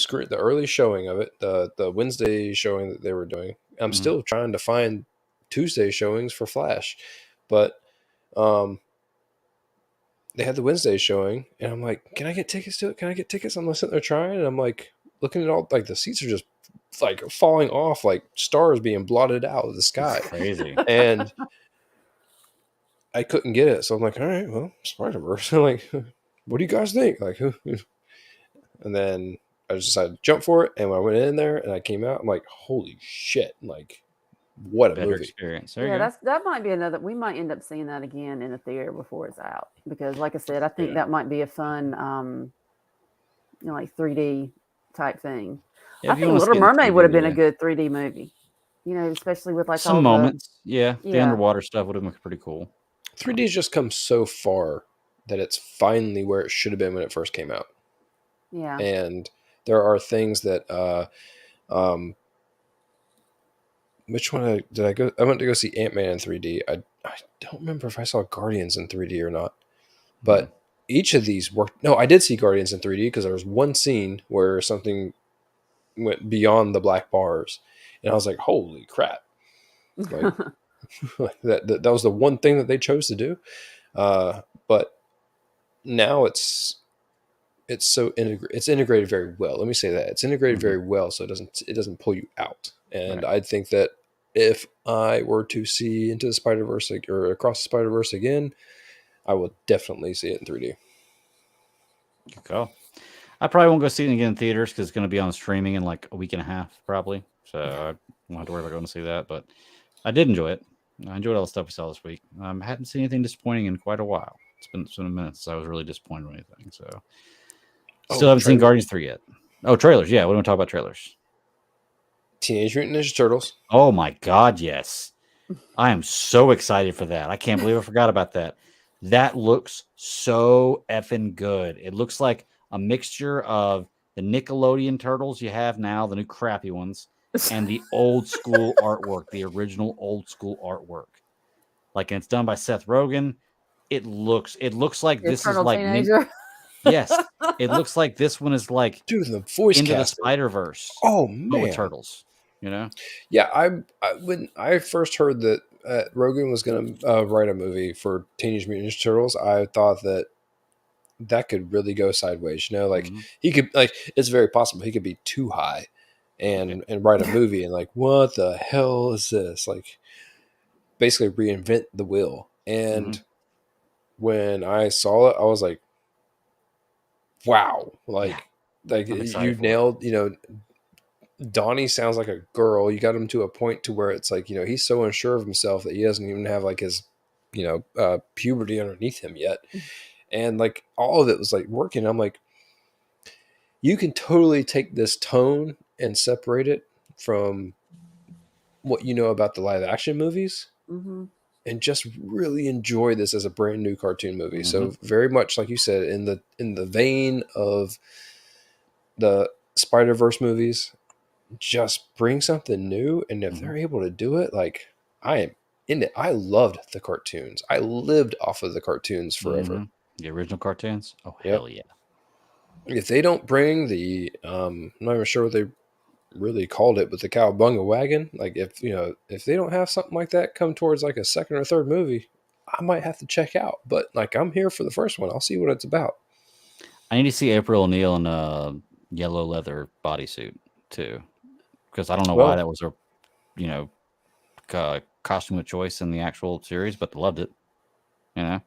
showing of it, the Wednesday showing that they were doing. I'm still trying to find Tuesday showings for Flash, but they had the Wednesday showing, and I'm like, can I get tickets to it? Can I get tickets? I'm sitting there trying, and I'm like looking at all, like the seats are just like falling off, like stars being blotted out of the sky. It's crazy. And I couldn't get it, so I'm like, all right, well, Spider-Verse. I'm like, what do you guys think? Like, and then I just decided to jump for it, and when I went in there and I came out, I'm like, holy shit! Like, what a better movie experience. That might be another. We might end up seeing that again in a theater before it's out because, like I said, I think that might be a fun, like 3D type thing. I think Little Mermaid would have been a good 3D movie. Especially with like some all moments. The underwater stuff would have been pretty cool. 3D has just come so far that it's finally where it should have been when it first came out. Yeah. And there are things that which one did I go? I went to go see Ant-Man in 3D. I don't remember if I saw Guardians in 3D or not. But each of these worked. No, I did see Guardians in 3D because there was one scene where something went beyond the black bars. And I was like, holy crap. Like, that was the one thing that they chose to do. But now it's so it's integrated very well. Let me say that it's integrated very well, so it doesn't pull you out. And I think that if I were to see Into the Spider-Verse or Across the Spider-Verse again, I will definitely see it in 3D. Good call. I probably won't go see it again in theaters because it's going to be on streaming in like a week and a half, probably. So I won't have to worry about going to see that. But I did enjoy it. I enjoyed all the stuff we saw this week. I hadn't seen anything disappointing in quite a while. It's been a minute since I was really disappointed with anything. So still haven't seen Guardians 3 yet. Oh, trailers. Yeah, we don't talk about trailers. Teenage Mutant Ninja Turtles. Oh my God, yes. I am so excited for that. I can't believe I forgot about that. That looks so effing good. It looks like a mixture of the Nickelodeon turtles you have now, the new crappy ones, and the old school artwork, the original old school artwork. Like, and it's done by Seth Rogen. It looks like this is like yes, it looks like this one is like the voice Into casting. the Spider-Verse. Oh man, with turtles. Yeah, I when I first heard that Rogen was going to write a movie for Teenage Mutant Ninja Turtles, I thought that could really go sideways. Like he could, like, it's very possible he could be too high and write a movie and like, what the hell is this? Like, basically reinvent the wheel. And when I saw it, I was like, wow, like you nailed, Donnie sounds like a girl. You got him to a point to where it's like, he's so unsure of himself that he doesn't even have like his, puberty underneath him yet. And like all of it was like working. I'm like, you can totally take this tone and separate it from what you know about the live action movies and just really enjoy this as a brand new cartoon movie. So very much like you said, in the vein of the Spider-Verse movies, just bring something new. And if they're able to do it, like, I am in it. I loved the cartoons. I lived off of the cartoons forever. The original cartoons. Oh, hell yeah. If they don't bring the I'm not even sure what they really called it, but the Cowabunga wagon, like, if they don't have something like that come towards like a second or third movie, I might have to check out. But like, I'm here for the first one. I'll see what it's about. I need to see April O'Neil in a yellow leather bodysuit too, because I don't know why that was a costume of choice in the actual series, but loved it. I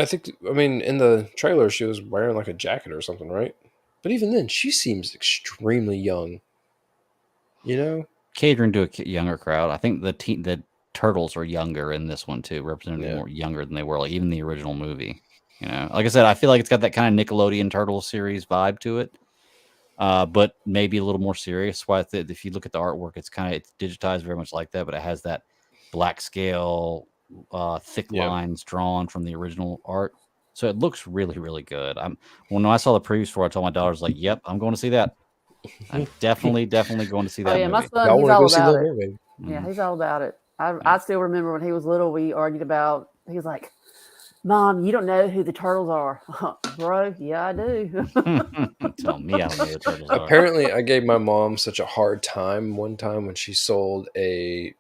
think, in the trailer, she was wearing like a jacket or something, right? But even then, she seems extremely young. Catering to a younger crowd. I think the turtles are younger in this one too, representing more younger than they were, like even the original movie. Like I said, I feel like it's got that kind of Nickelodeon Turtles series vibe to it. but maybe a little more serious. Why if you look at the artwork, it's digitized very much like that, but it has that black scale, thick lines drawn from the original art. So it looks really, really good. When I saw the previews for it, I told my daughters, like, yep, I'm going to see that. I'm definitely going to see that Oh yeah, my movie. son, he's all about it. movie. Yeah, he's all about it. I still remember when he was little, we argued about, he was like, Mom, you don't know who the turtles are. Bro, yeah, I do. Tell me I don't know who the turtles are. Apparently, I gave my mom such a hard time one time when she sold the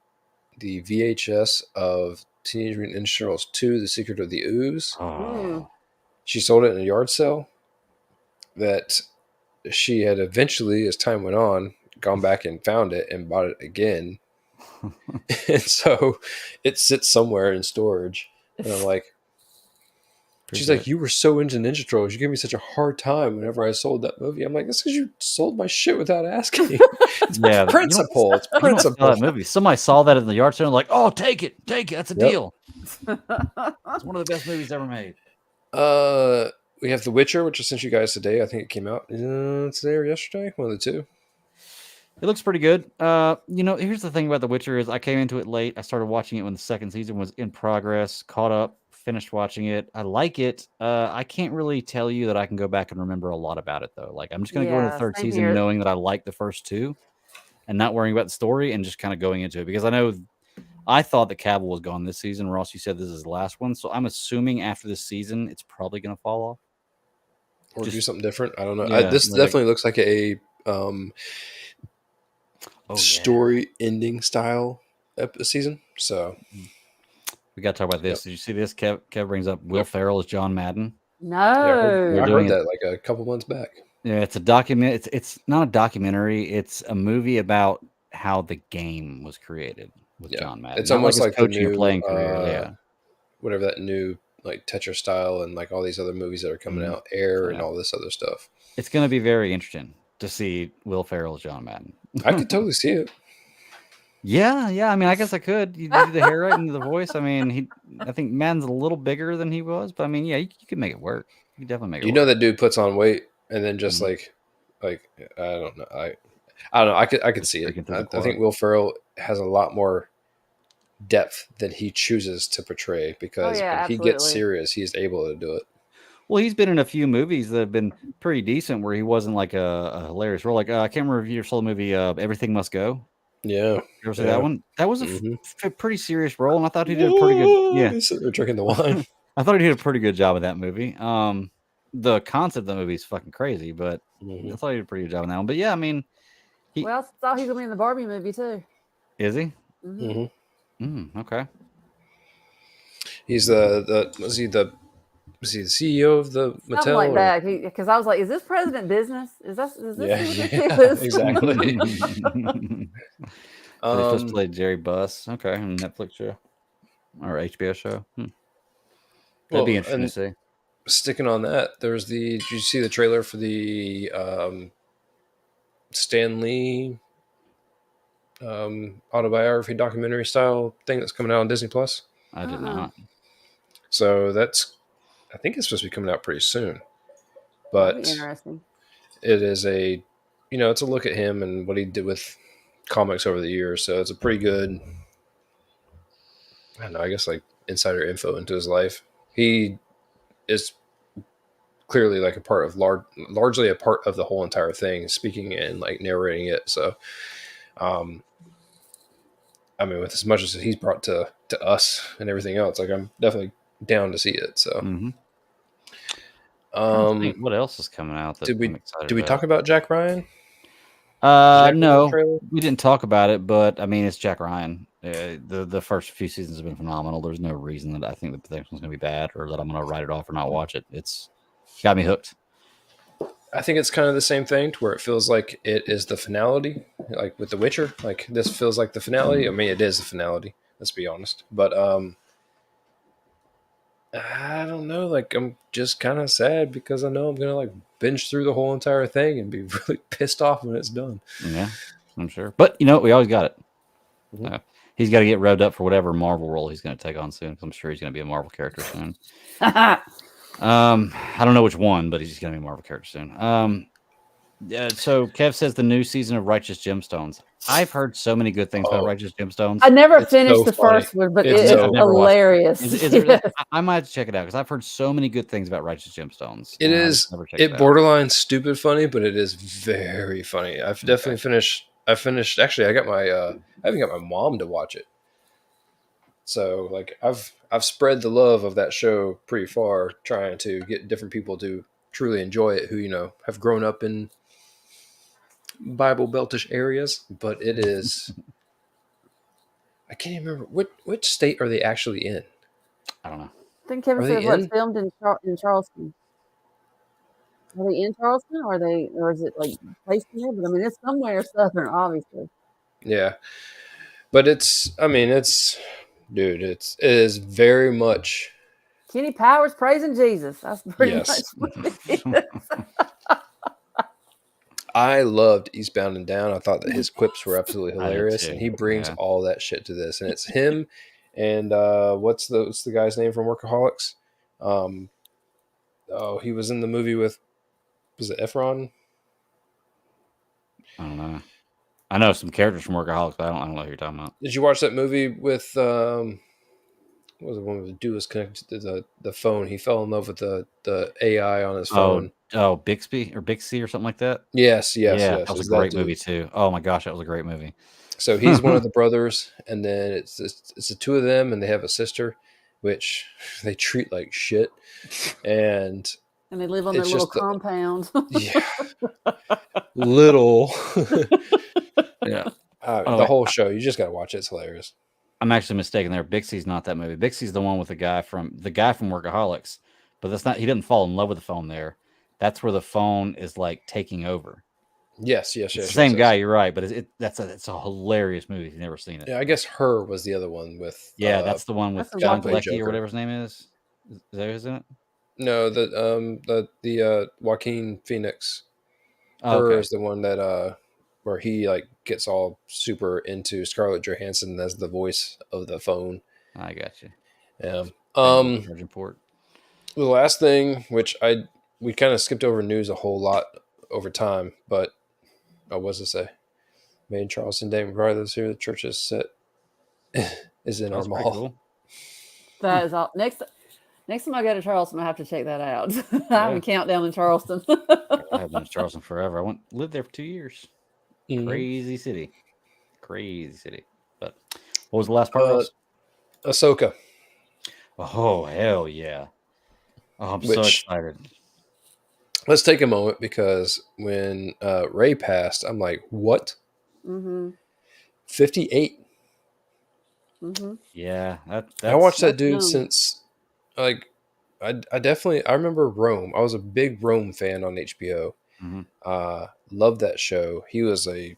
VHS of Teenage Mutant Ninja Turtles 2, The Secret of the Ooze. Oh. She sold it in a yard sale that she had eventually, as time went on, gone back and found it and bought it again. And so it sits somewhere in storage. And I'm like, she's like, you were so into Ninja Turtles. You gave me such a hard time whenever I sold that movie. I'm like, that's because you sold my shit without asking. It's principle. It's principle. That movie. Somebody saw that in the yard sale and like, oh, take it. That's a deal. It's one of the best movies ever made. We have The Witcher, which I sent you guys today. I think it came out today or yesterday. One of the two. It looks pretty good. Here's the thing about The Witcher is I came into it late. I started watching it when the second season was in progress, caught up, finished watching it. I like it. I can't really tell you that I can go back and remember a lot about it, though. Like, I'm just going to go into the third season knowing that I like the first two and not worrying about the story and just kind of going into it. Because I thought that Cavill was gone this season. Ross, you said this is the last one. So I'm assuming after this season, it's probably going to fall off. Or do something different. I don't know. This definitely looks like a story ending style season. So we got to talk about this. Did you see this? Kev brings up Will Ferrell as John Madden. No, I heard that like a couple months back. Yeah, it's a document. It's not a documentary. It's a movie about how the game was created with John Madden. It's almost like coaching the new, or playing career. Whatever that new like Tetris style and like all these other movies that are coming out, Air and all this other stuff. It's going to be very interesting to see Will Ferrell as John Madden. I could totally see it. Yeah. I mean, I guess I could. You do the hair right and the voice. I mean, I think Madden's a little bigger than he was, but I mean, yeah, you could make it work. You could definitely make it work. You know that dude puts on weight and then just like I don't know. I don't know. I could see it. I think Will Ferrell has a lot more depth than he chooses to portray because when he gets serious, he's able to do it. Well, he's been in a few movies that have been pretty decent where he wasn't like a hilarious role. Like I can't remember if you saw the movie Everything Must Go. Yeah, you ever see that one? That was a pretty serious role, and I thought he did a pretty good. Yeah, he's drinking the wine. I thought he did a pretty good job of that movie. The concept of the movie is fucking crazy, but I thought he did a pretty good job on that one. But yeah, I mean, I thought he was gonna be in the Barbie movie too. Is he? Okay. He's was he the CEO of the Mattel? Something like that. Because I was like, is this President Business? Is this exactly. They just played Jerry Buss. Okay, on Netflix show or HBO show. That'd be interesting to see. Sticking on that, did you see the trailer for the Stan Lee autobiography documentary style thing that's coming out on Disney Plus? I did not. So I think it's supposed to be coming out pretty soon. But interesting. It is it's a look at him and what he did with comics over the years. So it's a pretty good, I don't know, I guess like insider info into his life. He is clearly like largely a part of the whole entire thing, speaking and like narrating it. So, I mean, with as much as he's brought to us and everything else, like I'm definitely down to see it. So, what else is coming out? Did we talk about Jack Ryan? No, we didn't talk about it, but I mean, it's Jack Ryan. The first few seasons have been phenomenal. There's no reason that I think the next one's going to be bad or that I'm going to write it off or not watch it. It's got me hooked. I think it's kind of the same thing to where it feels like it is the finality, like with The Witcher. Like this feels like the finality. I mean, it is the finality. Let's be honest. But I don't know. Like I'm just kind of sad because I know I'm gonna like binge through the whole entire thing and be really pissed off when it's done. Yeah, I'm sure. But we always got it. He's got to get revved up for whatever Marvel role he's going to take on soon. I'm sure he's going to be a Marvel character soon. I don't know which one, but he's going to be a Marvel character soon. So Kev says the new season of Righteous Gemstones. I've heard so many good things about Righteous Gemstones. I never It's finished so the funny. first one, but It's it's so- I've never watched it. hilarious. I might have to check it out because I've heard so many good things about Righteous Gemstones. It and I've is. never checked It out. borderline stupid funny, but it is very funny. I've definitely finished. I finished. Actually, I got my. I even got my mom to watch it. So like I've spread the love of that show pretty far, trying to get different people to truly enjoy it who have grown up in Bible Beltish areas. But it is. I can't even remember which state are they actually in. I don't know. I think Kevin Are said they what's in? filmed in Charleston. Are they in Charleston, or is it like placed there? But I mean, it's somewhere southern, obviously. Yeah, but it's. I mean, it's. Dude, it is very much. Kenny Powers praising Jesus. That's pretty Yes. much what it is. I loved Eastbound and Down. I thought that his quips were absolutely I did hilarious, too, and he brings yeah. all that shit to this. And it's him and what's the guy's name from Workaholics? He was in the movie with, was it Efron? I don't know. I know some characters from Workaholics, but I don't know who you're talking about. Did you watch that movie with what was the one with the dude was connected to the phone? He fell in love with the AI on his phone. Oh, Bixby or Bixie or something like that. Yes. That was It's a that great dude. movie too. Oh my gosh, that was a great movie. So he's one of the brothers, and then it's the two of them, and they have a sister, which they treat like shit, and They live on their It's little just the- compound. yeah, little. Yeah, The whole show, you just gotta watch it. It's hilarious. I'm actually mistaken there. Bixie's not that movie. Bixie's the one with the guy from Workaholics, but that's not. He didn't fall in love with the phone there. That's where the phone is like taking over. Yes. It's the same guy. You're right, but it's a hilarious movie. If you've never seen it. Yeah, I guess Her was the other one with. Yeah, that's the one with That's the John one- Played Galecki or Joker. whatever his name is. Is that who's in it? No, the Joaquin Phoenix. Oh, Her okay. is the one that where he like gets all super into Scarlett Johansson as the voice of the phone. I got you. Yeah. Virgin Port. The last thing, which we kind of skipped over news a whole lot over time, but what was to say? Made in Charleston, Dave McBride lives here. The church is set is in That's our pretty mall. cool. That is all. Next time I go to Charleston, I have to check that out. I have a countdown in Charleston. I have been to Charleston forever. I lived there for 2 years. Mhm. Crazy city. But what was the last part? Ross? Ahsoka. Oh hell yeah! Oh, I'm so Which- excited. Let's take a moment because when Ray passed, I'm like, what? Mm-hmm. 58. Mm-hmm. Yeah, I watched that that's dude young. since like I definitely I remember Rome. I was a big Rome fan on HBO. Mhm. Loved that show. He was the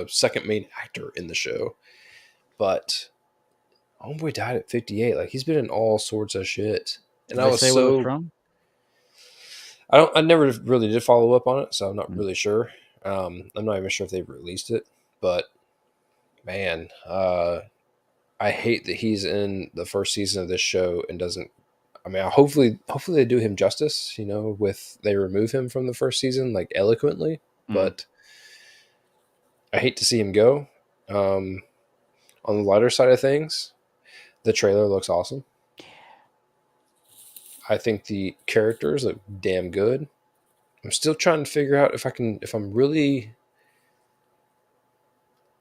second main actor in the show, but homeboy died at 58. Like he's been in all sorts of shit, and Did I they was say where it was so from? I never really did follow up on it, so I'm not Mhm. really sure. I'm not even sure if they've released it, but man, I hate that he's in the first season of this show and doesn't. I mean, hopefully they do him justice. With they remove him from the first season like eloquently, Mhm. but I hate to see him go. On the lighter side of things, the trailer looks awesome. I think the characters look damn good. I'm still trying to figure out if I'm really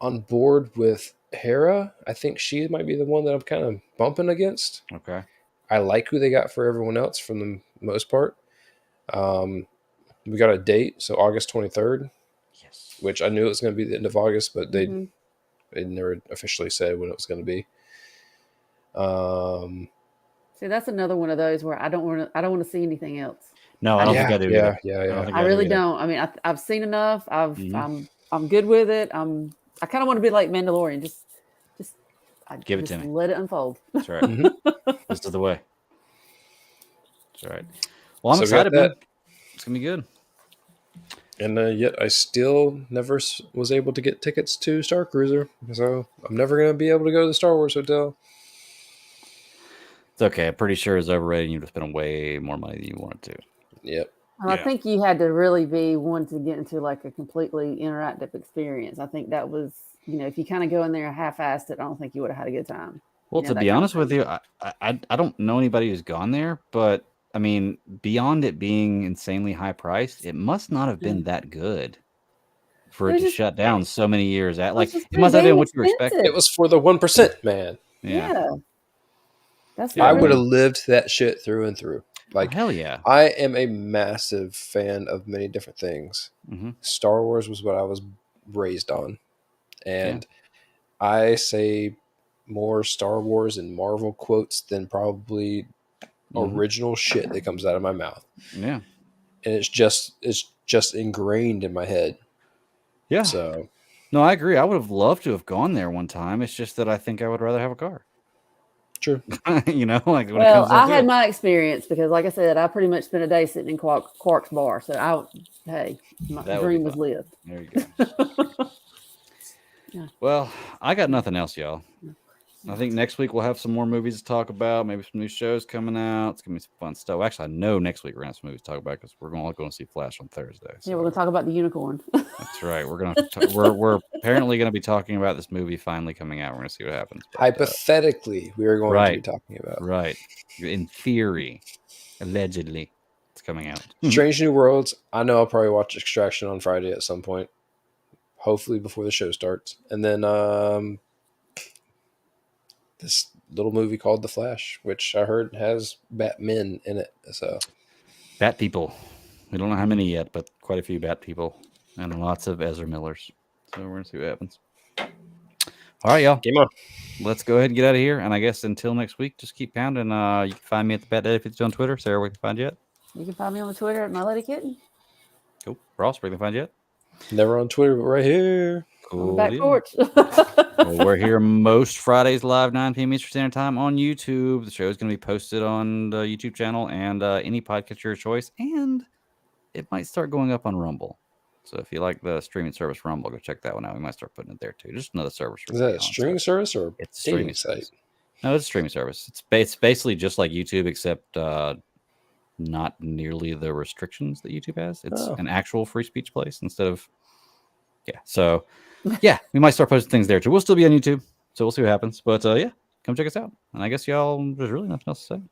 on board with Hera. I think she might be the one that I'm kind of bumping against. Okay. I like who they got for everyone else for the most part. We got a date, so August 23rd, Yes. which I knew it was going to be the end of August, but Mhm. they never officially said when it was going to be. See, that's another one of those where I don't want to see anything else. No, I don't think I do. either. Yeah. I don't think I do really either. don't. I mean, I've seen enough. Mhm. I'm good with it. I kind of want to be like Mandalorian. Just Give it to me. Let it unfold. That's right. Mhm. This is the way. That's right. Well, I'm So we got excited, man. that. It's gonna be good. And yet I still never was able to get tickets to Star Cruiser. So I'm never going to be able to go to the Star Wars Hotel. It's okay. I'm pretty sure it's overrated. And you would have spent way more money than you wanted to. Yep. I think you had to really be one to get into like a completely interactive experience. I think that was, if you kind of go in there half-assed it, I don't think you would have had a good time. Well, to be honest with you, I don't know anybody who's gone there, but I mean, beyond it being insanely high priced, it must not have been that good for it to shut down so many years. It must have been what you were expecting. It was for the 1%, man. Yeah. That's I would have lived that shit through and through. Like, hell yeah. I am a massive fan of many different things. Star Wars was what I was raised on. And I say more Star Wars and Marvel quotes than probably original shit that comes out of my mouth. Yeah. And it's just ingrained in my head. Yeah. So no, I agree. I would have loved to have gone there one time. It's just that I think I would rather have a car. True. Well, I had my experience because, like I said, I pretty much spent a day sitting in Quark's bar. So my dream was lived. There you go. Well, I got nothing else, y'all. I think next week we'll have some more movies to talk about. Maybe some new shows coming out. It's gonna be some fun stuff. Actually, I know next week we're gonna have some movies to talk about because we're going to see Flash on Thursday. So. Yeah, we're gonna talk about the unicorn. That's right. We're apparently gonna be talking about this movie finally coming out. We're gonna see what happens. But, hypothetically, we are going to be talking about in theory, allegedly, it's coming out. Strange New Worlds. I know I'll probably watch Extraction on Friday at some point. Hopefully before the show starts, and then this little movie called The Flash, which I heard has Batmen in it. So, Bat people. We don't know how many yet, but quite a few Bat people and lots of Ezra Millers. So we're gonna see what happens. All right, y'all. Game on. Let's go ahead and get out of here. And I guess until next week, just keep pounding. You can find me at the Bat Daddy 52 on Twitter. Sarah, where can I find you at? You can find me on the Twitter at My Lady Kitten. Cool. Ross, where can I find you at? Never on Twitter, but right here. Cool. Back porch. Well, we're here most Fridays live 9 p.m. Eastern Standard Time on YouTube. The show is going to be posted on the YouTube channel and any podcast of your choice. And it might start going up on Rumble. So if you like the streaming service Rumble, go check that one out. We might start putting it there too. Just another service. Is that a streaming service or it's a streaming site? No, it's a streaming service. It's basically just like YouTube, except not nearly the restrictions that YouTube has. It's an actual free speech place instead of So we might start posting things there too. We'll still be on YouTube, so we'll see what happens. But come check us out. And I guess y'all, there's really nothing else to say.